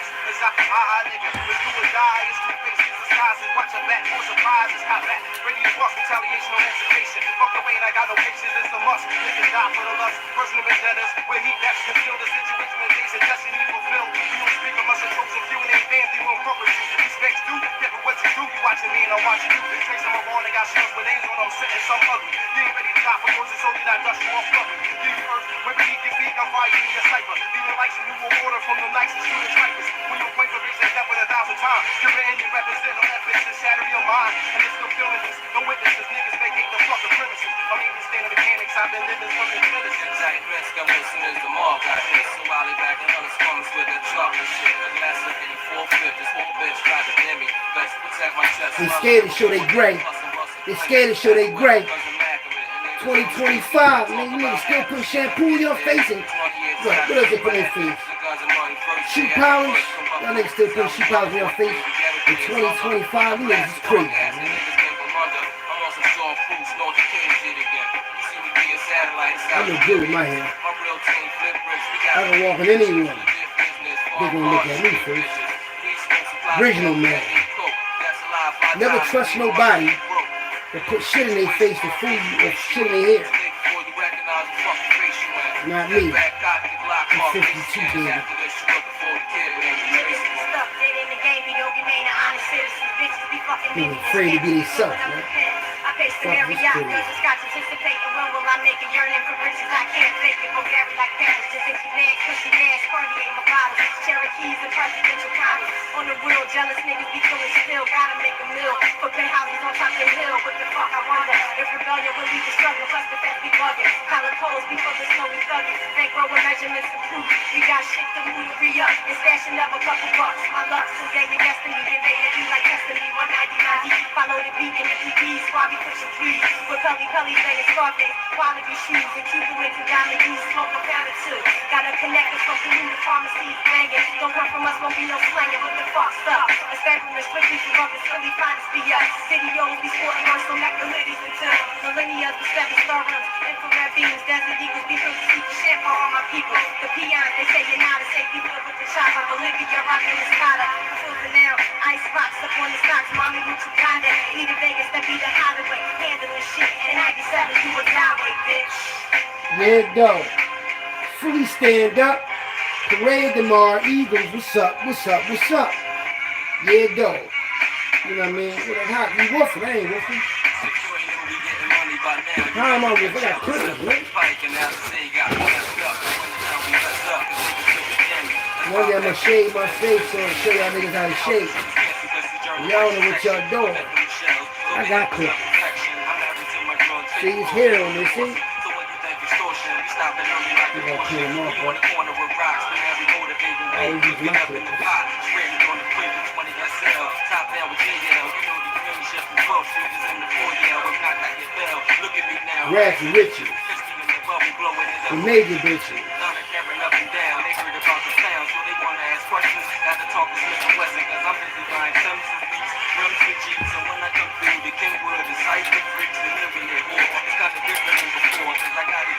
vibes. It's a nigga. Let's do or die. It's two faces disguises. Watch your back for surprises. Hot back. Ready to bust retaliation on execution. Fuck the way I got no pictures. It's a must. Niggas die for the lust. Personal vendettas. Where he that's concealed. The situation is days and destiny fulfilled. You don't speak of us and tropes of you and ain't family. We won't fuck with you. Respect you. Get what you do. You watching me and I'm watching you. Trace them around. They got shells with names on them. Sitting some ugly. You ain't ready to die for yours. So did I dust you off public. Give you earth. Where beneath your feet. I'm fighting your sniper. Leaving like some new order from the nicest shooting snipers. When you point for raising step with 1,000 times. You're in your represent on that bitch to shatter your mind. And it's still feeling this. No witnesses. Niggas vacate the fucking premises. I'm even standing mechanics. I've been living from the genesis. Tight risk. I'm listening to Mark got this. So I'll be back in other slums with that chocolate shit. The last look at the 4/5. This whole bitch tried to dim me. Best protect my chest. They scared to show they gray. They scared to show they gray. 2025, man, you niggas still put shampoo in your face and what else they put in your face? Shoe polish? Y'all niggas still put shoe polish in your face in 2025, you niggas is crazy, man. I look good with my hair. I can walk in any room. They gonna look at me first. Original man. Never trust nobody that put shit in their face to fool you or shit in their hair. Not me. I'm 52, baby. Being afraid to be themselves, man. Fuck this shit. I make a yearning for riches, I can't fake it. Bulgari like Paris, just itchy legs, cushy legs, Cartier in my bottles, Cherokees and presidential comments. On the real, jealous niggas be feeling still. Gotta make a meal for penthouses on top of the hill. What the fuck I wonder if rebellion will lead the struggle. Plus the feds be bugging, collar codes before the snow is thugging. Bankroll with measurements to prove we got shit to move to re-up and stashing up a couple bucks. My luck so gave me destiny, and they be like destiny. 199 deep, follow the beat in the PPs while we pushing trees. With Pelly banging Scarface. Quality shoes and keep it into diamond use, smoke a pound or two. Gotta connect us from Peru to pharmacies banging. Don't come from us, won't be no slanging. What the fuck's up? A spectrum is strictly for rubbers, Philly finest be us. Videos be sporting on some neck the hoodies until millennia be stepping starrooms. Infrared beams, desert eagles be filled to keep the shit for all my people. The peons, they say you're not a safety filled with the shop. Like Bolivia, rockin' the Escada. Silver now, ice rocks up on the stocks. Mommy, what you got it? Need a Vegas, that be the hideaway. Handling shit. In 97, you a highway, bitch. Yeah, though. Fully stand up. Parade tomorrow. Eagles, what's up? What's up? What's up? Yeah, though. You know what I mean? How you woofing? I ain't woofing. How am I woofing? I got clippers, right? One day I'm gonna shave my face so I'll show y'all niggas how to shave. Y'all know what y'all doing. I got clippers. See his hair on this, see? You gotta clean him off, right? I always use my clippers. Ratchet Richard. The major bitches.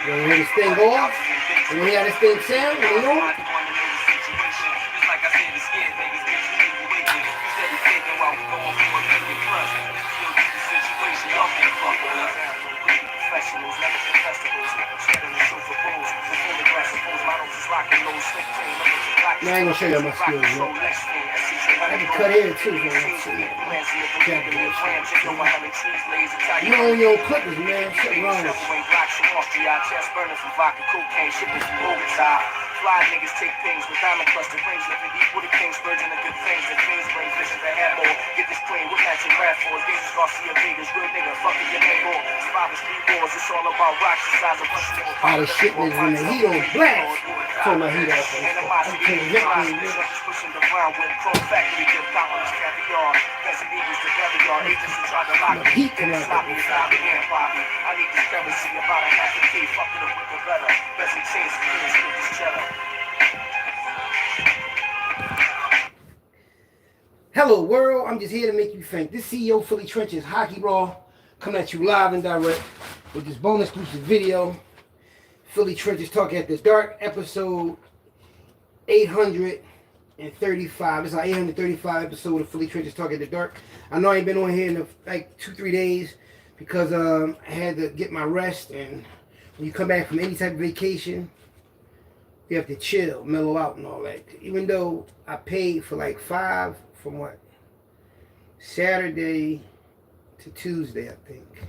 You wanna hear this thing go off? You wanna hear this thing sound? You know? Now I ain't gonna show you my skills, bro. I can cut hair too, man. You know your clippers, man. Shit wrong with Fly niggas take things with diamond cluster rings, living deep with the king's birds and the good things. The things bring vision to have more. Get this clean with matching rap for us. Jesus Garcia Vegas, real nigga, fucking your name more. Survivors, three wars, it's all about rocks the size of a small. All this shit is when the heat on blast. Turn my heat off. I'm killing it. Pushing the ground with Chrome Factory, good dollars, caviar. Best Eagles to caviar. Agents who try to lock me. Heat coming out. I need this currency about a half a key. Fucking up with the better. Best in chains, with this cheddar. Hello world, I'm just here to make you think. This CEO Philly Trenches Hockey Raw coming at you live and direct with this bonus exclusive video. Philly Trenches Talk After Dark, episode 835. 835. This is our 835 episode of Philly Trenches Talk in the Dark. I know I ain't been on here in like 2-3 days because I had to get my rest, and when you come back from any type of vacation, you have to chill, mellow out and all that. Even though I paid for like 5 from what? Saturday to Tuesday, I think.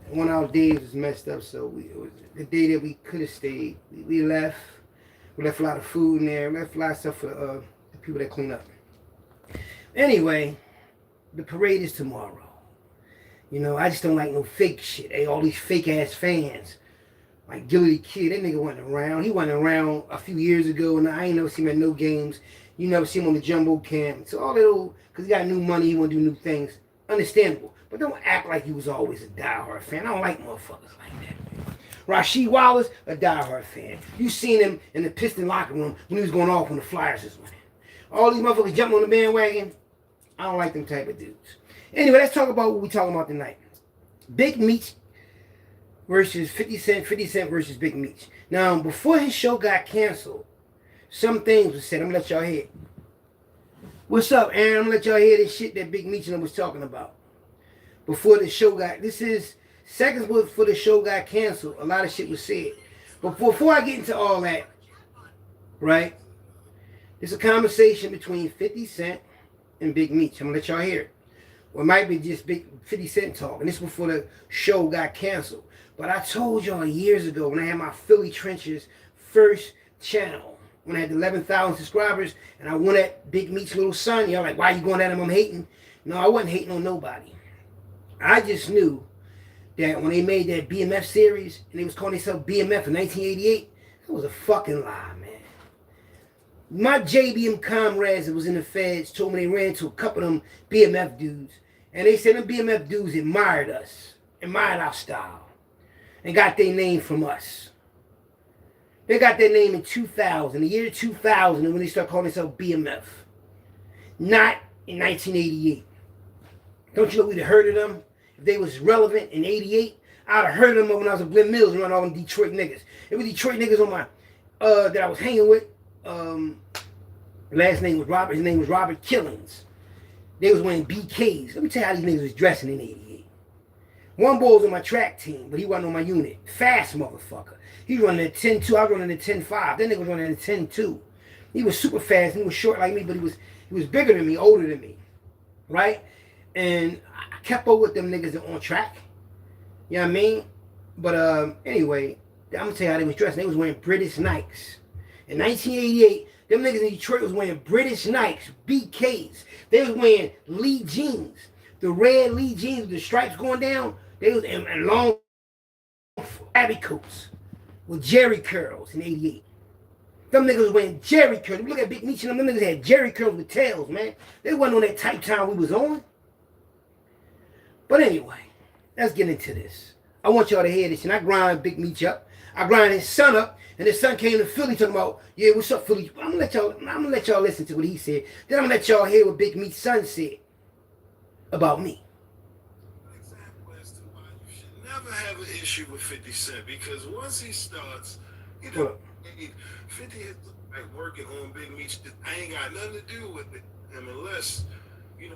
And one of our days was messed up, so it was the day that we could have stayed. We left. We left a lot of food in there. We left a lot of stuff for the people that clean up. Anyway, the parade is tomorrow. You know, I just don't like no fake shit. Hey, all these fake ass fans. Like Gilly the Kid, that nigga wasn't around. He wasn't around a few years ago, and I ain't never seen him at no games. You never see him on the jumbo camp. So all that old, because he got new money, he want to do new things. Understandable. But don't act like you was always a diehard fan. I don't like motherfuckers like that. Rasheed Wallace, a diehard fan. You seen him in the Piston locker room when he was going off when the Flyers was winning. All these motherfuckers jumping on the bandwagon. I don't like them type of dudes. Anyway, let's talk about what we're talking about tonight. Big Meech versus 50 Cent. 50 Cent versus Big Meech. Now, before his show got canceled, some things were said. I'm going to let y'all hear. What's up, Aaron? I'm going to let y'all hear this shit that Big Meech and I was talking about. Before the show got... This is... Seconds before the show got canceled, a lot of shit was said. But before I get into all that, right, there's a conversation between 50 Cent and Big Meech. I'm going to let y'all hear it. Or it might be just Big 50 Cent talk. And this before the show got canceled. But I told y'all years ago when I had my Philly Trenches first channel, when I had 11,000 subscribers, and I went at Big Meech's little son, y'all like, why you going at him? I'm hating. No, I wasn't hating on nobody. I just knew that when they made that BMF series, and they was calling themselves BMF in 1988, that was a fucking lie, man. My JBM comrades that was in the feds told me they ran into a couple of them BMF dudes, and they said them BMF dudes admired us, admired our style, and got their name from us. They got their name in 2000, the year 2000, when they started calling themselves BMF. Not in 1988. Don't you know we'd have heard of them? If they was relevant in 88, I'd have heard of them when I was at Glen Mills around all them Detroit niggas. It was Detroit niggas on my that I was hanging with. Last name was Robert. His name was Robert Killings. They was wearing BKs. Let me tell you how these niggas was dressing in 88. One boy was on my track team, but he wasn't on my unit. Fast motherfucker. He was running a 10-2. I was running a 10-5. That nigga was running a 10-2. He was super fast. And he was short like me, but he was bigger than me, older than me. Right? And I kept up with them niggas on track. You know what I mean? But anyway, I'm going to tell you how they was dressing. They was wearing British Nikes. In 1988, them niggas in Detroit was wearing British Nikes, BKs. They was wearing Lee jeans. The red Lee jeans with the stripes going down. They was in long abbey coats with Jerry curls in 88. Them niggas was wearing Jerry curls. If you look at Big Meech and them niggas had Jerry curls with tails, man. They wasn't on that type time we was on. But anyway, let's get into this. I want y'all to hear this. And I grind Big Meech up. I grind his son up. And his son came to Philly talking about, yeah, what's up, Philly? I'm gonna let y'all listen to what he said. Then I'm gonna let y'all hear what Big Meech's son said about me. Example as to why you should never have an issue with 50 Cent, because once he starts, you know, 50 is like working on Big Meech. I ain't got nothing to do with it, and unless you know,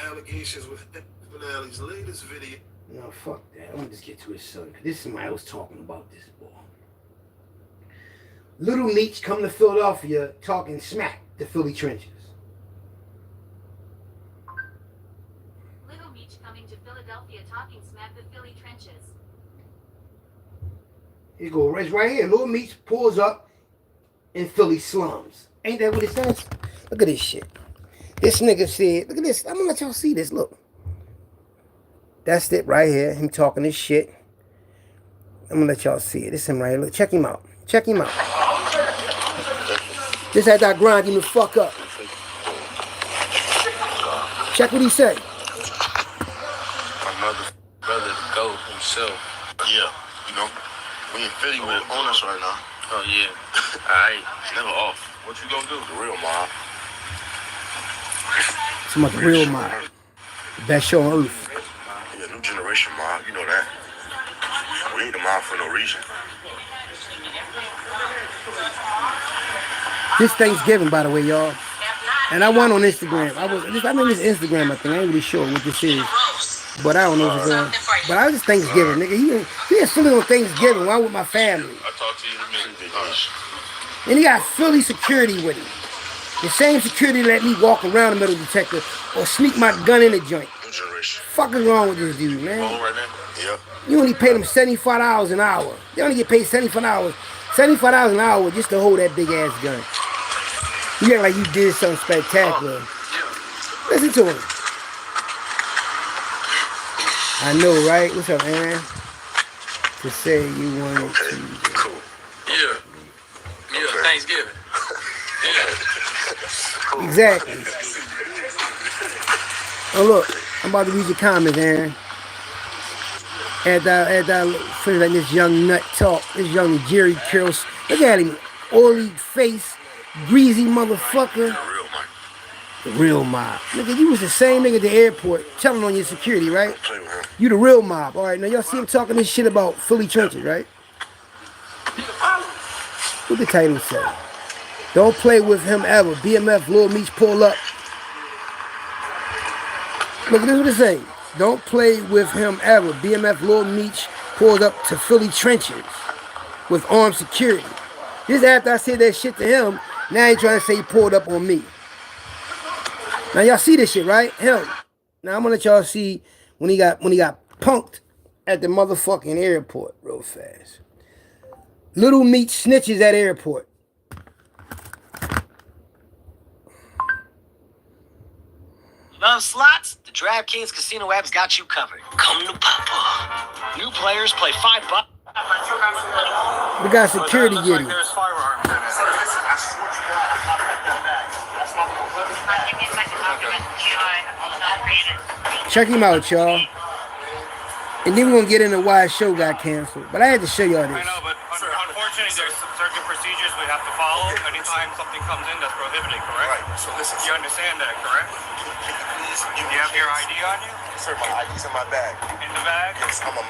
allegations with Finale's latest video. No, fuck that. I'm gonna just get to his son. This is somebody I was talking about this boy. Little Meech come to Philadelphia talking smack to Philly Trenches. Little Meech coming to Philadelphia talking smack to Philly Trenches. He go, it's right here. Little Meech pulls up in Philly slums. Ain't that what it says? Look at this shit. This nigga said, look at this. I'm gonna let y'all see this. Look. That's it right here. Him talking this shit. I'm gonna let y'all see it. This him right here. Look, check him out. Check him out. This had that grind him the fuck up. Check what he said. My mother, brother, go himself. Yeah, you know, we in Philly with owners right now. Oh yeah. Alright, never off. What you gonna do? The real mob. It's about the real mob. The best show on earth. Yeah, new generation mob. You know that. We ain't the mob for no reason. This Thanksgiving, by the way, y'all. And I went on Instagram. I'm in this Instagram, I think. I ain't really sure what this is. But I don't know if it's on. But I was just Thanksgiving, nigga. He is Philly on Thanksgiving. Why with my family? I'll talk to you in a minute. And he got Philly security with him. The same security that let me walk around the metal detector or sneak my gun in the joint. Fuck is wrong with this dude, man? Right now? Yep. You only pay them $75 an hour. They only get paid $75 an hour just to hold that big ass gun. You act like you did something spectacular. Listen to him. I know, right? What's up, Aaron? To say you wanted to. Cool. Yeah. Yeah, Thanksgiving. Yeah. Exactly. Oh, look. I'm about to read your comments, Aaron. As I feel like this young nut talk, this young Jerry Curls. Look at him. Oily face, greasy motherfucker. The real mob. Nigga, you was the same nigga at the airport telling on your security, right? You the real mob. All right, now y'all see him talking this shit about Philly trenches, right? What the title say? Don't play with him ever. BMF, Lil Meech, pull up. Look, this is what it say. Don't play with him ever. BMF, Lil Meech, pulls up to Philly trenches with armed security. Just after I said that shit to him, now he trying to say he pulled up on me. Now y'all see this shit, right? Him. Now I'm gonna let y'all see when he got punked at the motherfucking airport real fast. Little Meech snitches at airport. Love slots? The DraftKings Casino app's got you covered. Come to Papa. New players play $5. We got security getting. There's firearms in it. Check him out, y'all. And then we're gonna get into why the show got canceled. But I had to show y'all I this. know, but unfortunately, there's some certain procedures we have to follow anytime something comes in that's prohibited, correct? Right. So listen. You understand that, correct? You have your ID on you? Sir, my ID's in my bag. In the bag? Yes, I'm a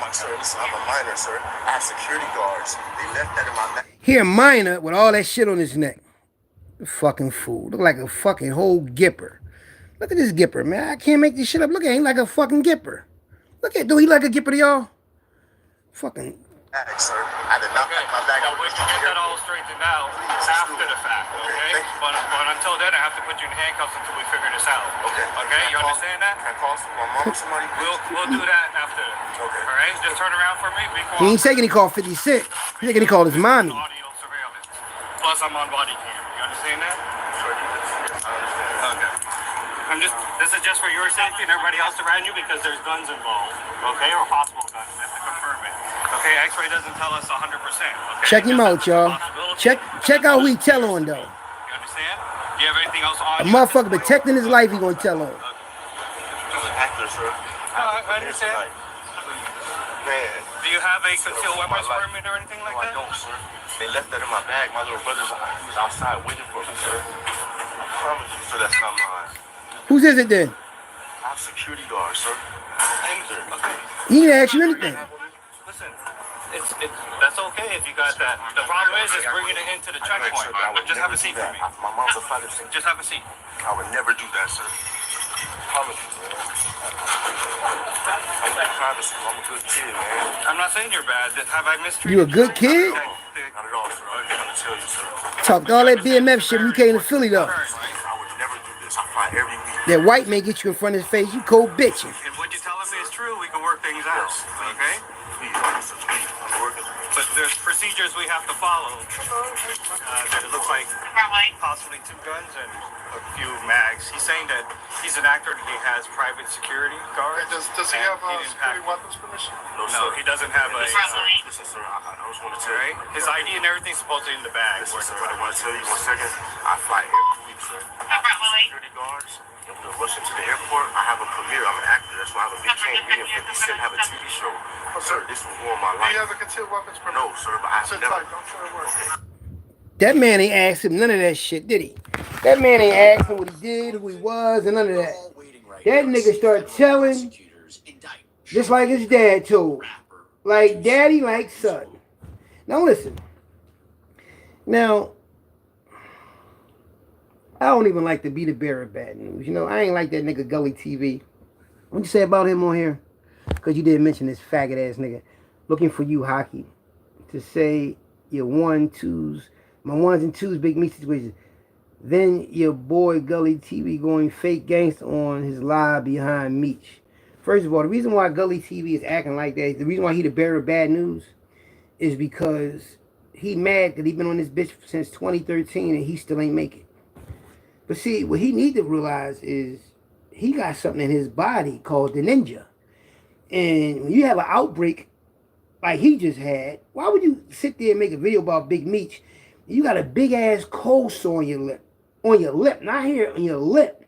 minor, sir. I have security guards. They left that in my bag. He a minor with all that shit on his neck. Fucking fool. Look like a fucking whole gipper. Look at this gipper, man. I can't make this shit up. Look at him like a fucking gipper. Look at, do he like a gipper to y'all? Fucking. Bag, sir. I did not pack my bag. Now, we can get that all straightened out after the fact, okay? But until then, I have to put you in handcuffs until we figure this out. Okay. Okay, you understand that? Can I call my mom or somebody? We'll do that after. Okay. All right, just turn around for me. He ain't taking he called 50 Cent. He thinking he called his mommy. Audio surveillance. Plus, I'm on body cam. You understand that? I understand. Okay. This is just for your safety and everybody else around you because there's guns involved, okay, or possible guns. We have to confirm it. Okay, X-ray doesn't tell us 100%. Okay? Check him out, y'all. Check out who he tell on though. You understand? Do you have anything else on A you? motherfucker protecting his life, he gonna tell on. Just an actor, sir. I understand. Man. Do you have a concealed weapons permit or anything like No, I that? don't, sir. They left that in my bag. My little brother's he was outside waiting for me, sir. I promise you, sir, that's not mine. Whose is it then? I have security guards, sir. Okay. He didn't ask you anything. Listen, that's okay if you got that. The problem is bringing it into the checkpoint. But just have a seat for me. My mom's a fighter. Just have a seat. I would never do that, sir. I promise you, man. I'm a good kid, man. I'm not saying you're bad. Have I mistreated You a good kid? Not at all, sir. I'm trying to tell you, sir. Talked all that BMF shit when you came to Philly though. I would never do this. I fight every week. That white man get you in front of his face, you cold bitching. If what you're telling me is true, we can work things out. Okay? Please, officer, please. I'm working. But there's procedures we have to follow. That it looks like possibly 2 guns and a few mags. He's saying that he's an actor and he has private security guards. Does he have security weapons permission? No, No, sir. he doesn't have a. Listen, sir, I just want to tell Right? you. His ID and everything's supposedly in the bag. Listen, sir, I want to tell you 1 second. I fly every week, sir. I have security guards. I'm going to rush into the airport. I have a premiere. I'm an actor. That's why I have a big chain. Me and 50 Cent have a TV show. Sir, this will ruin my Do life. you have a concealed weapons permit? No, sir, but I have Sit never. tight. Don't show it work. That man ain't asked him none of that shit, did he? That man ain't asked him what he did, who he was, and none of that. That nigga started telling, just like his dad told. Like daddy, like son. Now listen. Now, I don't even like to be the bearer of bad news. You know, I ain't like that nigga Gully TV. What you say about him on here? Because you didn't mention this faggot ass nigga. Looking for you, hockey. To say your 1-2s, my 1s and 2s, Big Meech situation. Then your boy Gully TV going fake gangster on his lie behind Meech. First of all, the reason why Gully TV is acting like that, the reason why he the bearer of bad news, is because he mad that he been on this bitch since 2013 and he still ain't make it. But see, what he need to realize is he got something in his body called the ninja. And when you have an outbreak like he just had, why would you sit there and make a video about Big Meech? You got a big ass cold sore on your lip. On your lip, not here, on your lip.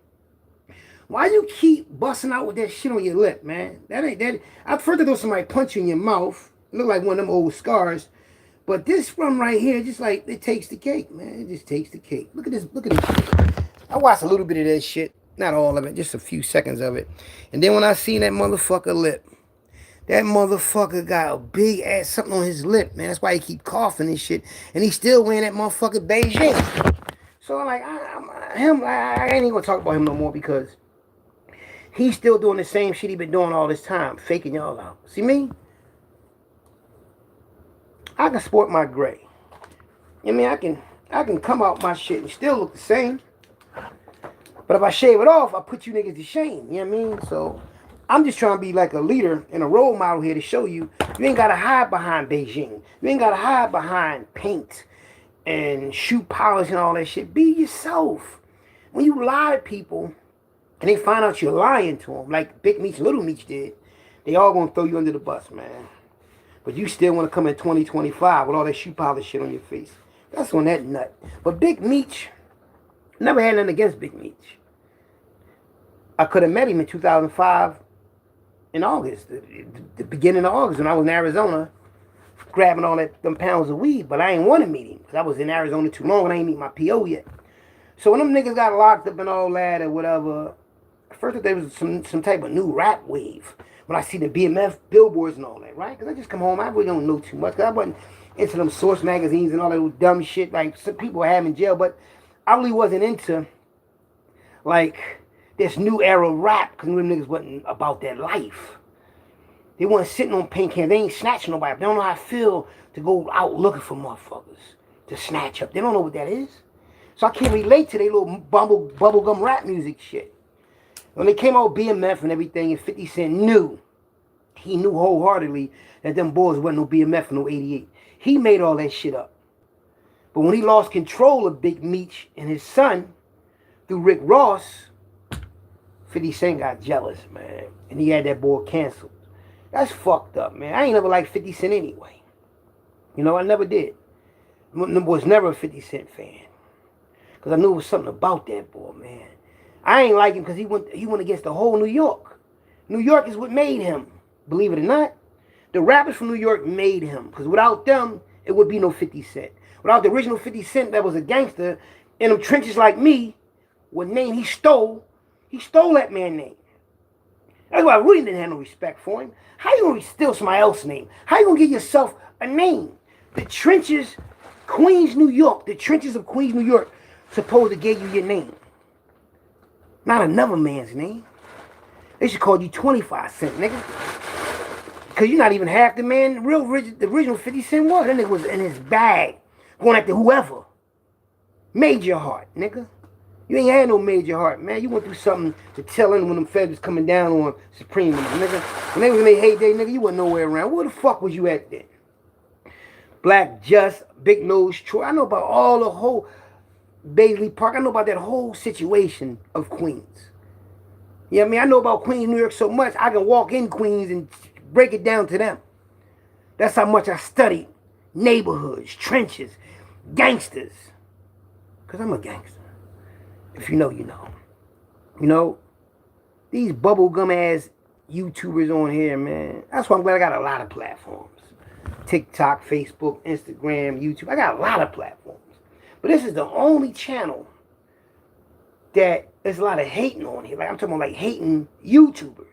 Why you keep busting out with that shit on your lip, man? That ain't that. I prefer to go somebody punch you in your mouth. Look like one of them old scars. But this from right here, just like, it takes the cake, man. It just takes the cake. Look at this shit. I watched a little bit of that shit. Not all of it, just a few seconds of it. And then when I seen that motherfucker lip, that motherfucker got a big ass something on his lip, man. That's why he keep coughing and shit. And he's still wearing that motherfucker Beijing. So I'm like, I ain't even gonna talk about him no more because he's still doing the same shit he been doing all this time, faking y'all out. See me? I can sport my gray. I mean, I can come out my shit and still look the same. But if I shave it off, I put you niggas to shame. You know what I mean? So I'm just trying to be like a leader and a role model here to show you ain't got to hide behind Beijing. You ain't got to hide behind paint and shoe polish and all that shit. Be yourself. When you lie to people and they find out you're lying to them, like Big Meech, Little Meech did, they all going to throw you under the bus, man. But you still want to come in 2025 with all that shoe polish shit on your face. That's on that nut. But Big Meech, never had nothing against Big Meech. I could have met him in 2005 in August, the beginning of August when I was in Arizona grabbing all them pounds of weed, but I ain't want to meet him because I was in Arizona too long and I ain't meet my PO yet. So when them niggas got locked up and all that or whatever, first there was some type of new rap wave when I see the BMF billboards and all that, right? Because I just come home, I really don't know too much. I wasn't into them Source magazines and all that dumb shit like some people have in jail, but I really wasn't into like this new era rap because them niggas wasn't about that life. They weren't sitting on paint cans. They ain't snatching nobody. They don't know how I feel to go out looking for motherfuckers to snatch up. They don't know what that is. So I can't relate to their little bubblegum rap music shit. When they came out with BMF and everything, and 50 Cent knew, he knew wholeheartedly that them boys wasn't no BMF and no 88. He made all that shit up. But when he lost control of Big Meech and his son through Rick Ross, 50 Cent got jealous, man. And he had that boy canceled. That's fucked up, man. I ain't never liked 50 Cent anyway. You know, I never did. I was never a 50 Cent fan. Because I knew it was something about that boy, man. I ain't like him because he went against the whole New York. New York is what made him. Believe it or not. The rappers from New York made him. Because without them, it would be no 50 Cent. Without the original 50 Cent that was a gangster in them trenches like me, what name he stole that man's name. That's why I really didn't have no respect for him. How you gonna steal somebody else's name? How you gonna give yourself a name? The trenches, Queens, New York, the trenches of Queens, New York, supposed to give you your name. Not another man's name. They should call you 25 Cent, nigga. Because you're not even half the man the original 50 Cent was. That nigga was in his bag, going after whoever. Major Heart, nigga. You ain't had no Major Heart, man. You went through something to tell in when them feds was coming down on Supreme, nigga. When they was in their heyday, nigga, you wasn't nowhere around. Where the fuck was you at then? Black Just, Big Nose Troy. I know about all the whole Bailey Park. I know about that whole situation of Queens. You know what I mean? I know about Queens, New York so much, I can walk in Queens and break it down to them. That's how much I studied neighborhoods, trenches, gangsters. Because I'm a gangster. If you know, you know. You know, these bubblegum ass YouTubers on here, man. That's why I'm glad I got a lot of platforms. TikTok, Facebook, Instagram, YouTube. I got a lot of platforms. But this is the only channel that there's a lot of hating on here. Like I'm talking about like hating YouTubers.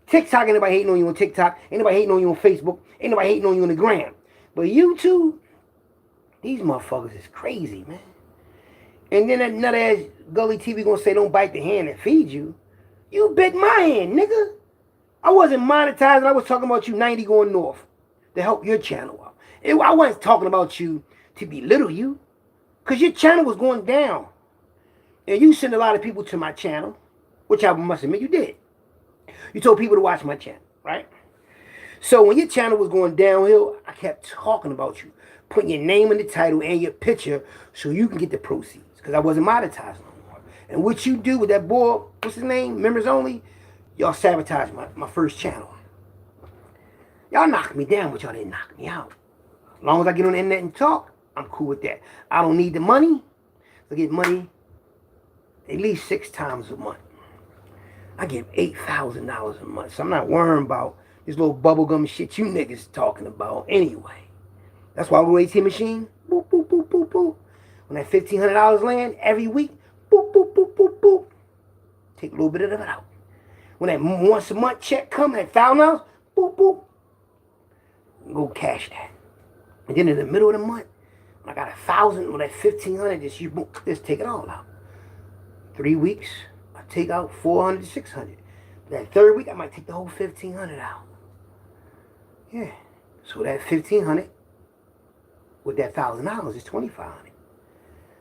TikTok, ain't nobody hating on you on TikTok. Ain't nobody hating on you on Facebook. Ain't nobody hating on you on the gram. But YouTube, these motherfuckers is crazy, man. And then that nut ass Gully TV gonna say don't bite the hand that feeds you. You bit my hand, nigga. I wasn't monetizing. I was talking about you 90 going north to help your channel out. I wasn't talking about you to belittle you, because your channel was going down. And you sent a lot of people to my channel, which I must admit you did. You told people to watch my channel, right? So when your channel was going downhill, I kept talking about you, putting your name in the title and your picture so you can get the proceeds, because I wasn't monetizing no more. And what you do with that boy, what's his name, members only, y'all sabotaged my first channel. Y'all knocked me down, but y'all didn't knock me out. As long as I get on the internet and talk, I'm cool with that. I don't need the money. I get money at least 6 times a month. I get $8,000 a month, so I'm not worrying about this little bubblegum shit you niggas talking about anyway. That's why we're ATM machine, boop, boop, boop, boop, boop. When that $1,500 land every week, boop, boop, boop, boop, boop. Take a little bit of it out. When that once a month check come, that $1,000, boop, boop. Go cash that. And then in the middle of the month, when I got 1,000 or that 1,500, just take it all out. 3 weeks, I take out 400 to 600. That third week, I might take the whole 1,500 out. Yeah. So that 1,500 with that $1,000 is 2,500.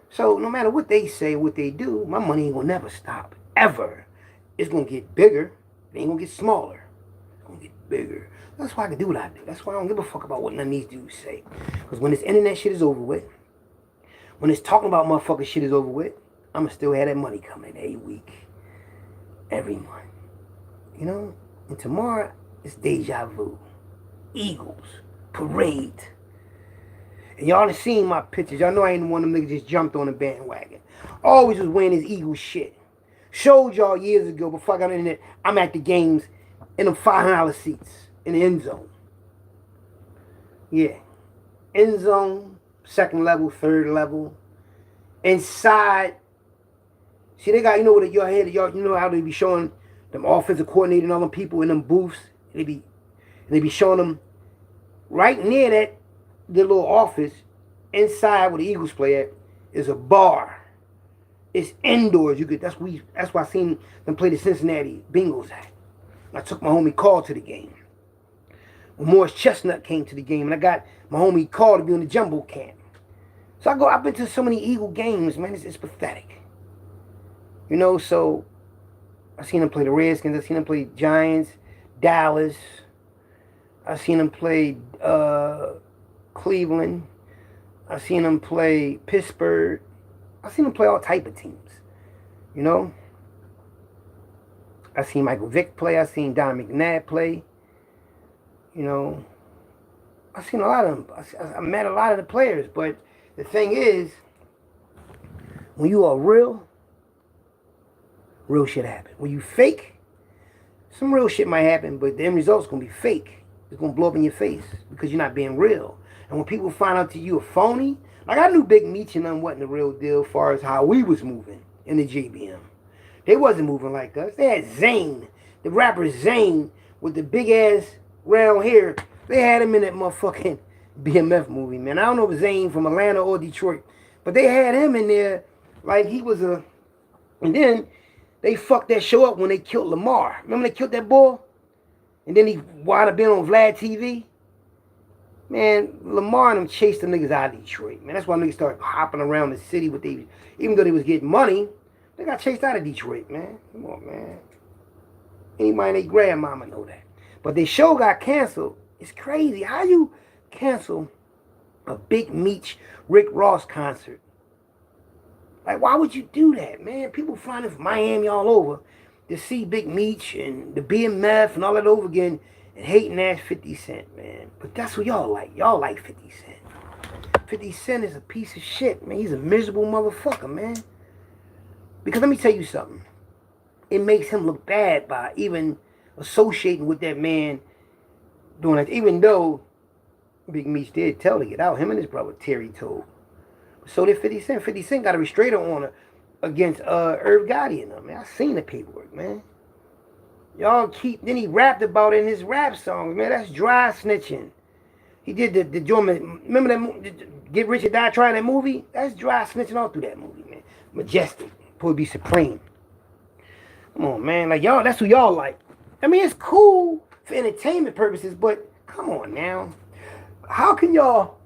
So no matter what they say, what they do, my money ain't gonna never stop, ever. It's gonna get bigger. It ain't gonna get smaller. It's gonna get bigger. That's why I can do what I do. That's why I don't give a fuck about what none of these dudes say. Because when this internet shit is over with, when this talking about motherfucking shit is over with, I'ma still have that money coming every week, every month. You know? And tomorrow, it's deja vu. Eagles. Parade. And y'all done seen my pictures. Y'all know I ain't one of them niggas just jumped on the bandwagon. Always was wearing this Eagles shit. Showed y'all years ago before I got on the internet, I'm at the games in them $500 seats in the end zone. Yeah. End zone, second level, third level. Inside. See, they got, you know what, y'all head, y'all, you know how they be showing them offensive coordinator and all them people in them booths. They be showing them right near that the little office, inside where the Eagles play at, is a bar. It's indoors. That's why I seen them play the Cincinnati Bengals at. I took my homie Carl to the game. When Morris Chestnut came to the game, and I got my homie Carl to be on the jumbo camp. So I've been to so many Eagle games, man. It's pathetic. You know, so I seen them play the Redskins. I seen them play Giants, Dallas. I seen them play Cleveland. I seen them play Pittsburgh. I seen them play all type of teams. You know? I seen Michael Vick play. I seen Don McNabb play. You know? I seen a lot of them. I met a lot of the players. But the thing is, when you are real shit happen. When you fake, some real shit might happen, but the end result's going to be fake. It's going to blow up in your face because you're not being real. And when people find out that you a phony, like I knew Big Meech and them wasn't the real deal as far as how we was moving in the JBM. They wasn't moving like us. They had Zane, the rapper Zane with the big ass round hair. They had him in that motherfucking BMF movie, man. I don't know if Zane from Atlanta or Detroit, but they had him in there like he was a... And then they fucked that show up when they killed Lamar. Remember they killed that boy? And then he wound up being on Vlad TV? Man, Lamar and them chased them niggas out of Detroit. Man, that's why niggas started hopping around the city with these. Even though they was getting money, they got chased out of Detroit, man. Come on, man. Anybody and their grandmama know that. But their show got canceled. It's crazy. How you cancel a Big Meech Rick Ross concert? Like, why would you do that, man? People flying from Miami all over to see Big Meech and the BMF and all that over again and hating ass 50 Cent, man. But that's what y'all like. Y'all like 50 Cent. 50 Cent is a piece of shit, man. He's a miserable motherfucker, man. Because let me tell you something. It makes him look bad by even associating with that man doing that. Even though Big Meech did tell to get out, him and his brother Terry told. So did 50 Cent. 50 Cent got a restrainer on against Irv Gotti and them, man. I seen the paperwork, man. Y'all keep... Then he rapped about it in his rap songs, man. That's dry snitching. He did the Jordan... Remember that Get Rich or Die Trying that movie? That's dry snitching all through that movie, man. majestic, supposed to be supreme. Come on, man. Like, y'all, that's who y'all like. I mean, it's cool for entertainment purposes, but come on now. How can y'all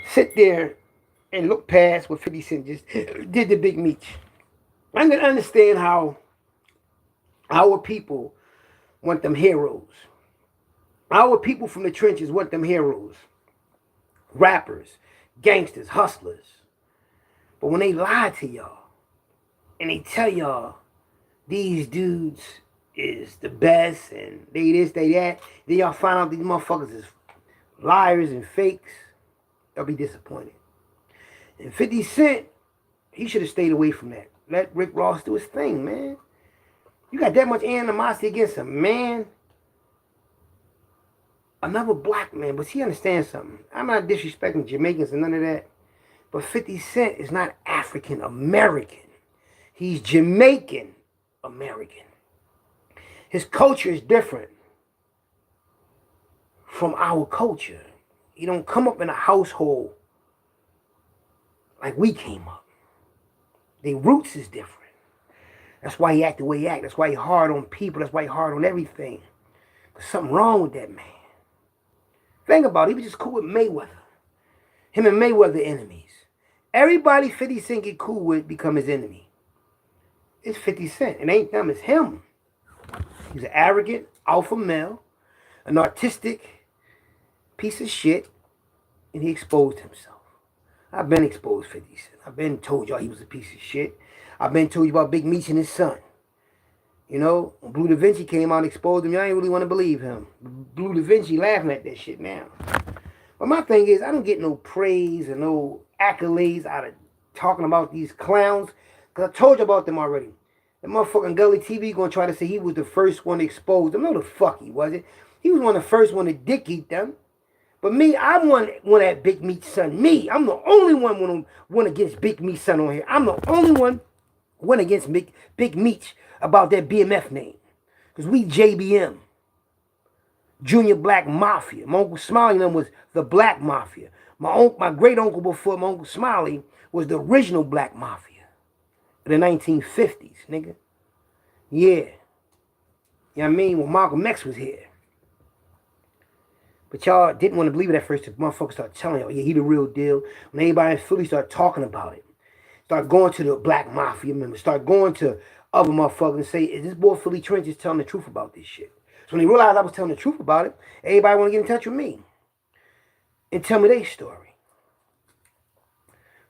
sit there and look past what 50 Cent just did to Big Meech? I can understand how our people want them heroes. Our people from the trenches want them heroes. Rappers, gangsters, hustlers. But when they lie to y'all and they tell y'all these dudes is the best and they this, they that, then y'all find out these motherfuckers is liars and fakes, y'all be disappointed. And 50 Cent, he should have stayed away from that. Let Rick Ross do his thing, man. You got that much animosity against a man, another black man, but he understands something. I'm not disrespecting Jamaicans and none of that, but 50 Cent is not African American. He's Jamaican American. His culture is different from our culture. He don't come up in a household like we came up. Their roots is different. That's why he act the way he act. That's why he hard on people. That's why he hard on everything. There's something wrong with that man. Think about it. He was just cool with Mayweather. Him and Mayweather enemies. Everybody 50 Cent get cool with become his enemy. It's 50 Cent. It ain't them, it's him. He's an arrogant alpha male, an artistic piece of shit, and he exposed himself. I've been exposed 50 Cent. I've been told y'all he was a piece of shit. I've been told you about Big Meech and his son. You know, when Blue Da Vinci came out and exposed him, y'all ain't really want to believe him. Blue Da Vinci laughing at that shit now. But my thing is, I don't get no praise and no accolades out of talking about these clowns, because I told you about them already. That motherfucking Gully TV gonna try to say he was the first one to expose them. No, the fuck he wasn't. He was one of the first one to dick eat them. But me, I'm one at Big Meech's son. Me, I'm the only one against Big Meech's son on here. I'm the only one against Big Meech about that BMF name. Because we JBM. Junior Black Mafia. My Uncle Smiley them was the Black Mafia. My great uncle before my Uncle Smiley was the original Black Mafia. In the 1950s, nigga. Yeah. You know what I mean? When Malcolm X was here. But y'all didn't want to believe it at first. The motherfuckers started telling y'all, yeah, he the real deal. When everybody in Philly started talking about it. Start going to the Black Mafia members. Start going to other motherfuckers and say, is this boy Philly Trenches telling the truth about this shit? So when they realized I was telling the truth about it, everybody want to get in touch with me. And tell me their story.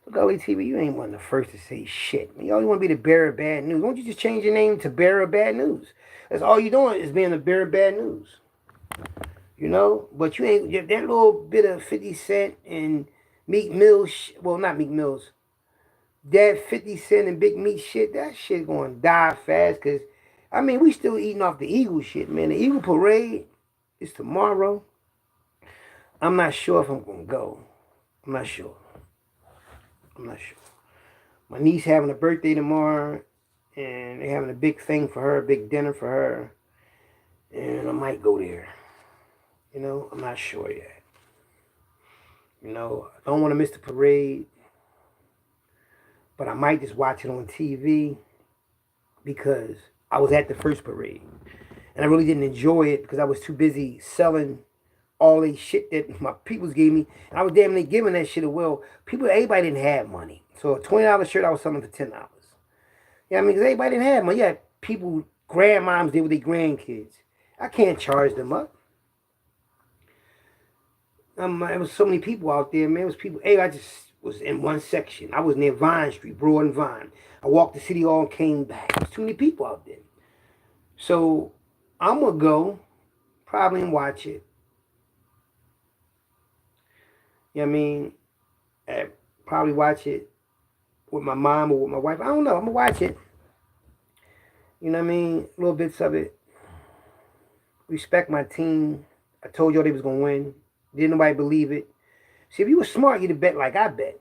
Look, Gully TV, you ain't one of the first to say shit. You always want to be the bearer of bad news. Why don't you just change your name to bearer of bad news? That's all you're doing is being the bearer of bad news. You know? But you ain't, that little bit of 50 Cent and Meek Mills, well, not Meek Mills, that 50 Cent and Big Meech shit, that shit going to die fast because, I mean, we still eating off the Eagle shit, man. The Eagle Parade is tomorrow. I'm not sure if I'm going to go. I'm not sure. My niece having a birthday tomorrow, and they're having a big thing for her, a big dinner for her, and I might go there. You know, I'm not sure yet. You know, I don't want to miss the parade, but I might just watch it on TV because I was at the first parade, and I really didn't enjoy it because I was too busy selling all this shit that my peoples gave me. And I was damn near giving that shit away. Everybody didn't have money. So a $20 shirt I was selling for $10. Yeah, I mean, because everybody didn't have money. Yeah, people, grandmoms did with their grandkids. I can't charge them up. There was so many people out there, man. It was people. Hey, I just was in one section. I was near Vine Street, Broad and Vine. I walked to City Hall and came back. There was too many people out there. So I'm going to go probably and watch it. You know what I mean? I'd probably watch it with my mom or with my wife. I don't know. I'm going to watch it. You know what I mean? Little bits of it. Respect my team. I told y'all they was going to win. Didn't nobody believe it. See, if you were smart, you'd have bet like I bet.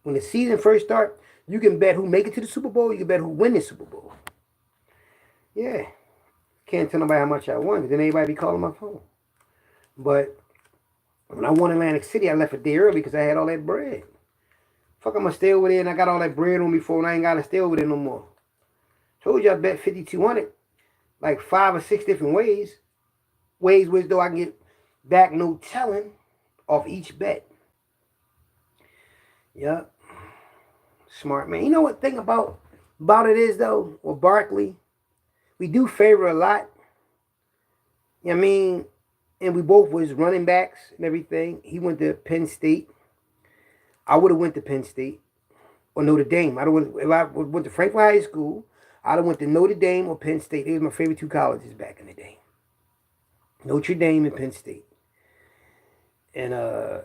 When the season first starts, you can bet who make it to the Super Bowl. You can bet who win the Super Bowl. Yeah. Can't tell nobody how much I won because then everybody be calling my phone. But when I won Atlantic City, I left a day early because I had all that bread. Fuck, I'm gonna stay over there and I got all that bread on me for and I ain't gotta stay over there no more. Told you I bet 5,200 like 5 or 6 different ways. Ways which though I can get back no telling off each bet. Yup. Smart man. You know what thing about it is though, with Barkley? We do favor a lot. You know what I mean? And we both was running backs and everything. He went to Penn State. I would have went to Penn State or Notre Dame. If I went to Franklin High School, I'd have went to Notre Dame or Penn State. They was my favorite 2 colleges back in the day. Notre Dame and Penn State. And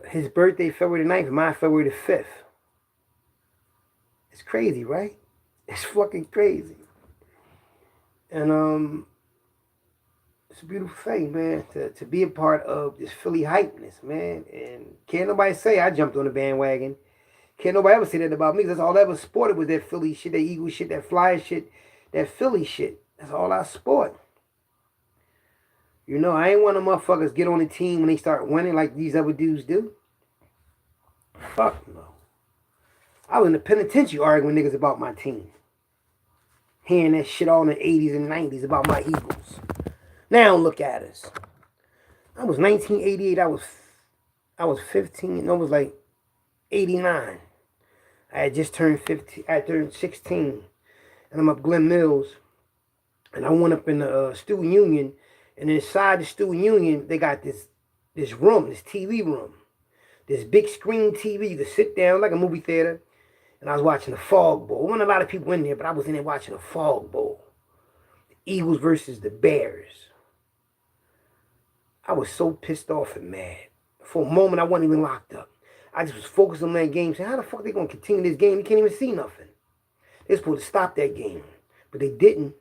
his birthday February the 9th, and mine February the 5th. It's crazy, right? It's fucking crazy. And it's a beautiful thing, man, to be a part of this Philly hypeness, man. And can't nobody say I jumped on the bandwagon. Can't nobody ever say that about me. That's all I ever sported was that Philly shit, that Eagle shit, that Flyer shit, that Philly shit. That's all I sport. You know, I ain't one of them motherfuckers get on the team when they start winning like these other dudes do. Fuck no. I was in the penitentiary arguing with niggas about my team. Hearing that shit all in the 80s and 90s about my Eagles. Now look at us. I was 1988. I was 15. No, it was like 89. I had just turned 15. I turned 16. And I'm up Glen Mills. And I went up in the student union. And inside the student union, they got this room, this TV room. This big screen TV. You could sit down like a movie theater. And I was watching the Fog Bowl. There wasn't a lot of people in there, but I was in there watching the Fog Bowl. The Eagles versus the Bears. I was so pissed off and mad. For a moment, I wasn't even locked up. I just was focused on that game, saying, how the fuck are they going to continue this game? You can't even see nothing. They're supposed to stop that game. But they didn't.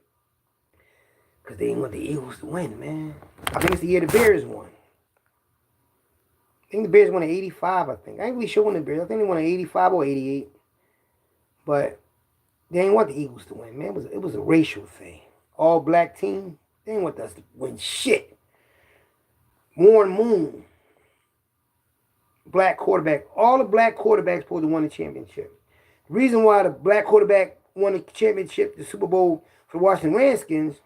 Because they didn't want the Eagles to win, man. I think it's the year the Bears won. I think the Bears won in 85, I think. I ain't really sure when the Bears. I think they won in 85 or 88. But they didn't want the Eagles to win, man. It was a racial thing. All black team. They didn't want us to win shit. Warren Moon. Black quarterback. All the black quarterbacks supposed to win the championship. The reason why the black quarterback won the championship, the Super Bowl for the Washington Redskins,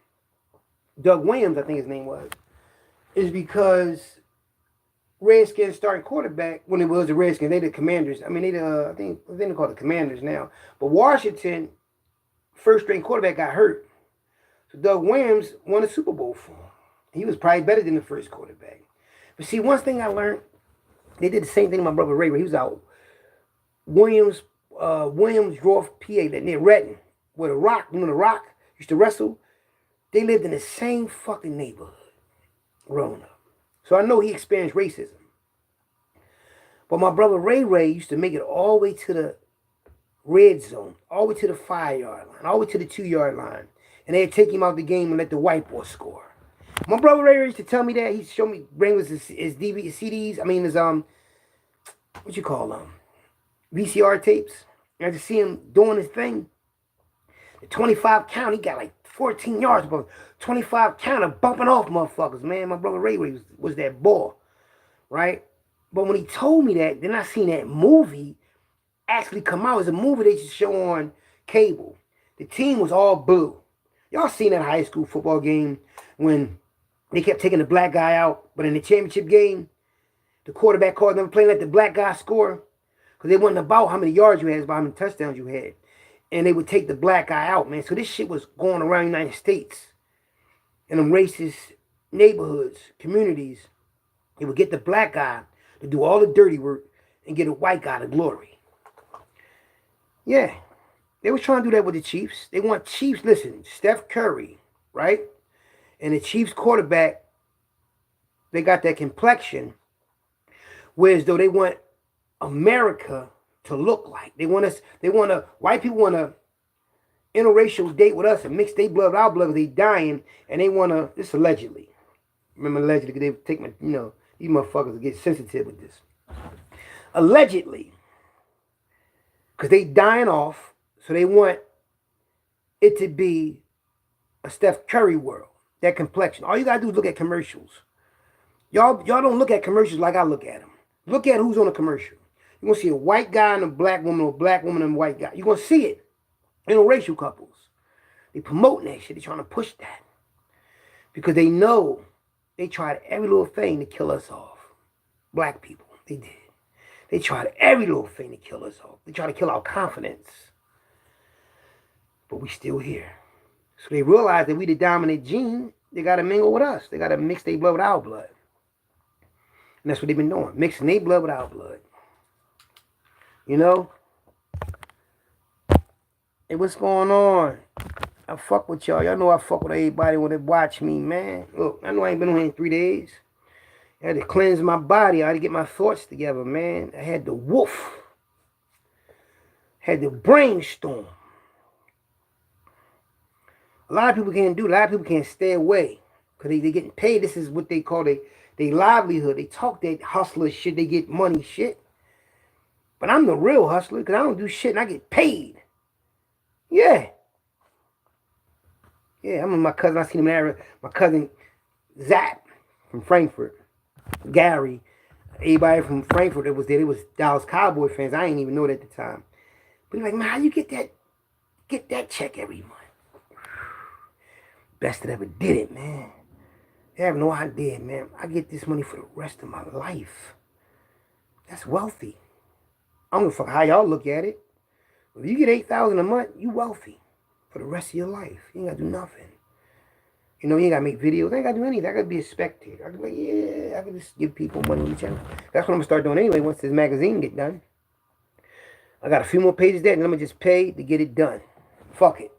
Doug Williams, I think his name was, is because Redskins starting quarterback when it was the Redskins, they the Commanders. I mean, I think they call the Commanders now. But Washington, first string quarterback got hurt. So Doug Williams won the Super Bowl for him. He was probably better than the first quarterback. But see, one thing I learned, they did the same thing to my brother Ray. He was out Williams Dwarf, PA, that near Redden, where the Rock, you know, the Rock used to wrestle. They lived in the same fucking neighborhood growing up. So I know he experienced racism. But my brother Ray used to make it all the way to the red zone, all the way to the 5-yard line, all the way to the 2-yard line. And they'd take him out the game and let the white boy score. My brother Ray used to tell me that. He showed me, bring us his CDs. I mean, his, what you call them? VCR tapes. And I just see him doing his thing. The 25 count, he got like 14 yards, but 25 counter bumping off motherfuckers, man. My brother Ray was that boy, right? But when he told me that, then I seen that movie actually come out. It was a movie they just show on cable. The team was all blue. Y'all seen that high school football game when they kept taking the black guy out, but in the championship game, the quarterback called them playing, let the black guy score, because they wasn't about how many yards you had, it's about how many touchdowns you had. And they would take the black guy out, man. So this shit was going around the United States. In them racist neighborhoods, communities, they would get the black guy to do all the dirty work and get a white guy to glory. Yeah. They was trying to do that with the Chiefs. They want Chiefs, listen, Steph Curry, right? And the Chiefs quarterback, they got that complexion, whereas though they want America to look like. White people want to interracial date with us and mix their blood with our blood because they dying, and they want to, this allegedly. Remember allegedly, because they take my, you know, these motherfuckers get sensitive with this. Allegedly. Because they dying off, so they want it to be a Steph Curry world, that complexion. All you got to do is look at commercials. Y'all don't look at commercials like I look at them. Look at who's on a commercial. You're going to see a white guy and a black woman, or a black woman and a white guy. You're going to see it. Interracial couples. They promoting that shit. They're trying to push that. Because they know they tried every little thing to kill us off. Black people, they did. They tried every little thing to kill us off. They tried to kill our confidence. But we still here. So they realize that we the dominant gene. They got to mingle with us. They got to mix their blood with our blood. And that's what they've been doing. Mixing their blood with our blood. You know? Hey, what's going on? I fuck with y'all. Y'all know I fuck with everybody when they watch me, man. Look, I know I ain't been on here in 3 days. I had to cleanse my body. I had to get my thoughts together, man. I had to woof. Had to brainstorm. A lot of people can't do it. A lot of people can't stay away. Because they getting paid. This is what they call their livelihood. They talk that hustler shit. They get money shit. But I'm the real hustler because I don't do shit and I get paid. Yeah. Yeah, I'm with my cousin. I seen him there. My cousin Zach from Frankfurt. Gary. Everybody from Frankfurt that was there. They was Dallas Cowboy fans. I ain't even know that at the time. But he's like, man, how you get that check every month? Best that ever did it, man. They have no idea, man. I get this money for the rest of my life. That's wealthy. I don't give a fuck how y'all look at it. If you get $8,000 a month, you wealthy for the rest of your life. You ain't got to do nothing. You know, you ain't got to make videos. I ain't got to do anything. I got to be a spectator. I can be like, yeah, I can just give people money on the channel. That's what I'm going to start doing anyway once this magazine get done. I got a few more pages there, and I'm going to just pay to get it done. Fuck it.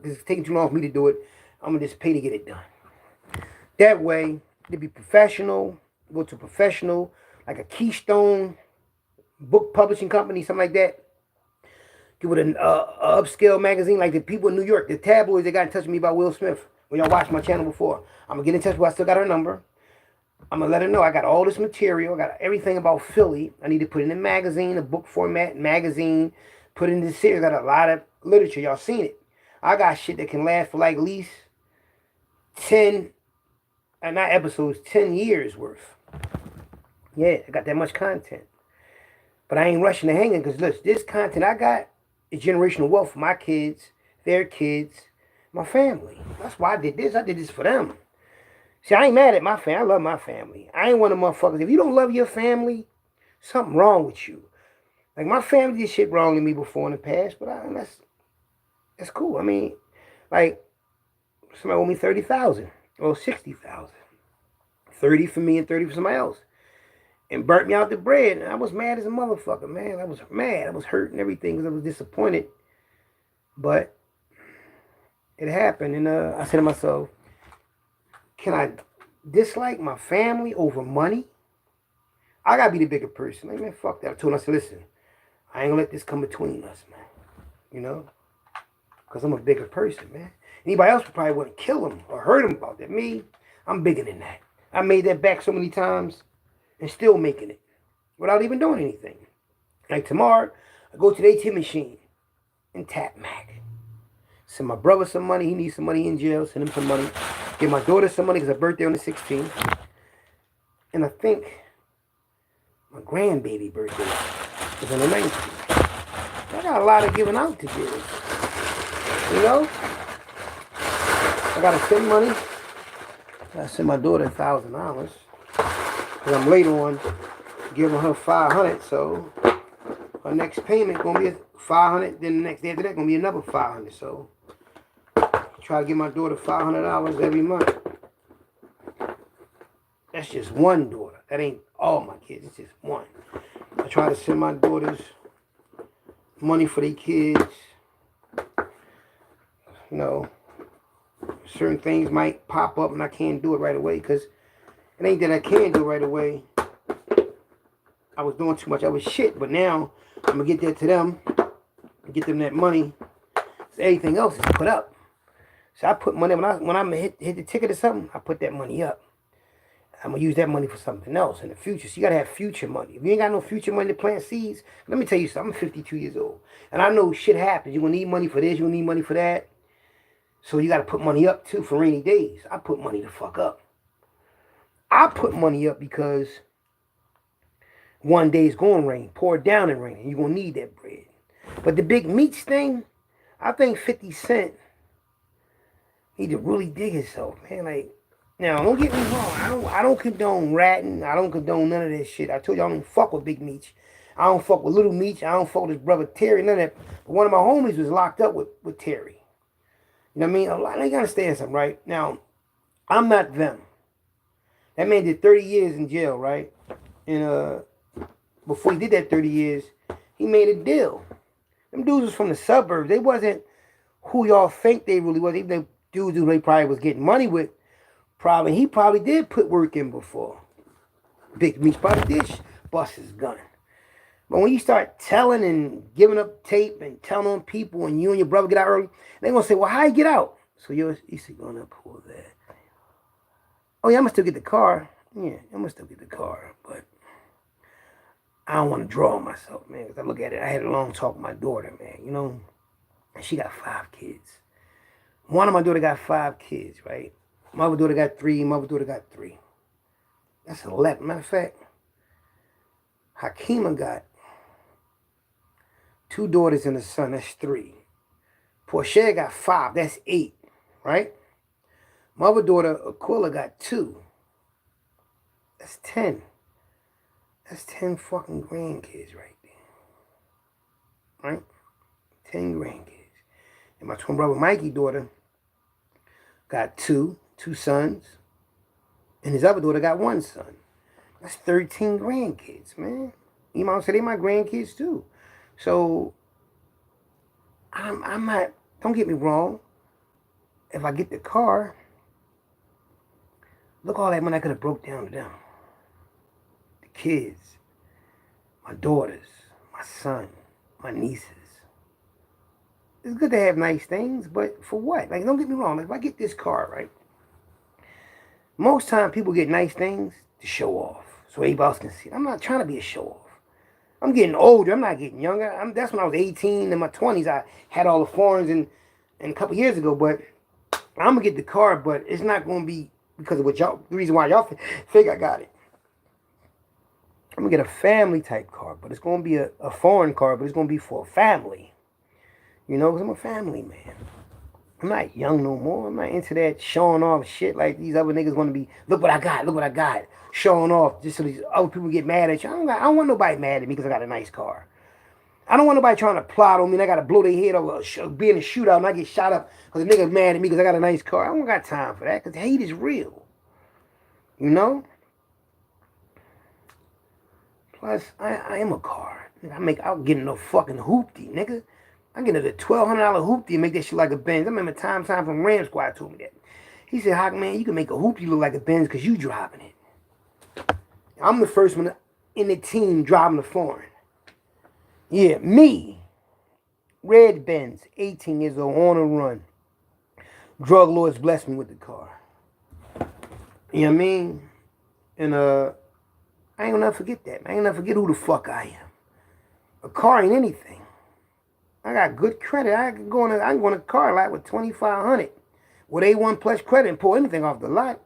It's taking too long for me to do it. I'm going to just pay to get it done. That way, to be professional, go to a professional, like a Keystone book publishing company, something like that. Give it an upscale magazine, like the people in New York, the tabloids, they got in touch with me about Will Smith. When y'all watched my channel before, I'm going to get in touch with her. I still got her number. I'm going to let her know I got all this material. I got everything about Philly. I need to put it in a magazine, a book format, magazine, put it in this series. I got a lot of literature. Y'all seen it. I got shit that can last for like at least 10 years worth. Yeah, I got that much content. But I ain't rushing to hang it because, look, this content I got is generational wealth for my kids, their kids, my family. That's why I did this. I did this for them. See, I ain't mad at my family. I love my family. I ain't one of them motherfuckers. If you don't love your family, something wrong with you. Like, my family did shit wrong to me before in the past, but that's cool. I mean, like, somebody owe me $30,000 or $60,000. 30 for me and 30 for somebody else. And burnt me out the bread. And I was mad as a motherfucker, man. I was mad. I was hurt and everything because I was disappointed. But it happened. And I said to myself, can I dislike my family over money? I got to be the bigger person. Like, man, fuck that. I told him, I said, listen, I ain't going to let this come between us, man. You know? Because I'm a bigger person, man. Anybody else would probably want to kill him or hurt him about that. Me, I'm bigger than that. I made that back so many times. And still making it without even doing anything. Like tomorrow, I go to the ATM machine and tap Mac. Send my brother some money. He needs some money in jail. Send him some money. Give my daughter some money because her birthday on the 16th. And I think my grandbaby birthday is on the 19th. I got a lot of giving out to do. You know? I got to send money. I got to send my daughter $1,000. Because I'm late on giving her $500, so her next payment gonna be $500. Then the next day after that gonna be another $500. So try to give my daughter $500 every month. That's just one daughter. That ain't all my kids. It's just one. I try to send my daughters money for their kids. You know, certain things might pop up and I can't do it right away because it ain't that I can't do it right away. I was doing too much. I was shit. But now, I'm going to get that to them. And get them that money. So everything else is put up. So I put money, when I'm hit the ticket or something, I put that money up. I'm going to use that money for something else in the future. So you got to have future money. If you ain't got no future money to plant seeds, let me tell you something. I'm 52 years old. And I know shit happens. You're going to need money for this. You're going to need money for that. So you got to put money up, too, for rainy days. I put money the fuck up. I put money up because one day it's going to rain. Pour it down and rain. You're going to need that bread. But the Big Meech thing, I think 50 Cent need to really dig himself, man. Like, now, don't get me wrong. I don't condone ratting. I don't condone none of that shit. I told you I don't even fuck with Big Meech. I don't fuck with Little Meech. I don't fuck with his brother Terry. None of that. But one of my homies was locked up with Terry. You know what I mean? A lot. They gotta understand something, right? Now, I'm not them. That man did 30 years in jail, right? And before he did that 30 years, he made a deal. Them dudes was from the suburbs. They wasn't who y'all think they really was. Even the dudes who they probably was getting money with, he probably did put work in before. Big Meech probably did bust his gun. But when you start telling and giving up tape and telling on people and you and your brother get out early, they're going to say, well, how you get out? So you see, going to pull that. Oh, yeah, I'm going to still get the car. Yeah, I'm going to still get the car. But I don't want to draw on myself, man. Because I look at it, I had a long talk with my daughter, man. You know, and she got 5 kids. One of my daughter got 5 kids, right? My other daughter got 3. My other daughter got 3. That's 11. Matter of fact, Hakima got 2 daughters and a son. That's 3. Portia got 5. That's 8, right? My other daughter, Aquila, got 2. That's 10. That's 10 fucking grandkids right there. Right? 10 grandkids. And my twin brother Mikey's daughter got 2 sons. And his other daughter got 1 son. That's 13 grandkids, man. You know what I'm saying? They my grandkids too. So I'm not, don't get me wrong. If I get the car, look all that money I could have broke down to them. The kids, my daughters, my son, my nieces. It's good to have nice things, but for what? Like, don't get me wrong. Like, if I get this car, right? Most time people get nice things to show off, so everybody else can see it. I'm not trying to be a show off. I'm getting older. I'm not getting younger. That's when I was 18. In my 20s, I had all the foreigns and a couple years ago. But I'm gonna get the car, but it's not gonna be because of what y'all. The reason why y'all think I got it. I'm gonna get a family type car, but it's gonna be a foreign car, but it's gonna be for a family. You know, because I'm a family man. I'm not young no more. I'm not into that showing off shit like these other niggas want to be. Look what I got. Showing off just so these other people get mad at you. I don't want nobody mad at me because I got a nice car. I don't want nobody trying to plot on me and I got to blow their head over, be in a shootout and I get shot up because the nigga's mad at me because I got a nice car. I don't got time for that because hate is real. You know? Plus, I am a car. I'll get in a fucking hoopty, nigga. I get a $1,200 hoopty and make that shit like a Benz. I remember Time from Ram Squad told me that. He said, Hawk, man, you can make a hoopty look like a Benz because you driving it. I'm the first one in the team driving the foreign. Yeah, me. Red Benz, 18 years old, on a run. Drug lords blessed me with the car. You know what I mean? And I ain't gonna never forget that. I ain't gonna never forget who the fuck I am. A car ain't anything. I got good credit. I can go on a car lot with $2,500 with A1 plus credit and pull anything off the lot.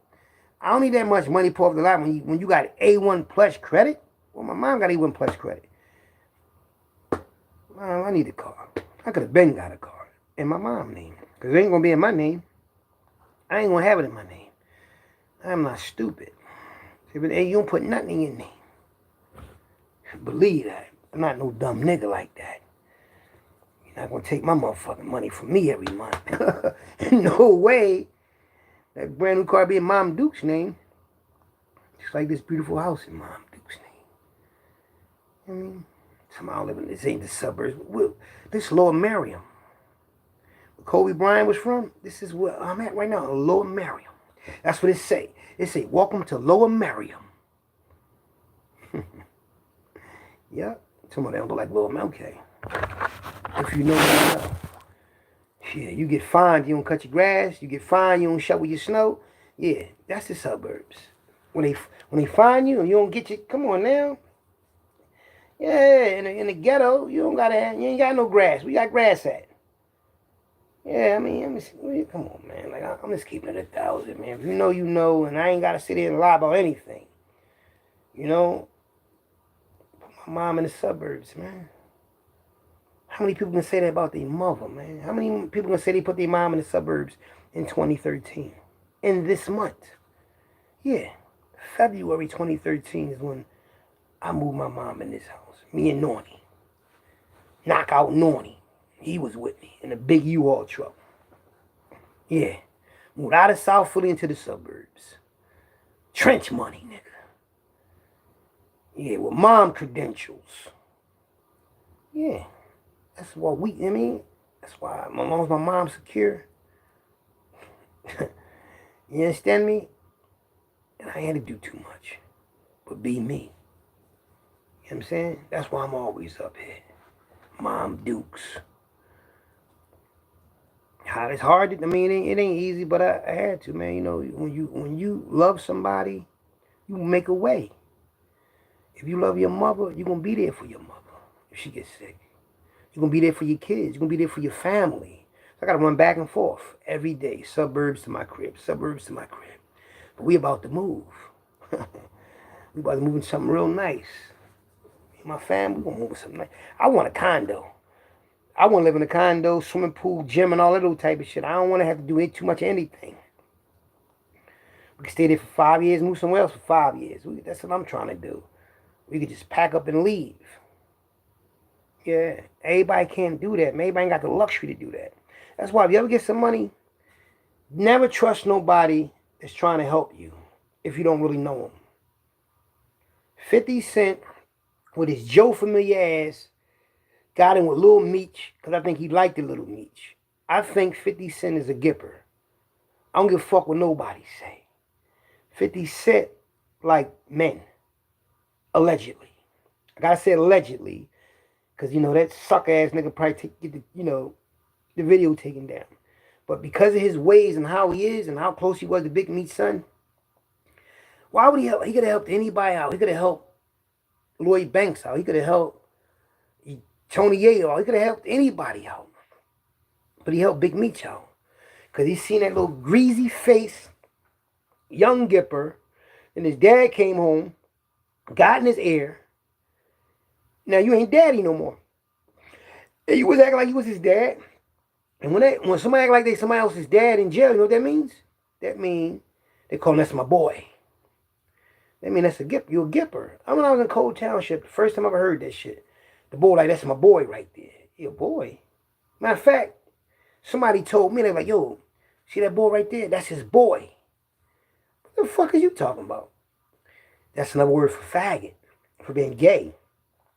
I don't need that much money pull off the lot when you got A1 plus credit. Well, my mom got A1 plus credit. I need a car. I could have been got a car in my mom's name because it ain't gonna be in my name. I ain't gonna have it in my name. I'm not stupid. Hey, you don't put nothing in your name. Believe that. I'm not no dumb nigga like that. You're not gonna take my motherfucking money from me every month. No way. That brand new car be in Mom Duke's name. Just like this beautiful house in Mom Duke's name. I mean, somehow living this ain't the suburbs. This is Lower Merion. Where Kobe Bryant was from, this is where I'm at right now, Lower Merion. That's what it say. It say, welcome to Lower Merion. Yeah, somebody don't look like Lower Merion. Okay. If you know, you know. Yeah, you get fined, you don't cut your grass. You get fined, you don't shovel your snow. Yeah, that's the suburbs. When they find you and you don't get your, come on now. Yeah, in the ghetto, you ain't got no grass. We got grass at. Yeah, I mean, come on, man. Like, I'm just keeping it 1,000, man. If you know, you know, and I ain't got to sit here and lie about anything. You know? My mom in the suburbs, man. How many people can say that about their mother, man? How many people can say they put their mom in the suburbs in 2013? In this month. Yeah. February 2013 is when I moved my mom in this house. Me and Nornie. Knockout Nornie. He was with me in a big U-Haul truck. Yeah. Moved out of South Philly into the suburbs. Trench money, nigga. Yeah, with mom credentials. Yeah. That's what that's why as long as my mom's secure. You understand me? And I ain't had to do too much. But be me. You know what I'm saying? That's why I'm always up here. Mom Dukes. It's hard. It ain't easy, but I had to, man. You know, when you love somebody, you make a way. If you love your mother, you're gonna be there for your mother if she gets sick. You're gonna be there for your kids. You're gonna be there for your family. So I gotta run back and forth every day. Suburbs to my crib. Suburbs to my crib. But we about to move. We about to move in something real nice. Me and my family, we gonna move in something nice. I want a condo. I want to live in a condo, swimming pool, gym, and all that little type of shit. I don't want to have to do too much of anything. We can stay there for 5 years, move somewhere else for 5 years. That's what I'm trying to do. We could just pack up and leave. Yeah, everybody can't do that. Everybody ain't got the luxury to do that. That's why if you ever get some money, never trust nobody that's trying to help you if you don't really know them. 50 Cent, with his Joe familiar ass, got in with Lil Meech, because I think he liked the Little Meech. I think 50 Cent is a gipper. I don't give a fuck what nobody say. 50 Cent like men. Allegedly. I gotta say allegedly, because, you know, that suck-ass nigga probably get the video taken down. But because of his ways and how he is and how close he was to Big Meech's son, why would he help? He could have helped anybody out. He could have helped Lloyd Banks out. He could have helped Tony Yayo. He could have helped anybody out. But he helped Big Meech out. Because he seen that little greasy face, young gipper, and his dad came home, got in his ear. Now you ain't daddy no more. And you was acting like you was his dad. And when somebody act like they somebody else's dad in jail, you know what that means? That means they call him, that's my boy. That mean that's a gipper. You're a gipper. When I was in Cold Township, the first time I ever heard that shit. The boy like, that's my boy right there. Your boy. Matter of fact, somebody told me, they were like, yo, see that boy right there? That's his boy. What the fuck are you talking about? That's another word for faggot, for being gay.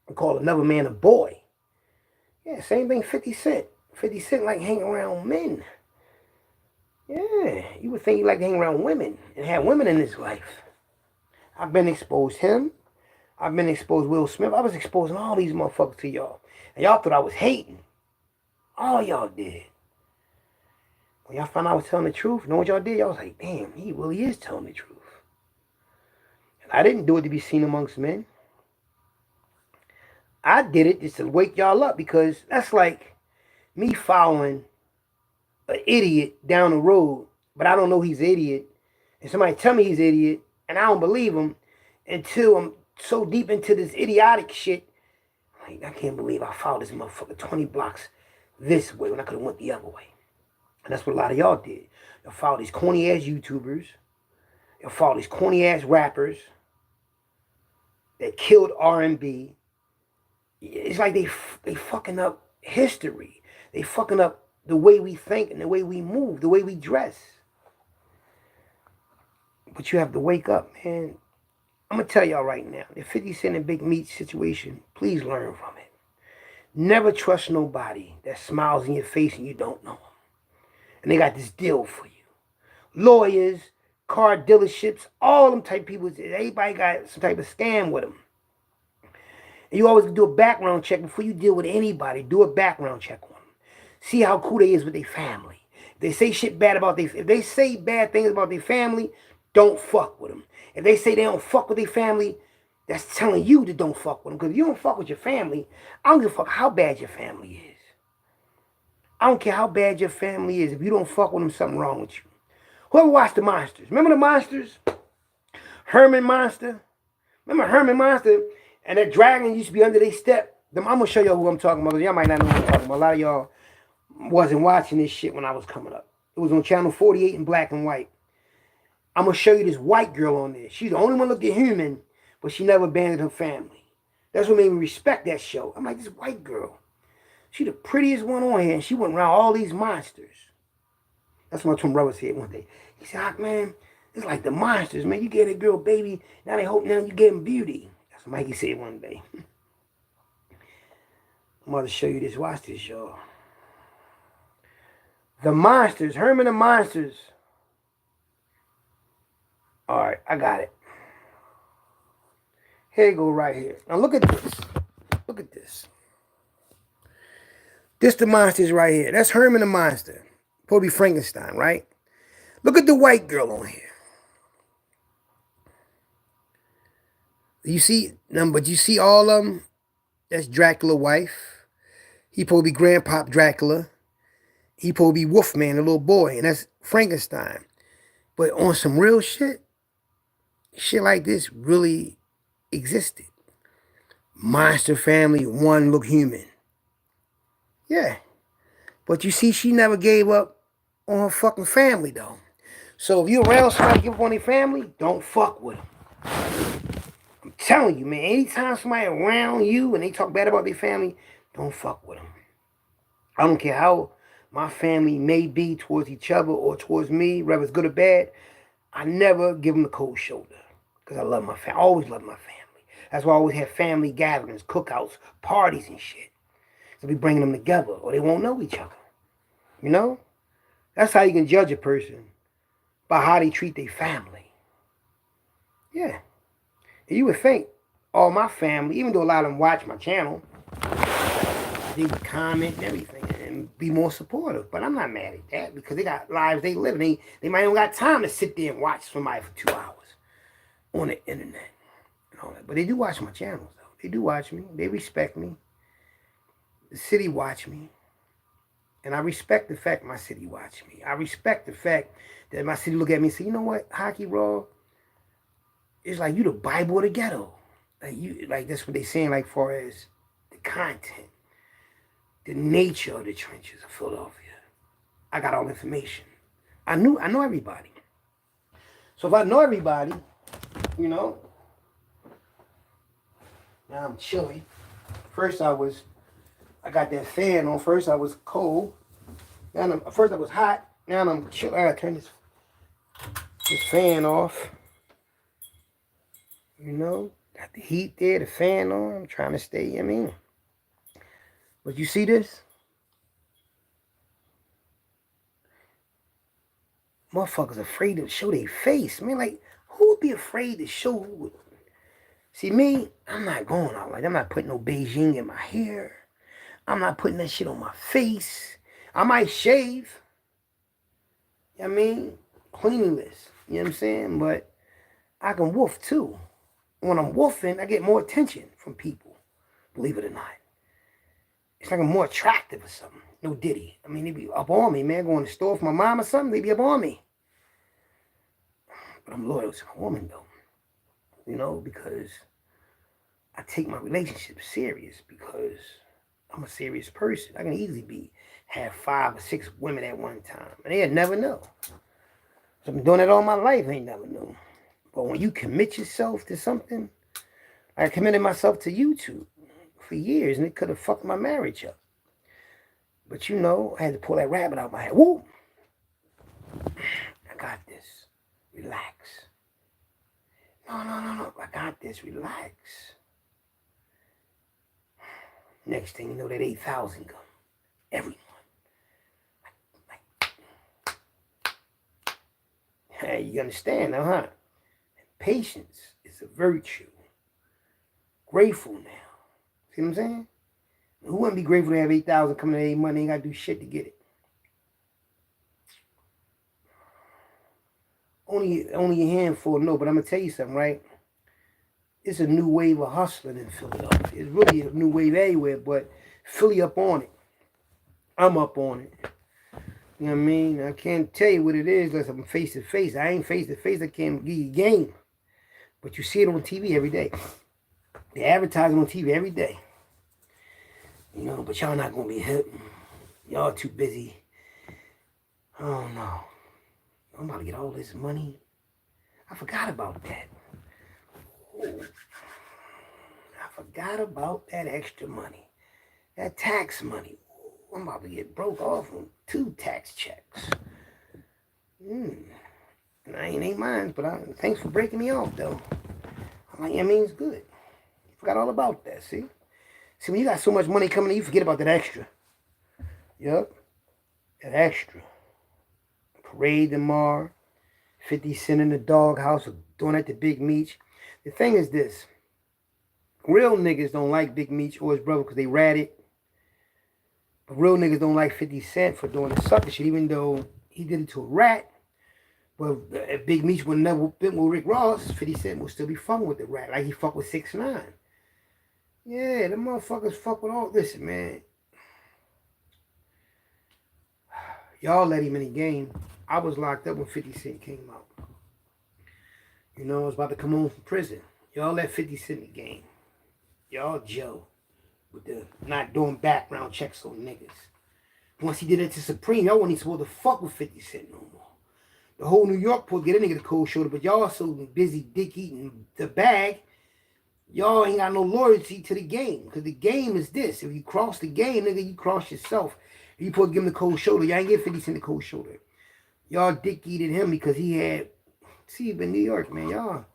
We call another man a boy. Yeah, same thing 50 Cent. 50 Cent like hanging around men. Yeah, you would think he like to hang around women and have women in his life. I've been exposed him. I've been exposed Will Smith. I was exposing all these motherfuckers to y'all. And y'all thought I was hating. All y'all did. When y'all found out I was telling the truth, you know what y'all did? Y'all was like, damn, he really is telling the truth. And I didn't do it to be seen amongst men. I did it just to wake y'all up, because that's like me following an idiot down the road, but I don't know he's an idiot. And somebody tell me he's an idiot, and I don't believe him until I'm so deep into this idiotic shit. Like, I can't believe I followed this motherfucker 20 blocks this way when I could have went the other way. And that's what a lot of y'all did. Y'all followed these corny ass YouTubers. Y'all followed these corny ass rappers that killed R&B. It's like they fucking up history. They fucking up the way we think and the way we move, the way we dress. But you have to wake up, man. I'm going to tell y'all right now, the 50 Cent and Big Meech situation, please learn from it. Never trust nobody that smiles in your face and you don't know them. And they got this deal for you. Lawyers, car dealerships, all them type of people, everybody got some type of scam with them. And you always do a background check before you deal with anybody. Do a background check on them. See how cool they is with their family. If they say shit bad about if they say bad things about their family, don't fuck with them. If they say they don't fuck with their family, that's telling you to don't fuck with them. Because if you don't fuck with your family, I don't give a fuck how bad your family is. I don't care how bad your family is. If you don't fuck with them, something wrong with you. Whoever watched The Monsters. Remember The Monsters? Herman Monster. Remember Herman Monster? And that dragon used to be under their step. I'm going to show y'all who I'm talking about. Y'all might not know who I'm talking about. A lot of y'all wasn't watching this shit when I was coming up. It was on channel 48 in black and white. I'm going to show you this white girl on there. She's the only one looking human, but she never abandoned her family. That's what made me respect that show. I'm like, this white girl. She the prettiest one on here, and she went around all these monsters. That's what my twin brother said one day. He said, "Hawk, man, it's like the monsters, man. You gave that girl baby, now they hope now you gave him beauty." That's what Mikey said one day. I'm about to show you this. Watch this, y'all. The monsters, Herman the Monsters. All right, I got it. Here you go right here. Now look at this. Look at this. This the monsters right here. That's Herman the Monster. Probably Frankenstein, right? Look at the white girl on here. You see them, but you see all of them? That's Dracula's wife. He probably Grandpop Dracula. He probably Wolfman, the little boy, and that's Frankenstein. But on some real shit, shit like this really existed. Monster family, one look human. Yeah. But you see, she never gave up on her fucking family, though. So if you're around somebody give up on their family, don't fuck with them. I'm telling you, man, anytime somebody around you and they talk bad about their family, don't fuck with them. I don't care how my family may be towards each other or towards me, whether it's good or bad. I never give them the cold shoulder because I love my family. I always love my family. That's why I always have family gatherings, cookouts, parties and shit. So we bringing them together or they won't know each other. You know? That's how you can judge a person, by how they treat their family. Yeah. And you would think all my family, even though a lot of them watch my channel, they would comment and everything and be more supportive. But I'm not mad at that because they got lives they live. They might not got time to sit there and watch somebody for 2 hours on the internet and all that. But they do watch my channels, though. They do watch me. They respect me. The city watch me. And I respect the fact my city watch me. I respect the fact that my city look at me and say, you know what, Hockey Raw, it's like you the Bible of the ghetto. Like that's what they saying, like far as the content, the nature of the trenches of Philadelphia. I got all information. I know everybody. So if I know everybody, you know, now I'm chilly. First I got that fan on. First I was cold. First I was hot. Now I'm chill. I gotta turn this fan off. You know, got the heat there, the fan on. I'm trying to stay, I mean. But you see this? Motherfuckers afraid to show their face. Man, like, who would be afraid to show? See, me, I'm not going out like that. I'm not putting no Beijing in my hair. I'm not putting that shit on my face. I might shave. You know what I mean? Cleanliness. You know what I'm saying? But I can wolf too. When I'm wolfing, I get more attention from people. Believe it or not. It's like I'm more attractive or something. No Diddy. I mean, they be up on me, man. Going to the store for my mom or something, they be up on me. But I'm loyal to my woman, though. You know, because I take my relationship serious because I'm a serious person. I can easily have 5 or 6 women at one time. And they'll never know. So I've been doing that all my life. They never know. But when you commit yourself to something, I committed myself to YouTube for years, and it could have fucked my marriage up. But you know, I had to pull that rabbit out my head. Woo! I got this. Relax. No. I got this. Relax. Next thing you know, that 8,000 come. Everyone. Hey, you understand now, huh? Patience is a virtue. Grateful now. See what I'm saying? Who wouldn't be grateful to have 8,000 coming in every month? Ain't got to do shit to get it. Only a handful know, but I'm going to tell you something, right? It's a new wave of hustling in Philadelphia. It's really a new wave everywhere, but Philly up on it. I'm up on it. You know what I mean? I can't tell you what it is unless I'm face to face. I ain't face to face. I can't give you game. But you see it on TV every day. They advertising on TV every day. You know, but y'all not gonna be hip. Y'all too busy. I don't know. I'm about to get all this money. I forgot about that. Oh, I forgot about that extra money. That tax money. I'm about to get broke off on 2 tax checks. And I ain't mine, but thanks for breaking me off, though. I'm like, it's good. Forgot all about that, see? See, when you got so much money coming in, you forget about that extra. Yup. That extra. Parade tomorrow. 50 Cent in the doghouse doing that to Big Meech. The thing is this. Real niggas don't like Big Meech or his brother because they ratted. But real niggas don't like 50 Cent for doing the sucker shit, even though he did it to a rat. But if Big Meech would never been with Rick Ross, 50 Cent would still be fucking with the rat like he fucked with 6ix9ine. Yeah, the motherfuckers fuck with all. Listen, man. Y'all let him in the game. I was locked up when 50 Cent came out. You know, I was about to come home from prison. Y'all let 50 Cent in the game. Y'all Joe with the not doing background checks on niggas. Once he did it to Supreme, y'all wasn't even supposed to fuck with 50 Cent no more. The whole New York put get a nigga the cold shoulder, but y'all so busy dick eating the bag, y'all ain't got no loyalty to the game. Because the game is this. If you cross the game, nigga, you cross yourself. If you put give him the cold shoulder, y'all ain't get 50 Cent the cold shoulder. Y'all dick eated him because he had, see, in New York, man,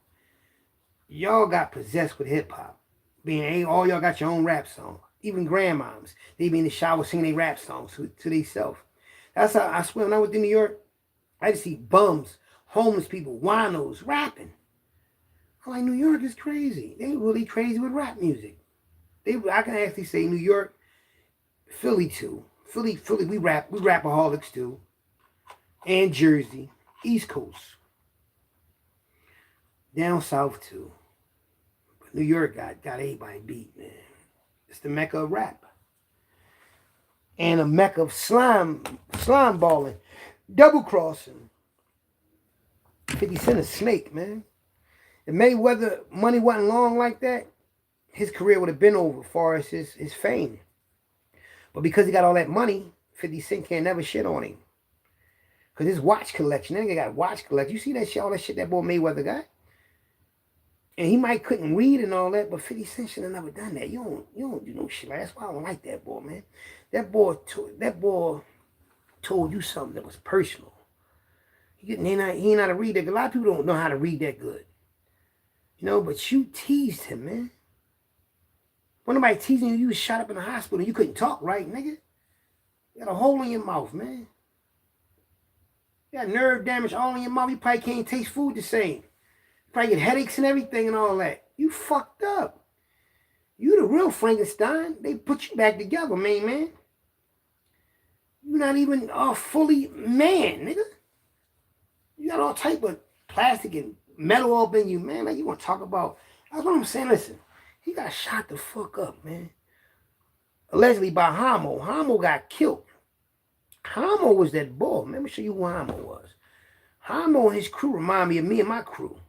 y'all got possessed with hip hop. Being all y'all got your own rap song. Even grandmoms, they be in the shower singing their rap songs to themselves. That's how I swear when I went to New York, I just see bums, homeless people, winos rapping. I'm like, New York is crazy. They really crazy with rap music. I can actually say New York, Philly too. Philly, we rapaholics too. And Jersey, East Coast. Down south too. But New York got everybody beat, man. It's the mecca of rap. And a mecca of slime balling. Double crossing. 50 Cent a snake, man. If Mayweather money wasn't long like that, his career would have been over as far as his fame. But because he got all that money, 50 Cent can't never shit on him. Because his watch collection, that nigga got watch collection. You see that shit, all that shit that boy Mayweather got? And he might couldn't read and all that, but 50 Cent should have never done that. You don't do no shit like that. That's why I don't like that boy, man. That boy told you something that was personal. He ain't know how to read that. A lot of people don't know how to read that good. You know, but you teased him, man. When nobody teasing you, you was shot up in the hospital and you couldn't talk right, nigga. You got a hole in your mouth, man. You got nerve damage all in your mouth. You probably can't taste food the same. You probably get headaches and everything and all that. You fucked up. You the real Frankenstein. They put you back together, man. You're not even fully man, nigga. You got all type of plastic and metal up in you, man. Like you want to talk about. That's what I'm saying. Listen, he got shot the fuck up, man. Allegedly by Homo. Homo got killed. Homo was that boy. Let me show you who Homo was. Homo and his crew remind me of me and my crew.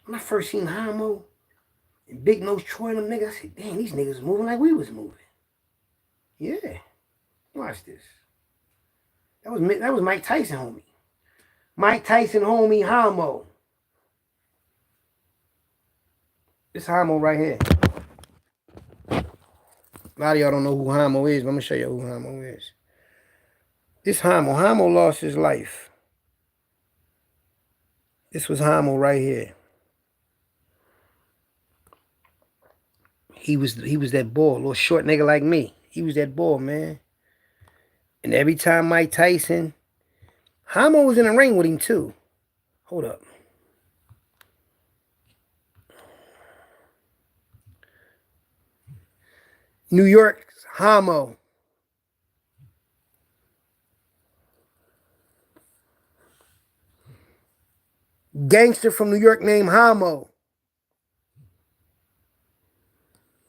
When I first seen Homo and Big Nose Troy and them niggas, I said, damn, these niggas moving like we was moving. Yeah. Watch this. That was Mike Tyson, homie. Mike Tyson, homie, Homo. This Homo right here. A lot of y'all don't know who Homo is, but I'm going to show you who Homo is. This Homo lost his life. This was Homo right here. He was that boy, a little short nigga like me. He was that boy, man. And every time Mike Tyson, Homo was in the ring with him too. Hold up. New York's Homo. Gangster from New York named Homo.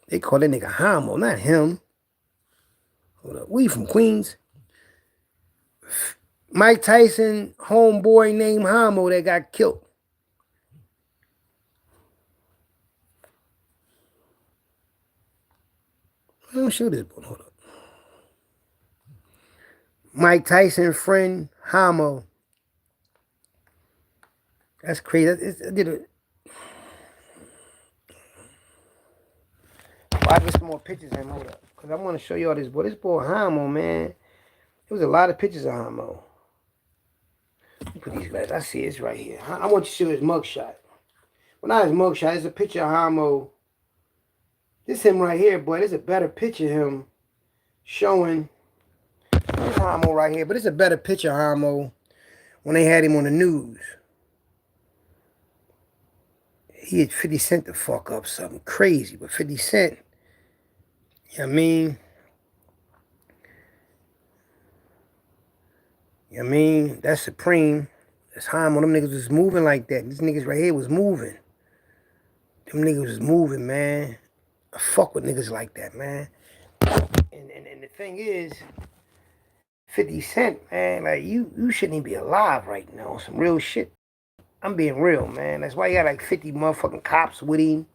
They call that nigga Homo, not him. Hold up. We from Queens. Mike Tyson, homeboy named Homo that got killed. I'll show this one. Hold up. Mike Tyson friend, Hamo. That's crazy. I did it. I get some more pictures of him. Hold up. Because I want to show y'all this boy. This boy Hamo, man. There was a lot of pictures of Hamo. Put these guys. I see it's right here. I want you to show his mugshot. Well, not his mugshot. It's a picture of Hamo. This him right here, boy. There's a better picture of him showing. This Hamo right here. But it's a better picture of Hamo when they had him on the news. He had 50 Cent to fuck up something crazy. But 50 Cent, you know what I mean? You know what I mean? That's Supreme. That's Hamo. Them niggas was moving like that. These niggas right here was moving. Them niggas was moving, man. I fuck with niggas like that, man. And the thing is, 50 Cent, man, like you shouldn't even be alive right now. Some real shit. I'm being real, man. That's why you got like 50 motherfucking cops with him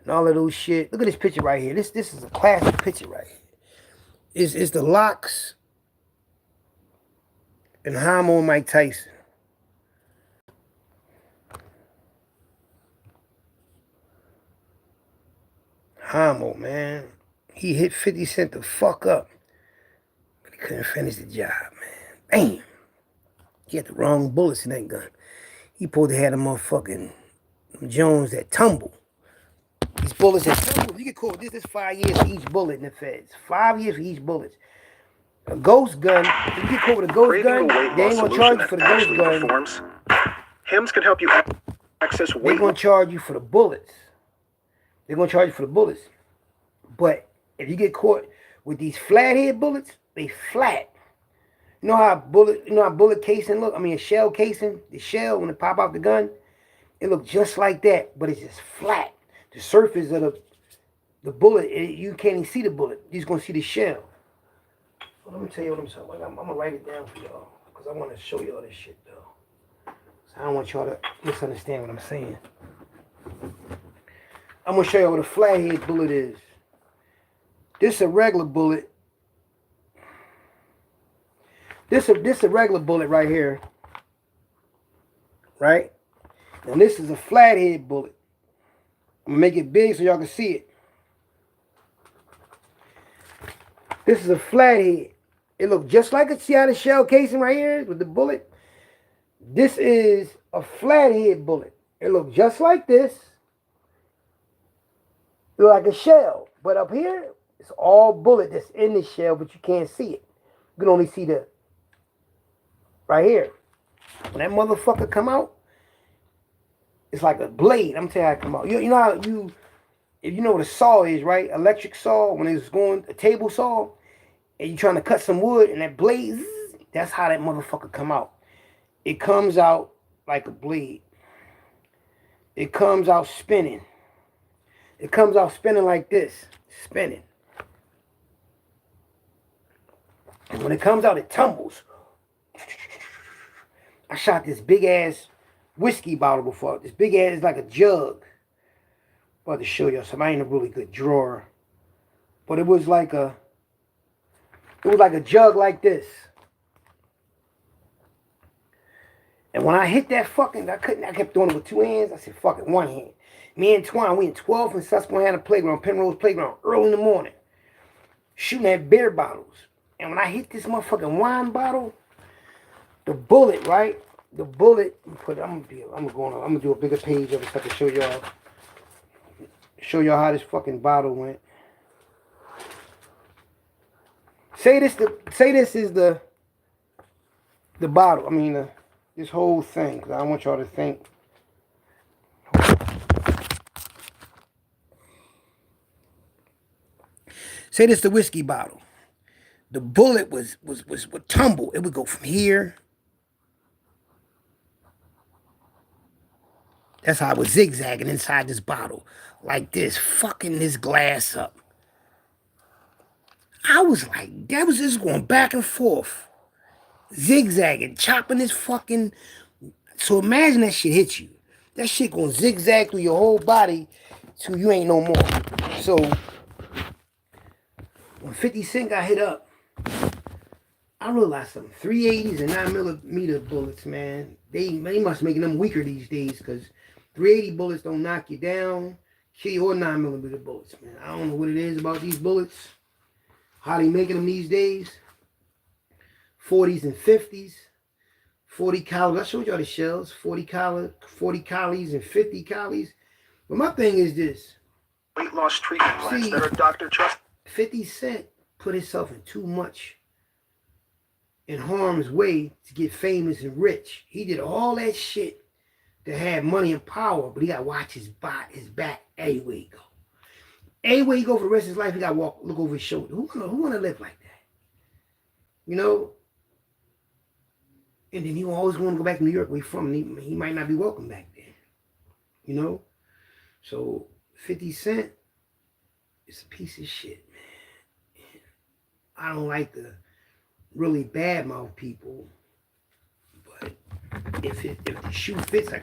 and all of those shit. Look at this picture right here. This is a classic picture right here. It's the Locks and Hamo and Mike Tyson. Hamo, man. He hit 50 Cent the fuck up. But he couldn't finish the job, man. Bam. He had the wrong bullets in that gun. He supposed to have a motherfucking Jones that tumble. These bullets that tumble. You get caught with this 5 years for each bullet in the feds. 5 years for each bullet. A ghost gun, if you get caught with a ghost gun, they ain't gonna charge you for the ghost gun. HIMS can help you access weight. They're gonna charge you for the bullets. They're gonna charge you for the bullets. But if you get caught with these flathead bullets, they flat. You know how a bullet casing look? I mean a shell casing, the shell when it pop out the gun, it look just like that, but it's just flat. The surface of the bullet, you can't even see the bullet. You're just gonna see the shell. Well, let me tell you what I'm saying. I'm gonna write it down for y'all because I want to show y'all this shit though. So I don't want y'all to misunderstand what I'm saying. I'm gonna show you what a flathead bullet is. This is a regular bullet. This a regular bullet right here. Right? And this is a flathead bullet. I'm gonna make it big so y'all can see it. This is a flathead. It looks just like a, see how the shell casing right here with the bullet? This is a flathead bullet. It looks just like this. Look like a shell. But up here, it's all bullet that's in the shell, but you can't see it. You can only see the right here. When that motherfucker come out, it's like a blade. I'm telling you how it come out. You know how if you know what a saw is, right? Electric saw, when it's going, a table saw, and you're trying to cut some wood, and that blade, that's how that motherfucker come out. It comes out like a blade. It comes out spinning. It comes out spinning like this. Spinning. And when it comes out, it tumbles. I shot this big ass whiskey bottle before. This big ass is like a jug. I'm about to show you something. I ain't a really good drawer. But it was like a jug like this. And when I hit that fucking, I kept doing it with two hands. I said, fuck it, one hand. Me and Twine, we in 12th and Susquehanna Playground, Penrose Playground, early in the morning. Shooting at beer bottles. And when I hit this motherfucking wine bottle, the bullet, right? The bullet, I'm gonna do a bigger page of it so I can show y'all how this fucking bottle went. Say this is the bottle. I mean this whole thing, because I want y'all to think. Say this the whiskey bottle. The bullet would tumble. It would go from here. That's how I was zigzagging inside this bottle. Like this, fucking this glass up. I was like, that was just going back and forth. Zigzagging, chopping this fucking... So imagine that shit hit you. That shit gonna zigzag through your whole body till you ain't no more. So, when 50 Cent got hit up, I realized something. 380s and 9mm bullets, man. They must making them weaker these days because 380 bullets don't knock you down, kill you, or 9mm bullets, man. I don't know what it is about these bullets, how they making them these days. 40s and 50s, 40 calibers. I showed y'all the shells, 40 calibers and 50 calibers. But my thing is this. Weight loss treatment plans that are doctor trust. 50 Cent put himself in too much in harm's way to get famous and rich. He did all that shit to have money and power, but he got to watch his back everywhere he go. Everywhere he go for the rest of his life, he got to look over his shoulder. Who want to live like that? You know? And then he always want to go back to New York where he's from. And he might not be welcome back there. You know? So 50 Cent is a piece of shit, man. And I don't like to really badmouth people, but if the shoe fits, I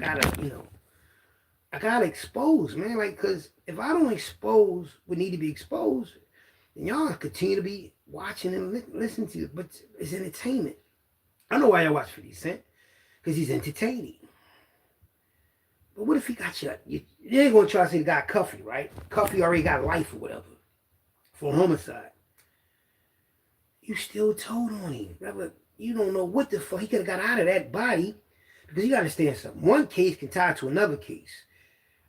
gotta expose, man. Like, cause if I don't expose what need to be exposed, then y'all continue to be watching and listening to it. But it's entertainment. I know why y'all watch 50 Cent, cause he's entertaining. But what if he got you ain't gonna try to say the guy Cuffy, right? Cuffy already got life or whatever for homicide. You still told on him, brother. You don't know what the fuck. He could have got out of that body because you got to understand something. One case can tie to another case.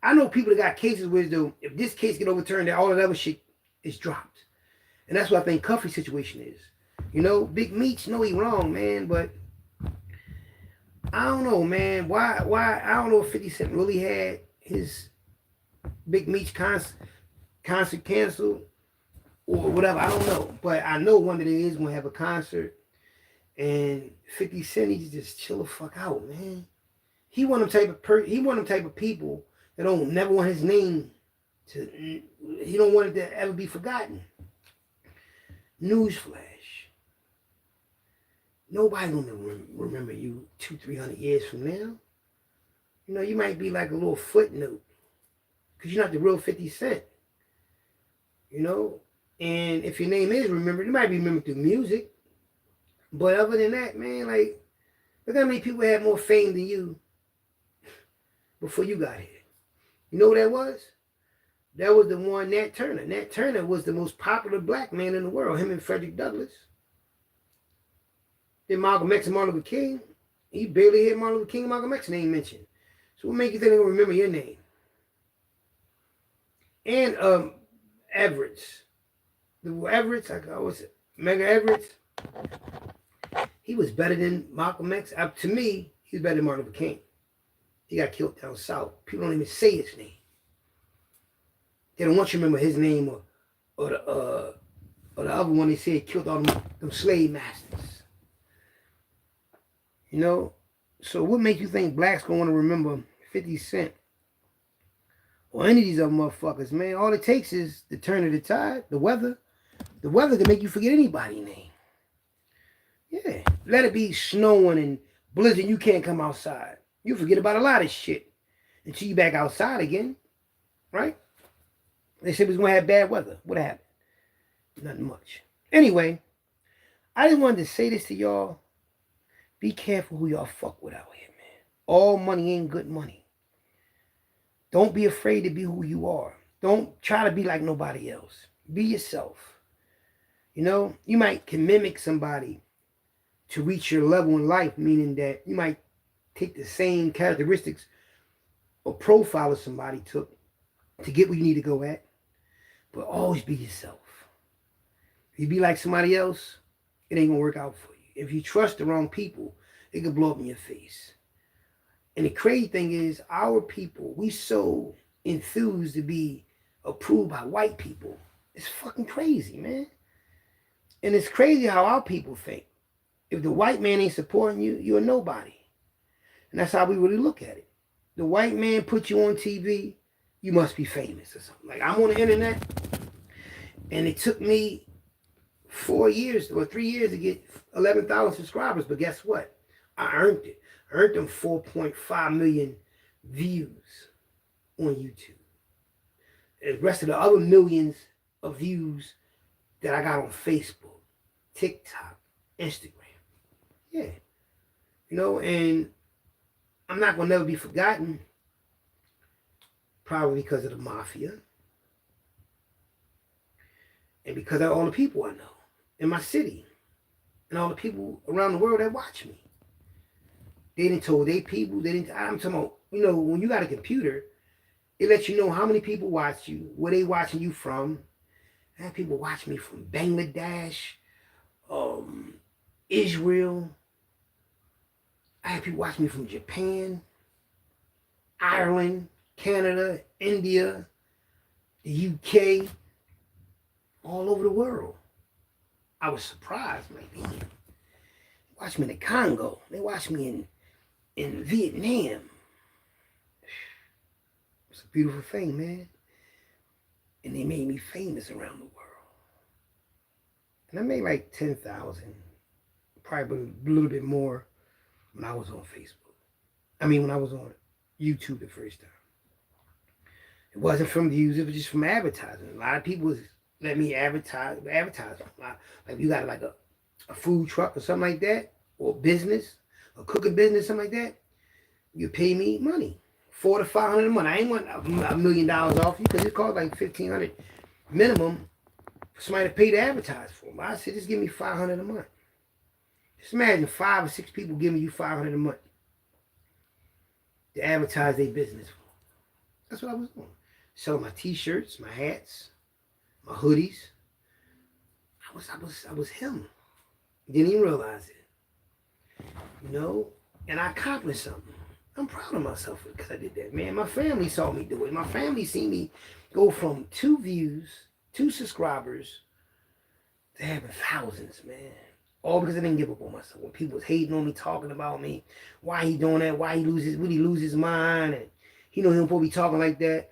I know people that got cases where if this case get overturned, all that other shit is dropped. And that's what I think Cuffy's situation is. You know, Big Meech, know he wrong, man, but I don't know, man. Why? I don't know if 50 Cent really had his Big Meech concert canceled or whatever. I don't know. But I know one of them is going to have a concert. And 50 Cent needs to just chill the fuck out, man. He one of them type of people that don't never want his name to. He don't want it to ever be forgotten. Newsflash. Nobody gonna remember you 200-300 years from now. You know, you might be like a little footnote because you're not the real 50 Cent. You know, and if your name is remembered, it might be remembered through music. But other than that, man, like, look how many people had more fame than you before you got here. You know who that was? That was the one, Nat Turner. Nat Turner was the most popular black man in the world, him and Frederick Douglass. Then Malcolm X and Martin Luther King. He barely hit Martin Luther King and Malcolm X's name mentioned. So what make you think they're going to remember your name? And Everett's. The Everett's, Mega Everett's. He was better than Malcolm X. To me, he was better than Martin Luther King. He got killed down south. People don't even say his name. They don't want you to remember his name or the other one they said killed all them slave masters. You know? So what makes you think blacks gonna want to remember 50 Cent or any of these other motherfuckers, man? All it takes is the turn of the tide, the weather. The weather can make you forget anybody's name. Yeah. Let it be snowing and blizzard, you can't come outside. You forget about a lot of shit until you back outside again. Right? They said we was going to have bad weather. What happened? Nothing much. Anyway, I just wanted to say this to y'all. Be careful who y'all fuck with out here, man. All money ain't good money. Don't be afraid to be who you are. Don't try to be like nobody else. Be yourself. You know, you can mimic somebody to reach your level in life, meaning that you might take the same characteristics or profile of somebody took to get where you need to go at, but always be yourself. If you be like somebody else, it ain't gonna work out for you. If you trust the wrong people, it can blow up in your face. And the crazy thing is, our people, we so enthused to be approved by white people. It's fucking crazy, man. And it's crazy how our people think. If the white man ain't supporting you, you're a nobody. And that's how we really look at it. The white man put you on TV, you must be famous or something. Like, I'm on the internet, and it took me 4 years or 3 years to get 11,000 subscribers. But guess what? I earned it. I earned them 4.5 million views on YouTube. And the rest of the other millions of views that I got on Facebook, TikTok, Instagram. Yeah. You know, and I'm not going to never be forgotten, probably because of the mafia and because of all the people I know in my city and all the people around the world that watch me. They didn't told their people, I'm talking about, you know, when you got a computer, it lets you know how many people watch you, where they watching you from. I had people watch me from Bangladesh, Israel. I had people watch me from Japan, Ireland, Canada, India, the UK, all over the world. I was surprised, like, damn. They watched me in the Congo. They watched me in Vietnam. It's a beautiful thing, man. And they made me famous around the world. And I made like 10,000, probably a little bit more when I was on Facebook. I mean, when I was on YouTube the first time. It wasn't from views, it was just from advertising. A lot of people was let me advertise. Like you got like a food truck or something like that, or business, a cooking business, something like that. You pay me money, $400 to $500 a month. I ain't want $1 million off you because it costs like $1,500 minimum for somebody to pay to advertise for them. I said, just give me $500 a month. Just imagine 5 or 6 people giving you $500 a month to advertise their business for. That's what I was doing. Selling my t-shirts, my hats, my hoodies. I was him. Didn't even realize it. You know? And I accomplished something. I'm proud of myself because I did that, man. My family saw me do it. My family seen me go from 2 views, 2 subscribers, to having thousands, man. All because I didn't give up on myself. When people was hating on me, talking about me, why he doing that, would he lose his mind, and he know he don't supposed to be talking like that.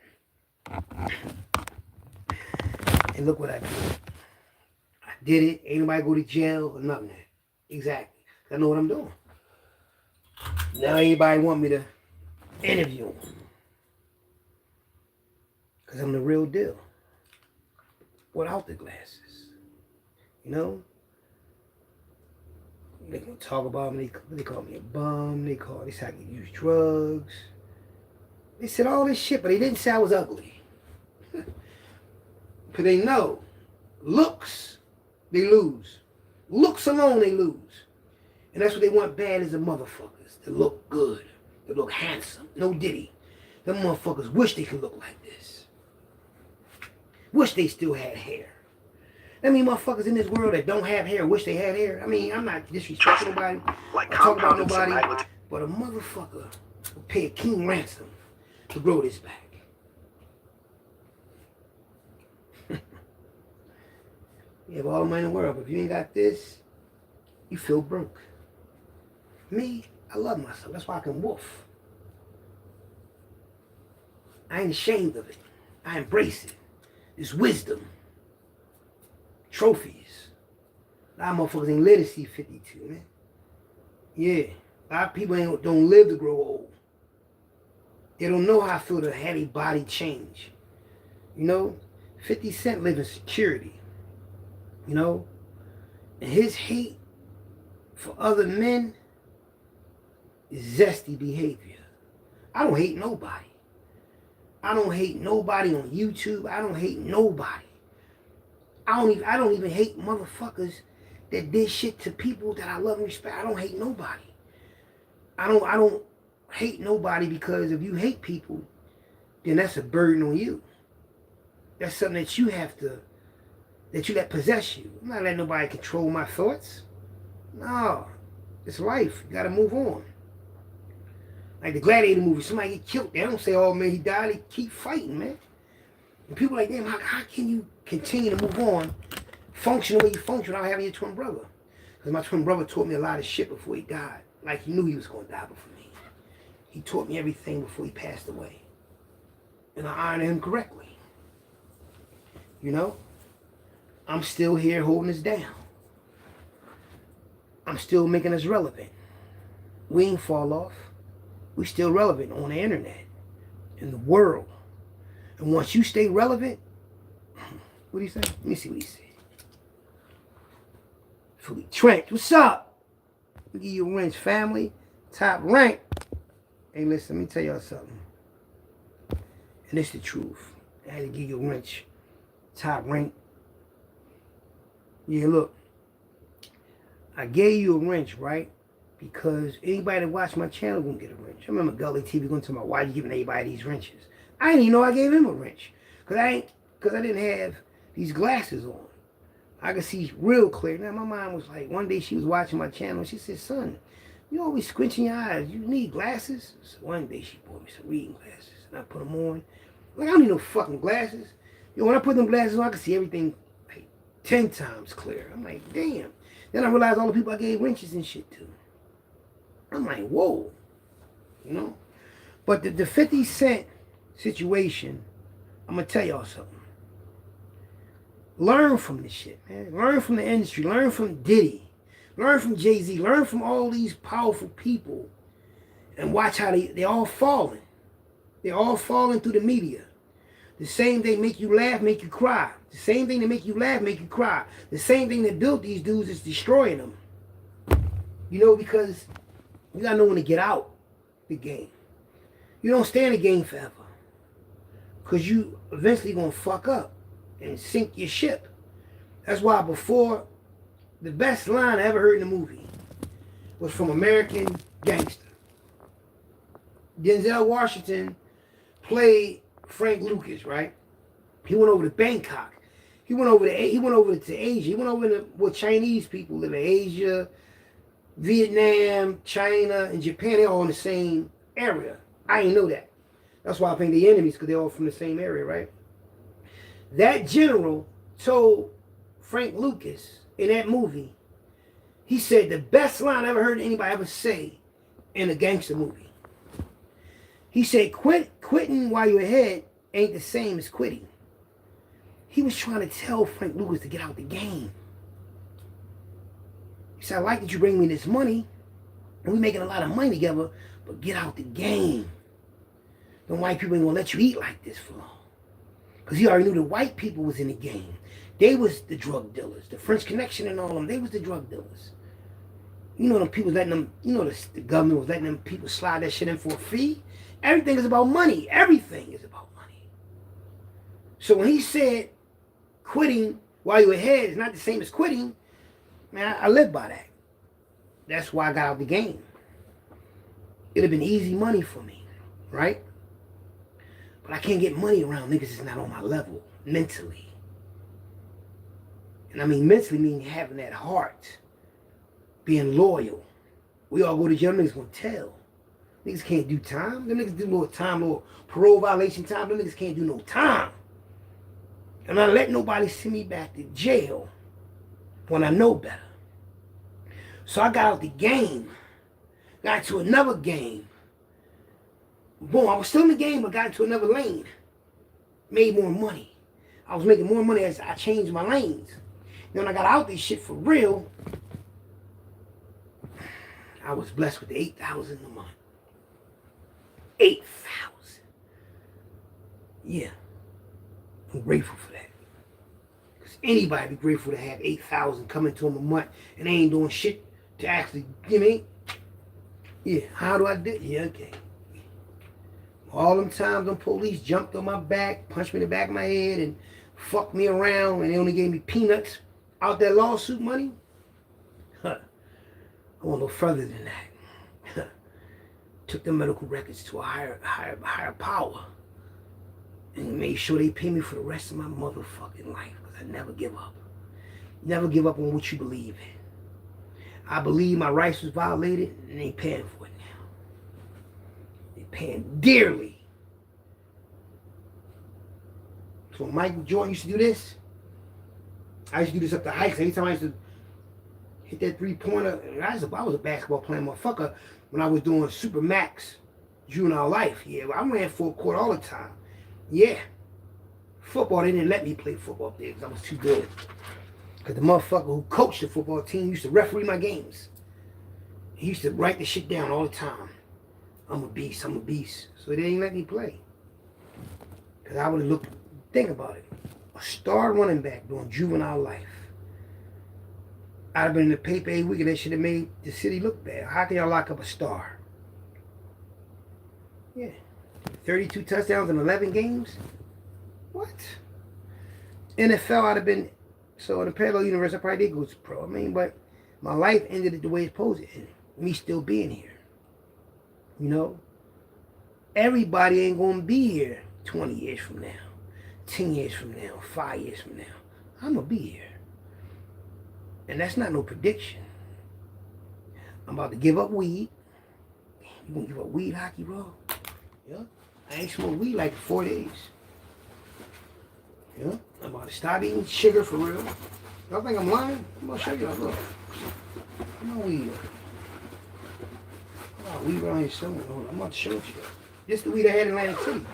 And look what I did. I did it. Ain't nobody go to jail or nothing. Exactly. I know what I'm doing. Now anybody want me to interview him. Because I'm the real deal. Without the glasses. You know? They gonna talk about me. They call me a bum. They said I could use drugs. They said all this shit, but they didn't say I was ugly. Because they know looks, they lose. Looks alone, they lose. And that's what they want bad as the motherfuckers. To look good. To look handsome. No diddy. Them motherfuckers wish they could look like this. Wish they still had hair. I mean, motherfuckers in this world that don't have hair wish they had hair. I mean, I'm not disrespecting nobody. Like or talking about compounded nobody. But a motherfucker will pay a king ransom to grow this back. You have all the money in the world, but if you ain't got this, you feel broke. Me, I love myself. That's why I can wolf. I ain't ashamed of it. I embrace it. It's wisdom. Trophies. A lot of motherfuckers ain't live to see 52, man. Yeah. A lot of people don't live to grow old. They don't know how I feel to have a body change. You know? 50 Cent live in security. You know? And his hate for other men is zesty behavior. I don't hate nobody. I don't hate nobody on YouTube. I don't hate nobody. I don't even hate motherfuckers that did shit to people that I love and respect. I don't hate nobody. I don't hate nobody because if you hate people, then that's a burden on you. That's something that you have to, that you let possess you. I'm not letting nobody control my thoughts. No. It's life. You gotta move on. Like the Gladiator movie, somebody get killed. They don't say, oh man, he died. They keep fighting, man. And people are like, damn, how can you continue to move on, function the way you function without having your twin brother? Because my twin brother taught me a lot of shit before he died. Like he knew he was going to die before me. He taught me everything before he passed away. And I honor him correctly. You know? I'm still here holding us down. I'm still making us relevant. We ain't fall off. We still relevant on the internet, in the world. And once you stay relevant, what do you say? Let me see what he said. Philly Trench, what's up? We give you a wrench, family. Top rank. Hey, listen, let me tell y'all something. And it's the truth. I had to give you a wrench. Top rank. Yeah, look. I gave you a wrench, right? Because anybody that watch my channel gonna get a wrench. I remember Gully TV going to my, why you giving everybody these wrenches? I didn't even know I gave him a wrench. Cause I didn't have these glasses on. I could see real clear. Now my mom was like, one day she was watching my channel. She said, son, you always squinching your eyes. You need glasses? So one day she bought me some reading glasses. And I put them on. Like, I don't need no fucking glasses. Yo, when I put them glasses on, I could see everything like 10 times clear. I'm like, damn. Then I realized all the people I gave wrenches and shit to. I'm like, whoa. You know? But the 50 Cent situation, I'm going to tell y'all something. Learn from this shit, man. Learn from the industry. Learn from Diddy. Learn from Jay-Z. Learn from all these powerful people. And watch how they all falling. They're all falling through the media. The same thing make you laugh, make you cry. The same thing that make you laugh, make you cry. The same thing that built these dudes is destroying them. You know, because you gotta know when to get out the game. You don't stay in the game forever. Because you eventually gonna fuck up and sink your ship. That's why before, the best line I ever heard in a movie was from American Gangster. Denzel Washington played Frank Lucas, right? He went over to Bangkok. He went over to Asia. He went over to where Chinese people live in Asia, Vietnam, China, and Japan. They're all in the same area. I didn't know that. That's why I think they're enemies, because they're all from the same area, right? That general told Frank Lucas in that movie, he said the best line I ever heard anybody ever say in a gangster movie. He said, quitting while you're ahead ain't the same as quitting. He was trying to tell Frank Lucas to get out the game. He said, I like that you bring me this money, and we making a lot of money together, but get out the game. The white people ain't gonna let you eat like this for long. Because he already knew the white people was in the game. They was the drug dealers. The French Connection and all of them, they was the drug dealers. You know them people letting them, you know the government was letting them people slide that shit in for a fee. Everything is about money. Everything is about money. So when he said quitting while you're ahead is not the same as quitting, man, I live by that. That's why I got out the game. It'd have been easy money for me, right? But I can't get money around niggas that's not on my level, mentally. And I mean mentally meaning having that heart, being loyal. We all go to jail, niggas gonna tell. Niggas can't do time. Them niggas do little time, little parole violation time. Them niggas can't do no time. And I let nobody send me back to jail when I know better. So I got out the game. Got into another game. Boom, I was still in the game, but got into another lane. Made more money. I was making more money as I changed my lanes. Then when I got out this shit for real, I was blessed with $8,000 a month. 8,000. Yeah. I'm grateful for that. Because anybody be grateful to have 8,000 coming to them a month and they ain't doing shit to actually give me. Yeah, how do I do it? Yeah, okay. All them times them police jumped on my back, punched me in the back of my head, and fucked me around, and they only gave me peanuts out that lawsuit money. Huh. I want no further than that. Took the medical records to a higher power, and made sure they pay me for the rest of my motherfucking life. Because I never give up. Never give up on what you believe in. I believe my rights was violated, and they paying for it now. They paying dearly. So when Michael Jordan used to do this, I used to do this up the heights. Every time I used to hit that three-pointer, I was a basketball playing motherfucker when I was doing Super Max Juvenile Life. Yeah, I ran full court all the time. Yeah. Football, they didn't let me play football there because I was too good. Because the motherfucker who coached the football team used to referee my games. He used to write the shit down all the time. I'm a beast, I'm a beast. So they didn't let me play. Because I would have looked, think about it. A star running back doing Juvenile Life. I'd have been in the paper every week and that should have made the city look bad. How can y'all lock up a star? Yeah. 32 touchdowns in 11 games? What? NFL, I'd have been, so in the parallel universe, I probably did go to pro. I mean, but my life ended the way it's supposed to end. Me still being here. You know? Everybody ain't going to be here 20 years from now, 10 years from now, 5 years from now. I'm going to be here. And that's not no prediction. I'm about to give up weed. You going to give up weed, hockey, bro? Yeah. I ain't smoked weed like 4 days. Yeah. I'm about to stop eating sugar for real. Y'all think I'm lying? I'm going to show y'all. Look. Come on, weed. I got weed around here somewhere. I'm about to show you. This the weed I had in Atlantic City.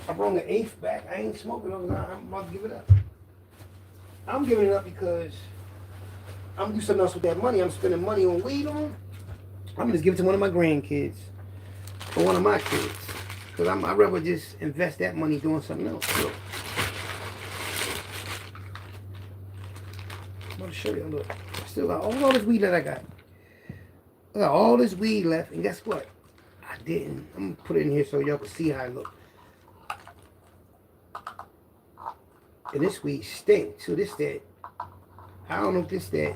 I brought an eighth back. I ain't smoking it. I'm about to give it up. I'm giving it up because I'm gonna do something else with that money. I'm spending money on weed on. I'm gonna just give it to one of my grandkids or one of my kids. Because I'd rather just invest that money doing something else. So, I'm gonna show you. Look, I still got all this weed that I got. I got all this weed left, and guess what? I didn't. I'm gonna put it in here so y'all can see how it look. And this weed stink. So this that, I don't know if this that